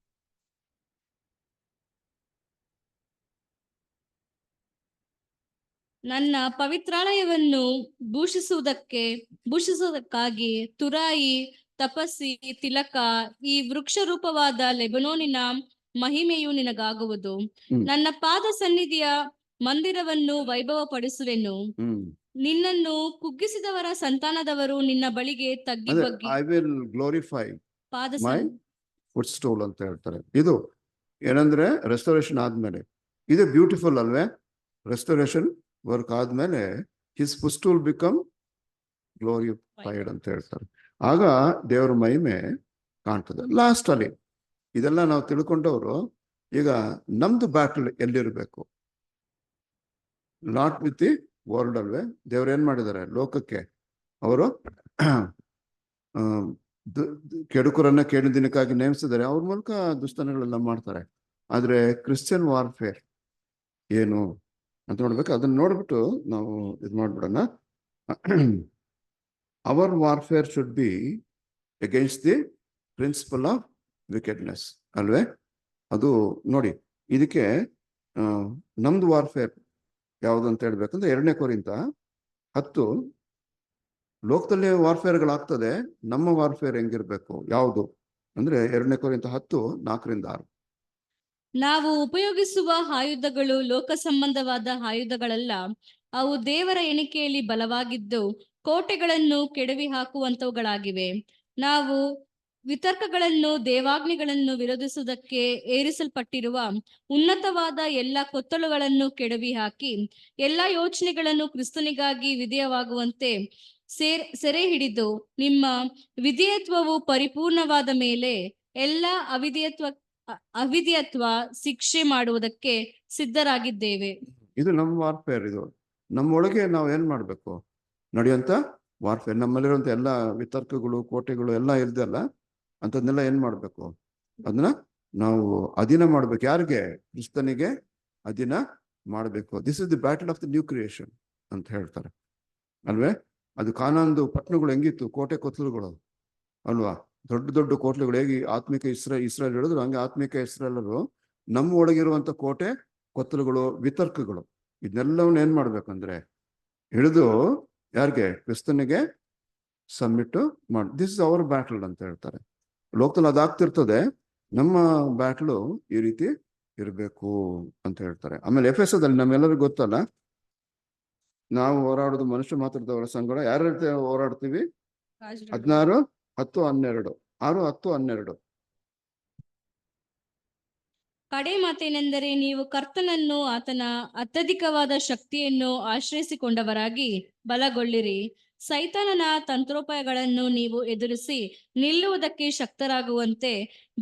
ನನ್ನ ಪವಿತ್ರಾಲಯವನ್ನು ಭೂಷಿಸುವುದಕ್ಕಾಗಿ ತುರಾಯಿ, ತಪಸ್ಸಿ, ತಿಲಕ, ಈ ವೃಕ್ಷ ರೂಪವಾದ ಲೆಬನೋನಿನ ಮಹಿಮೆಯು ನಿನಗಾಗುವುದು. ನನ್ನ ಪಾದ ಸನ್ನಿಧಿಯ ಮಂದಿರವನ್ನು ವೈಭವ ಪಡಿಸುವೆನು. ನಿನ್ನನ್ನು ಕುಗ್ಗಿಸಿದವರ ಸಂತಾನದವರು ನಿನ್ನ ಬಳಿಗೆ ತಗ್ಗಿ ಬಗ್ಗಿ ಐ ವಿಲ್ ಗ್ಲೋರಿಫೈ ಪಾದ ಮೈ ಫುಟ್ ಸ್ಟೂಲ್ ಅಂತ ಹೇಳ್ತಾರೆ. ಇದು ಏನಂದ್ರೆ ರೆಸ್ಟೋರೇಷನ್ ಆದ್ಮೇಲೆ ಇದು ಬ್ಯೂಟಿಫುಲ್ ಅಲ್ವೇ. ರೆಸ್ಟೋರೇಷನ್ ವರ್ಕ್ ಆದ್ಮೇಲೆ his foot stool become glorified ಅಂತ ಹೇಳ್ತಾರೆ. ಆಗ ದೇವರ ಮಹಿಮೆ ಕಾಣ್ತದೆ ಲಾಸ್ಟ್ ಅಲ್ಲಿ. ಇದೆಲ್ಲ ನಾವು ತಿಳ್ಕೊಂಡವರು ಈಗ ನಮ್ದು ಬ್ಯಾಟಲ್ ಎಲ್ಲಿರ್ಬೇಕು? ನಾಟ್ ವಿತ್ ದಿ ವರ್ಲ್ಡ್ ಅಲ್ವೇ. ದೇವ್ರು ಏನ್ ಮಾಡಿದ್ದಾರೆ ಲೋಕಕ್ಕೆ, ಅವರು ಕೆಡುಕರನ್ನ ಕೇಳು ದಿನಕ್ಕಾಗಿ ನೇಮಿಸಿದ್ದಾರೆ. ಅವ್ರ ಮೂಲಕ ದುಷ್ಟನೆಗಳೆಲ್ಲ ಮಾಡ್ತಾರೆ. ಆದ್ರೆ ಕ್ರಿಶ್ಚಿಯನ್ ವಾರ್ಫೇರ್ ಏನು ಅಂತ ನೋಡ್ಬೇಕು. ಅದನ್ನ ನೋಡ್ಬಿಟ್ಟು ನಾವು ಇದು ಮಾಡ್ಬಿಡೋಣ. Our warfare should be against the principal of wickedness ಅಲ್ವೇ. ಅದು ನೋಡಿ, ಇದಕ್ಕೆ ನಮ್ದು ವಾರ್ಫೇರ್ ಯಾವ್ದು ಅಂತ ಹೇಳ್ಬೇಕಂದ್ರೆ 2 ಕೊರಿಂಥ 10 ಲೋಕದಲ್ಲಿ ವಾರ್ಫೇರ್ಗಳಾಗ್ತದೆ, ನಮ್ಮ ವಾರ್ಫೇರ್ ಹೆಂಗಿರ್ಬೇಕು ಯಾವುದು ಅಂದ್ರೆ 2 ಕೊರಿಂಥ 10:4-6. ನಾವು ಉಪಯೋಗಿಸುವ ಆಯುಧಗಳು ಲೋಕ ಸಂಬಂಧವಾದ ಆಯುಧಗಳಲ್ಲ, ಅವು ದೇವರ ಎಣಿಕೆಯಲ್ಲಿ ಬಲವಾಗಿದ್ದು ಕೋಟೆಗಳನ್ನು ಕೆಡವಿ ಹಾಕುವಂತವುಗಳಾಗಿವೆ. ನಾವು ವಿತರ್ಕಗಳನ್ನು, ದೇವಾಜ್ಞೆಗಳನ್ನು ವಿರೋಧಿಸುವುದಕ್ಕೆ ಏರಿಸಲ್ಪಟ್ಟಿರುವ ಉನ್ನತವಾದ ಎಲ್ಲ ಕೊತ್ತಲುಗಳನ್ನು ಕೆಡವಿ ಹಾಕಿ ಎಲ್ಲ ಯೋಚನೆಗಳನ್ನು ಕ್ರಿಸ್ತನಿಗಾಗಿ ವಿಧೇಯವಾಗುವಂತೆ ಸೆರೆ ಹಿಡಿದು ನಿಮ್ಮ ವಿಧೇಯತ್ವವು ಪರಿಪೂರ್ಣವಾದ ಮೇಲೆ ಎಲ್ಲ ಅವಿಧೇಯತ್ವ ಶಿಕ್ಷೆ ಮಾಡುವುದಕ್ಕೆ ಸಿದ್ಧರಾಗಿದ್ದೇವೆ. ಇದು ನಮ್ಮ ವಾರ್ಫೇರ್. ಇದು ನಮ್ಮೊಳಗೆ ನಾವು ಏನ್ ಮಾಡ್ಬೇಕು, ನಡೆಯುವಂತ ವಾರ್ಫೇರ್. ನಮ್ಮಲ್ಲಿರುವಂತ ಎಲ್ಲ ವಿತರ್ಕಗಳು, ಕೋಟೆಗಳು ಎಲ್ಲ ಇರ್ದಲ್ಲ ಅಂತದನ್ನೆಲ್ಲ ಏನ್ ಮಾಡ್ಬೇಕು, ಅದನ್ನ ನಾವು ಅಧೀನ ಮಾಡ್ಬೇಕು. ಯಾರಿಗೆ? ಕ್ರಿಸ್ತನಿಗೆ ಅಧೀನ ಮಾಡ್ಬೇಕು. This is the battle of the new creation ಅಂತ ಹೇಳ್ತಾರೆ ಅಲ್ವೇ. ಅದು ಕಾನಾನ್ದು ಪಟ್ಟಣಗಳು ಹೆಂಗಿತ್ತು, ಕೋಟೆ ಕೊತ್ತಲುಗಳು ಅಲ್ವಾ, ದೊಡ್ಡ ದೊಡ್ಡ ಕೋಟೆಗಳು. ಹೇಗೆ ಆತ್ಮಿಕ ಇಸ್ರೇಲ್ ಹೇಳಿದ್ರು, ಹಂಗೆ ಆತ್ಮಿಕ ಇಸ್ರೇಲರು ನಮ್ಮ ಒಳಗಿರುವಂತ ಕೋಟೆ ಕೊತ್ತಲುಗಳು, ವಿತರ್ಕಗಳು, ಇದನ್ನೆಲ್ಲವನ್ನ ಏನ್ ಮಾಡ್ಬೇಕಂದ್ರೆ ಹಿಡಿದು ಯಾರಿಗೆ? ಕ್ರಿಸ್ತನಿಗೆ ಸಬ್ಮಿಟ್ ಮಾಡಿ. ದಿಸ್ ಇಸ್ ಅವರ್ ಬ್ಯಾಟಲ್ ಅಂತ ಹೇಳ್ತಾರೆ. ಲೋಕದಲ್ಲಿ ಅದಾಗ್ತಿರ್ತದೆ, ನಮ್ಮ ಬ್ಯಾಟ್ಲು ಈ ರೀತಿ ಇರಬೇಕು ಅಂತ ಹೇಳ್ತಾರೆ. ಆಮೇಲೆ ಎಫೆಸದಲ್ಲಿ ನಮ್ಮೆಲ್ಲರಿಗೂ ಗೊತ್ತಲ್ಲ, ನಾವು ಹೋರಾಡೋದು ಮನುಷ್ಯ ಮಾತ್ರದವರ ಸಂಗಡ. ಯಾರ ಹೋರಾಡ್ತೀವಿ? 16:10-12. 6:10-12. ಕಡೆ ಮಾತೇನೆಂದರೆ, ನೀವು ಕರ್ತನನ್ನು ಆತನ ಅತ್ಯಧಿಕವಾದ ಶಕ್ತಿಯನ್ನು ಆಶ್ರಯಿಸಿಕೊಂಡವರಾಗಿ ಬಲಗೊಳ್ಳಿರಿ. ಸೈತಾನನ ತಂತ್ರೋಪಾಯಗಳನ್ನು ನೀವು ಎದುರಿಸಿ ನಿಲ್ಲುವುದಕ್ಕೆ ಶಕ್ತರಾಗುವಂತೆ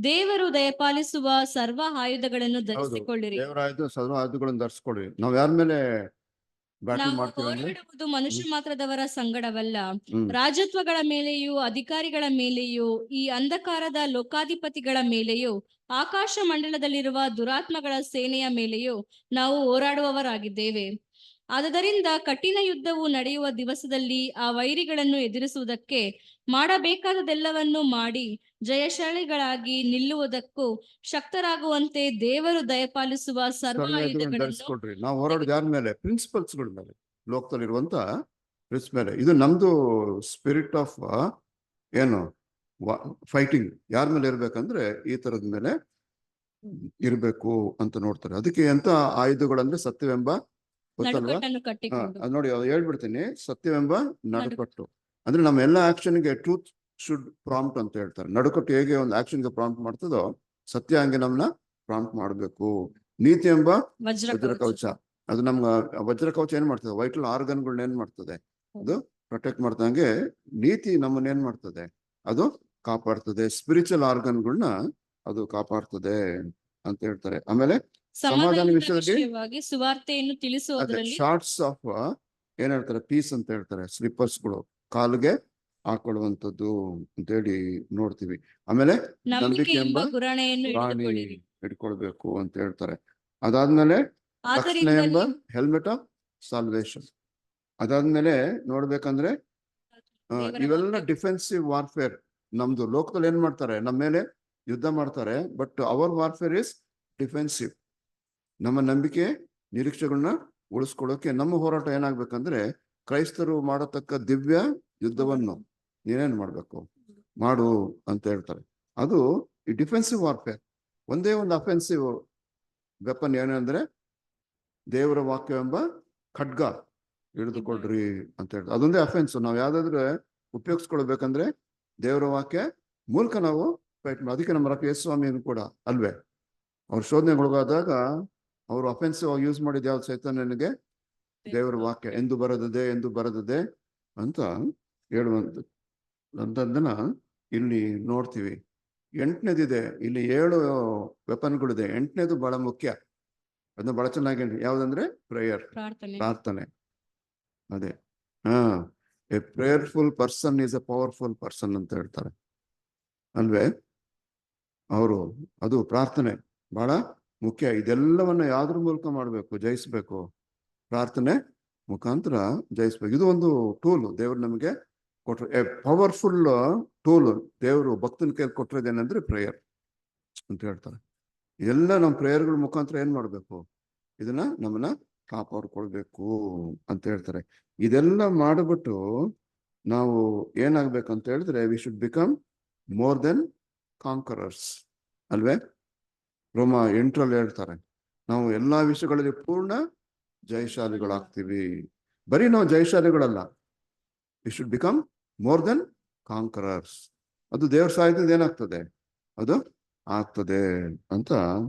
ದೇವರು ದಯಪಾಲಿಸುವ ಸರ್ವ ಆಯುಧಗಳನ್ನು ಧರಿಸಿಕೊಳ್ಳಿರಿ. ದೇವರ ಸರ್ವ ಆಯುಧಗಳನ್ನು ಧರಿಸ್ಕೊಳ್ಳಿ. ನಾವ್ ಯಾರ ಮೇಲೆ ಬ್ಯಾಟಲ್ ನಾವು ಮಾಡ್ತೀವಿ? ಹೋರಾಡುವುದು ಮನುಷ್ಯ ಮಾತ್ರದವರ ಸಂಗಡವಲ್ಲ, ರಾಜತ್ವಗಳ ಮೇಲೆಯೂ, ಅಧಿಕಾರಿಗಳ ಮೇಲೆಯೂ, ಈ ಅಂಧಕಾರದ ಲೋಕಾಧಿಪತಿಗಳ ಮೇಲೆಯೂ, ಆಕಾಶ ಮಂಡಲದಲ್ಲಿರುವ ದುರಾತ್ಮಗಳ ಸೇನೆಯ ಮೇಲೆಯೂ ನಾವು ಹೋರಾಡುವವರಾಗಿದ್ದೇವೆ. ಆದುದರಿಂದ ಕಠಿಣ ಯುದ್ಧವು ನಡೆಯುವ ದಿವಸದಲ್ಲಿ ಆ ವೈರಿಗಳನ್ನು ಎದುರಿಸುವುದಕ್ಕೆ ಮಾಡಬೇಕಾದದೆಲ್ಲವನ್ನು ಮಾಡಿ ಜಯಶಾಲಿಗಳಾಗಿ ನಿಲ್ಲುವುದಕ್ಕೂ ಶಕ್ತರಾಗುವಂತೆ ದೇವರು ದಯಪಾಲಿಸುವ ಸರ್ವ ಆಯುಧಗಳನ್ನು ಧರಿಸ್ಕೊಡ್ರಿ. ನಾವು ಹೋರಾಡೋದು ಯಾರ ಮೇಲೆ? ಪ್ರಿನ್ಸಿಪಲ್ಸ್ಗಳ ಮೇಲೆ, ಲೋಕದಲ್ಲಿರುವಂತ ಪ್ರಿನ್ಸ್ ಮೇಲೆ. ಇದು ನಮ್ದು ಸ್ಪಿರಿಟ್ ಆಫ್ ಏನು ಫೈಟಿಂಗ್ ಯಾರ ಮೇಲೆ ಇರ್ಬೇಕಂದ್ರೆ ಈ ತರದ ಮೇಲೆ ಇರ್ಬೇಕು ಅಂತ ನೋಡ್ತಾರೆ. ಅದಕ್ಕೆ ಎಂತ ಆಯುಧಗಳಂದ್ರೆ ಸತ್ಯವೆಂಬ ಗೊತ್ತಲ್ವಾ? ನಡುಕಟ್ಟನ್ನು ಕಟ್ಟಿಕೊಂಡು ಅದ್ ನೋಡಿ, ಹೇಳ್ಬಿಡ್ತೀನಿ. ಸತ್ಯವೆಂಬ ನಡುಕಟ್ಟು ಅಂದ್ರೆ ನಮ್ಮ ಎಲ್ಲ ಆಕ್ಷನ್ಗೆ ಟ್ರೂತ್ ಶುಡ್ ಪ್ರಾಂಪ್ಟ್ ಅಂತ ಹೇಳ್ತಾರೆ. ನಡುಕಟ್ಟು ಹೇಗೆ ಒಂದು ಆಕ್ಷನ್ಗೆ ಪ್ರಾಂಪ್ಟ್ ಮಾಡ್ತದೋ, ಸತ್ಯ ಹಂಗೆ ನಮ್ನ ಪ್ರಾಂಪ್ಟ್ ಮಾಡ್ಬೇಕು. ನೀತಿ ಎಂಬ ವಜ್ರ ಕವಚ, ಅದು ನಮ್ಗ ವಜ್ರ ಕವಚ ಏನ್ ಮಾಡ್ತದೆ? ವೈಟಲ್ ಆರ್ಗನ್ಗಳನ್ನ ಏನ್ ಮಾಡ್ತದೆ? ಅದು ಪ್ರೊಟೆಕ್ಟ್ ಮಾಡ್ದಂಗೆ ನೀತಿ ನಮ್ಮನ್ನ ಏನ್ ಮಾಡ್ತದೆ? ಅದು ಕಾಪಾಡ್ತದೆ. ಸ್ಪಿರಿಚುವಲ್ ಆರ್ಗನ್ಗಳನ್ನ ಅದು ಕಾಪಾಡ್ತದೆ ಅಂತ ಹೇಳ್ತಾರೆ. ಆಮೇಲೆ ಸಮಾಧಾನ ವಿಷಯದಲ್ಲಿ ಸುವಾರ್ತೆಯನ್ನು ತಿಳಿಸುವುದರಲ್ಲಿ ಶಾರ್ಟ್ಸ್ ಆಫ್ ಏನ್ ಹೇಳ್ತಾರೆ? ಪೀಸ್ ಅಂತ ಹೇಳ್ತಾರೆ. ಸ್ಲಿಪ್ಪರ್ಸ್ಗಳು, ಕಾಲಿಗೆ ಹಾಕೊಳ್ಳುವಂಥದ್ದು ಅಂತ ಹೇಳಿ ನೋಡ್ತೀವಿ. ಆಮೇಲೆ ನಂಬಿಕೆ ಎಂಬ ಗುರಾಣಿ ಹಿಡ್ಕೊಳ್ಬೇಕು ಅಂತ ಹೇಳ್ತಾರೆ. ಅದಾದ್ಮೇಲೆ ರಕ್ಷಣೆ ಎಂಬ ಹೆಲ್ಮೆಟ್ ಆಫ್ ಸಾಲ್ವೇಶನ್. ಅದಾದ್ಮೇಲೆ ನೋಡ್ಬೇಕಂದ್ರೆ ಇವೆಲ್ಲ ಡಿಫೆನ್ಸಿವ್ ವಾರ್ಫೇರ್. ನಮ್ದು ಲೋಕದಲ್ಲಿ ಏನ್ ಮಾಡ್ತಾರೆ? ನಮ್ಮ ಮೇಲೆ ಯುದ್ಧ ಮಾಡ್ತಾರೆ, but hour warfare is defensive. ನಮ್ಮ ನಂಬಿಕೆ ನಿರೀಕ್ಷೆಗಳನ್ನ ಉಳಿಸ್ಕೊಳ್ಳೋಕೆ ನಮ್ಮ ಹೋರಾಟ ಏನಾಗ್ಬೇಕಂದ್ರೆ, ಕ್ರೈಸ್ತರು ಮಾಡತಕ್ಕ ದಿವ್ಯ ಯುದ್ಧವನ್ನು ನೀನೇನ್ ಮಾಡ್ಬೇಕು? ಮಾಡು ಅಂತ ಹೇಳ್ತಾರೆ. ಅದು ಈ ಡಿಫೆನ್ಸಿವ್ ವಾರ್ಫೇರ್. ಒಂದೇ ಒಂದು ಅಫೆನ್ಸಿವ್ ವೆಪನ್ ಏನಂದ್ರೆ ದೇವರ ವಾಕ್ಯವೆಂಬ ಖಡ್ಗ ಹಿಡಿದುಕೊಳ್ರಿ ಅಂತ ಹೇಳ್ತಾರೆ. ಅದೊಂದೇ ಅಫೆನ್ಸ್. ನಾವು ಯಾವ್ದಾದ್ರೆ ಉಪಯೋಗಿಸ್ಕೊಳ್ಬೇಕಂದ್ರೆ ದೇವರ ವಾಕ್ಯ ಮೂಲಕ ನಾವು ಫೈಟ್ ಮಾಡಿ. ಅದಕ್ಕೆ ನಮ್ಮ ರಫಿ ಎಸ್ ಸ್ವಾಮಿಯನ್ನು ಕೂಡ ಅಲ್ವೇ, ಅವ್ರ ಶೋಧನೆಗೊಳಗಾದಾಗ ಅವರು ಅಫೆನ್ಸಿವ್ ಆಗಿ ಯೂಸ್ ಮಾಡಿದ ಯಾವ್ದು? ಸೈತಾನನಿಗೆ ದೇವರ ವಾಕ್ಯ ಎಂದು ಬರದದೆ ಅಂತ ಹೇಳುವಂಥದ್ದನ್ನ ಇಲ್ಲಿ ನೋಡ್ತೀವಿ. 8ನೇದಿದೆ, ಇಲ್ಲಿ 7 ವೆಪನ್ಗಳಿದೆ. 8ನೇದು ಬಹಳ ಮುಖ್ಯ, ಅದನ್ನ ಬಹಳ ಚೆನ್ನಾಗಿ ಯಾವ್ದಂದ್ರೆ ಪ್ರೇಯರ್, ಪ್ರಾರ್ಥನೆ. ಅದೇ a prayerful person is a powerful person ಅಂತ ಹೇಳ್ತಾರೆ ಅಲ್ವೇ. ಅವರು ಅದು ಪ್ರಾರ್ಥನೆ ಬಹಳ ಮುಖ್ಯ. ಇದೆಲ್ಲವನ್ನ ಯಾವ್ದ್ರ ಮೂಲಕ ಮಾಡ್ಬೇಕು? ಜಯಿಸ್ಬೇಕು. ಪ್ರಾರ್ಥನೆ ಮುಖಾಂತರ ಜಯಿಸ್ಬೇಕು. ಇದು ಒಂದು ಟೂಲ್ ದೇವ್ರು ನಮಗೆ ಕೊಟ್ರೆ, ಎ ಪವರ್ಫುಲ್ ಟೂಲ್ ದೇವರು ಭಕ್ತನ ಕೈಲಿ ಕೊಟ್ಟಿರೋದೇನಂದ್ರೆ ಪ್ರೇಯರ್ ಅಂತ ಹೇಳ್ತಾರೆ. ಇದೆಲ್ಲ ನಮ್ಮ ಪ್ರೇಯರ್ಗಳ ಮುಖಾಂತರ ಏನ್ ಮಾಡ್ಬೇಕು? ಇದನ್ನ ನಮ್ಮನ್ನ ಕಾಪಾಡ್ಕೊಳ್ಬೇಕು ಅಂತ ಹೇಳ್ತಾರೆ. ಇದೆಲ್ಲ ಮಾಡಿಬಿಟ್ಟು ನಾವು ಏನಾಗ್ಬೇಕಂತ ಹೇಳಿದ್ರೆ we should become more then conquerors ಅಲ್ವೇ? ರೋಮ 8ರಲ್ಲಿ ಹೇಳ್ತಾರೆ ನಾವು ಎಲ್ಲಾ ವಿಷಯಗಳಲ್ಲಿ ಪೂರ್ಣ ಜಯಶಾಲಿಗಳಾಗ್ತೀವಿ. ಬರೀ ನಾವು ಜಯಶಾಲಿಗಳಲ್ಲ, we should become more then conquerors. ಅದು ದೇವ್ರ ಸಾಹಿತ್ಯದ ಏನಾಗ್ತದೆ, ಅದು ಆಗ್ತದೆ ಅಂತ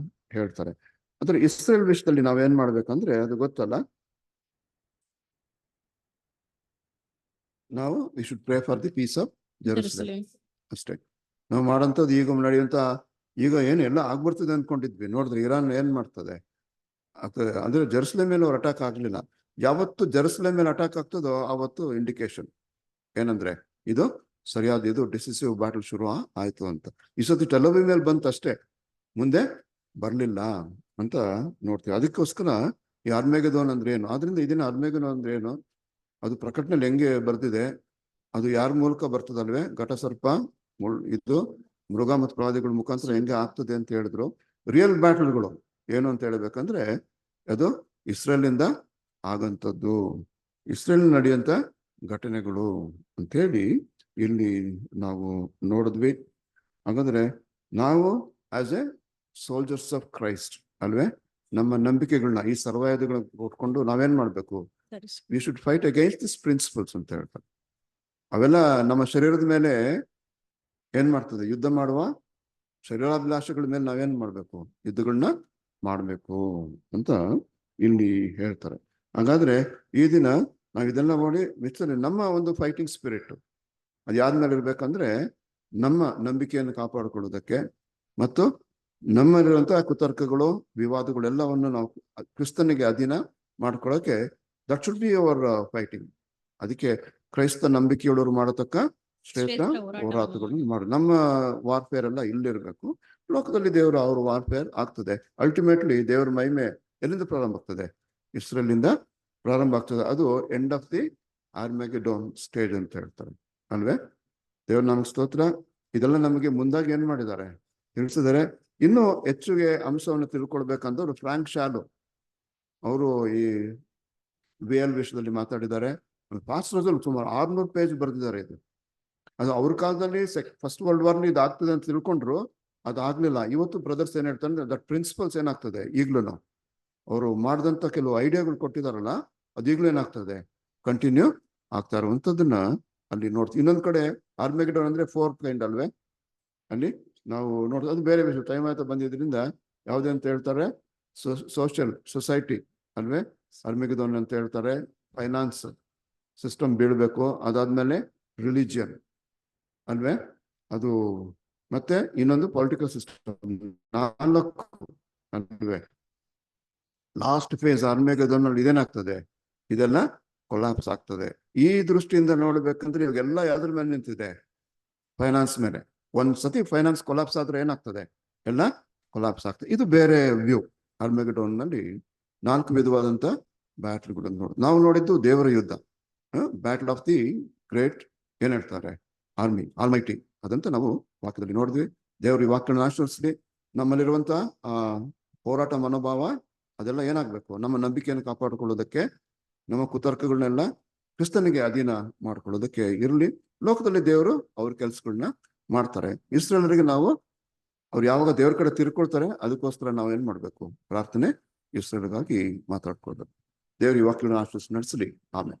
ಹೇಳ್ತಾರೆ. ಅಂದ್ರೆ ಇಸ್ರೇಲ್ ವಿಷಯದಲ್ಲಿ ನಾವೇನ್ ಮಾಡ್ಬೇಕಂದ್ರೆ ಅದು ಗೊತ್ತಲ್ಲ, ನಾವು we should pray for the peace of Jerusalem ಅಷ್ಟೇ. ನಾವು ಮಾಡೋಂಥದ್ದು ಈಗ ನಡೆಯುವಂತ ಈಗ ಏನು ಎಲ್ಲ ಆಗ್ಬಿಡ್ತದೆ ಅನ್ಕೊಂಡಿದ್ವಿ, ನೋಡಿದ್ರೆ ಇರಾನ್ ಏನ್ ಮಾಡ್ತದೆ ಆಗ್ತದೆ. ಅಂದ್ರೆ ಜೆರೂಸಲೇಮ್ ಮೇಲೆ ಅವ್ರು ಅಟ್ಯಾಕ್ ಆಗ್ಲಿಲ್ಲ. ಯಾವತ್ತು ಜೆರೂಸಲೇಮ್ ಮೇಲೆ ಅಟ್ಯಾಕ್ ಆಗ್ತದೋ ಆವತ್ತು ಇಂಡಿಕೇಶನ್ ಏನಂದ್ರೆ ಇದು ಸರಿಯಾದ ಇದು ಡಿಸಿಸಿವ್ ಬ್ಯಾಟಲ್ ಶುರು ಆಯ್ತು ಅಂತ. ಈ ಸತಿ ಟೆಲ್ ಮೇಲೆ ಬಂತು ಅಷ್ಟೇ, ಮುಂದೆ ಬರ್ಲಿಲ್ಲ ಅಂತ ನೋಡ್ತೀವಿ. ಅದಕ್ಕೋಸ್ಕರ ಈ ಆರ್ಮೆಗೆದೋನ್ ಅಂದ್ರೆ ಏನು, ಆದ್ರಿಂದ ಇದನ್ನ ಆರ್ಮೆಗೆದೋನ್ ಅಂದ್ರೆ ಏನು, ಅದು ಪ್ರಕಟಣೆಯಲ್ಲಿ ಹೆಂಗೆ ಬರ್ತಿದೆ, ಅದು ಯಾರ ಮೂಲಕ ಬರ್ತದಲ್ವೇ, ಘಟಸರ್ಪ ಇದು ಮೃಗ ಮತ್ತು ಪ್ರವಾದಿಗಳ ಮುಖಾಂತರ ಹೆಂಗೆ ಆಗ್ತದೆ ಅಂತ ಹೇಳಿದ್ರು. ರಿಯಲ್ ಬ್ಯಾಟಲ್ಗಳು ಏನು ಅಂತ ಹೇಳ್ಬೇಕಂದ್ರೆ ಅದು ಇಸ್ರೇಲಿಂದ ಆಗಂಥದ್ದು, ಇಸ್ರೇಲ್ ನಡೆಯುವಂತ ಘಟನೆಗಳು ಅಂತೇಳಿ ಇಲ್ಲಿ ನಾವು ನೋಡಿದ್ವಿ. ಹಾಗಾದ್ರೆ ನಾವು as A soldiers of Christ ಅಲ್ವೇ, ನಮ್ಮ ನಂಬಿಕೆಗಳನ್ನ ಈ ಸರ್ವಾಯುಧಗಳನ್ನ ಕೊಟ್ಕೊಂಡು ನಾವೇನ್ ಮಾಡ್ಬೇಕು, we should fight against this principles ಅಂತ ಹೇಳ್ತಾರೆ. ಅವೆಲ್ಲ ನಮ್ಮ ಶರೀರದ ಮೇಲೆ ಏನ್ ಮಾಡ್ತದೆ, ಯುದ್ಧ ಮಾಡುವ ಶರೀರಾಭಿಲಾಷೆಗಳ ಮೇಲೆ ನಾವೇನ್ ಮಾಡ್ಬೇಕು, ಯುದ್ಧಗಳನ್ನ ಮಾಡ್ಬೇಕು ಅಂತ ಇಲ್ಲಿ ಹೇಳ್ತಾರೆ. ಹಾಗಾದ್ರೆ ಈ ದಿನ ನಾವ್ ಇದೆಲ್ಲ ನೋಡಿ ನಮ್ಮ ಒಂದು ಫೈಟಿಂಗ್ ಸ್ಪಿರಿಟ್ ಅದು ಯಾವ್ದ್ಮೇಲೆ ಇರ್ಬೇಕಂದ್ರೆ ನಮ್ಮ ನಂಬಿಕೆಯನ್ನು ಕಾಪಾಡಿಕೊಳ್ಳೋದಕ್ಕೆ ಮತ್ತು ನಮ್ಮಲ್ಲಿರುವಂತಹ ಕುತರ್ಕಗಳು ವಿವಾದಗಳೆಲ್ಲವನ್ನು ನಾವು ಕ್ರಿಸ್ತನಿಗೆ ಅಧೀನ ಮಾಡ್ಕೊಳ್ಳೋಕೆ, that should be our fighting. ಅದಕ್ಕೆ ಕ್ರೈಸ್ತ ನಂಬಿಕೆಯುಳ್ಳವರು ಮಾಡತಕ್ಕ ಶ್ರೇಷ್ಠ ಹೋರಾಟಗಳನ್ನು ಮಾಡಿ ನಮ್ಮ ವಾರ್ಫೇರ್ ಎಲ್ಲ ಇಲ್ಲಿರ್ಬೇಕು. ಲೋಕದಲ್ಲಿ ದೇವರು ಅವ್ರ ವಾರ್ಫೇರ್ ಆಗ್ತದೆ. ಅಲ್ಟಿಮೇಟ್ಲಿ ದೇವರ ಮಹಿಮೆ ಎಲ್ಲಿಂದ ಪ್ರಾರಂಭ ಆಗ್ತದೆ, ಇಸ್ರೇಲಿಂದ ಪ್ರಾರಂಭ ಆಗ್ತದೆ. ಅದು ಎಂಡ್ ಆಫ್ ದಿ ಆರ್ಮೆಗೆಡೋನ್ ಸ್ಟೇಜ್ ಅಂತ ಹೇಳ್ತಾರೆ ಅಲ್ವೇ. ದೇವ್ರ ನಮ್ಗೆ ಸ್ತೋತ್ರ. ಇದೆಲ್ಲ ನಮಗೆ ಮುಂದಾಗಿ ಏನ್ ಮಾಡಿದ್ದಾರೆ, ತಿಳಿಸಿದ್ದಾರೆ. ಇನ್ನೂ ಹೆಚ್ಚಿಗೆ ಅಂಶವನ್ನು ತಿಳ್ಕೊಳ್ಬೇಕಂದ್ರೆ ಫ್ರಾಂಕ್ ಶಾಲು ಅವರು ಈ VL ವಿಷಯದಲ್ಲಿ ಮಾತಾಡಿದ್ದಾರೆ. ಪಾಸ್ಟರ್ಸ್ ಸುಮಾರು 600 ಪೇಜ್ ಬರೆದಿದ್ದಾರೆ. ಇದು ಅದು ಅವ್ರ ಕಾಲದಲ್ಲಿ ಫಸ್ಟ್ ವರ್ಲ್ಡ್ ವಾರ್ ಇದು ಆಗ್ತದೆ ಅಂತ ತಿಳ್ಕೊಂಡ್ರು, ಅದಾಗ್ಲಿಲ್ಲ. ಇವತ್ತು ಬ್ರದರ್ಸ್ ಏನ್ ಹೇಳ್ತಾರೆ, ದಟ್ ಪ್ರಿನ್ಸಿಪಲ್ಸ್ ಏನಾಗ್ತದೆ ಈಗ್ಲೂ ಅವರು ಮಾಡಿದಂತ ಕೆಲವು ಐಡಿಯಾಗಳು ಕೊಟ್ಟಿದಾರಲ್ಲ, ಅದು ಈಗ್ಲೂ ಏನಾಗ್ತದೆ, ಕಂಟಿನ್ಯೂ ಆಗ್ತಾ ಇರುವಂತದನ್ನ ಅಲ್ಲಿ ನೋಡ್ತೀವಿ. ಇನ್ನೊಂದ್ ಕಡೆ ಆರ್ಮೆಗೆಡೋನ್ ಅಂದ್ರೆ 4th ಕೈಂಡ್ ಅಲ್ವೇ, ಅಲ್ಲಿ ನಾವು ನೋಡ್ತೀವಿ. ಅದು ಬೇರೆ ವಿಷಯ, ಟೈಮ್ ಆಯ್ತಾ ಬಂದಿದ್ರಿಂದ ಯಾವ್ದೇ ಅಂತ ಹೇಳ್ತಾರೆ, ಸೋಷಿಯಲ್ ಸೊಸೈಟಿ ಅಲ್ವೇ ಆರ್ಮೆಗೆಡೋನ್ ಅಂತ ಹೇಳ್ತಾರೆ. ಫೈನಾನ್ಸ್ ಸಿಸ್ಟಮ್ ಬೀಳ್ಬೇಕು, ಅದಾದ್ಮೇಲೆ ರಿಲಿಜಿಯನ್ ಅಲ್ವೇ, ಅದು ಮತ್ತೆ ಇನ್ನೊಂದು ಪೊಲಿಟಿಕಲ್ ಸಿಸ್ಟಮ್, 4 ಅಲ್ವೇ. ಲಾಸ್ಟ್ ಫೇಸ್ ಆರ್ಮೆಗೆಡೋನ್ ಇದೇನಾಗ್ತದೆ, ಇದೆಲ್ಲ ಕೊಲಾಪ್ಸ್ ಆಗ್ತದೆ. ಈ ದೃಷ್ಟಿಯಿಂದ ನೋಡ್ಬೇಕಂದ್ರೆ ಇವಾಗೆಲ್ಲ ಯಾವ್ದ್ರ ಮೇಲೆ ನಿಂತಿದೆ, ಫೈನಾನ್ಸ್ ಮೇಲೆ. ಒಂದ್ಸತಿ ಫೈನಾನ್ಸ್ ಕೊಲಾಪ್ಸ್ ಆದ್ರೆ ಏನಾಗ್ತದೆ, ಎಲ್ಲ ಕೊಲಾಪ್ಸ್ ಆಗ್ತದೆ. ಇದು ಬೇರೆ ವ್ಯೂ. ಆರ್ಮೆಗೆಡೋನ್ ನಲ್ಲಿ 4 ವಿಧವಾದಂತ ಬ್ಯಾಟಲ್ಗಳನ್ನು ನಾವು ನೋಡಿದ್ದು ದೇವರ ಯುದ್ಧ, ಬ್ಯಾಟಲ್ ಆಫ್ ದಿ ಗ್ರೇಟ್ ಏನ್ ಹೇಳ್ತಾರೆ ಆಲ್ಮೈಟಿ, ಅದಂತ ನಾವು ವಾಕ್ಯದಲ್ಲಿ ನೋಡಿದ್ವಿ. ದೇವರು ಈ ವಾಕ್ಯಗಳನ್ನ ಆಶೀರ್ವದಿಸಲಿ. ನಮ್ಮಲ್ಲಿರುವಂತ ಹೋರಾಟ ಮನೋಭಾವ ಅದೆಲ್ಲ ಏನಾಗ್ಬೇಕು, ನಮ್ಮ ನಂಬಿಕೆಯನ್ನು ಕಾಪಾಡಿಕೊಳ್ಳೋದಕ್ಕೆ, ನಮ್ಮ ಕುತರ್ಕಗಳನ್ನೆಲ್ಲ ಕ್ರಿಸ್ತನಿಗೆ ಅಧೀನ ಮಾಡ್ಕೊಳ್ಳೋದಕ್ಕೆ ಇರಲಿ. ಲೋಕದಲ್ಲಿ ದೇವರು ಅವ್ರ ಕೆಲ್ಸಗಳನ್ನ ಮಾಡ್ತಾರೆ. ಇಸ್ರೇಲರಿಗೆ ನಾವು ಅವ್ರು ಯಾವಾಗ ದೇವ್ರ ಕಡೆ ತಿರ್ಕೊಳ್ತಾರೆ, ಅದಕ್ಕೋಸ್ಕರ ನಾವು ಏನ್ ಮಾಡ್ಬೇಕು, ಪ್ರಾರ್ಥನೆ ಇಸ್ರೇಲ್ಗಾಗಿ ಮಾತಾಡ್ಕೊಳ್ಬೇಕು. ದೇವ್ರ ಈ ವಾಕ್ಯಗಳನ್ನ ಆಶೀರ್ವದಿಸಿ ನಡೆಸಲಿ. ಆಮೇಲೆ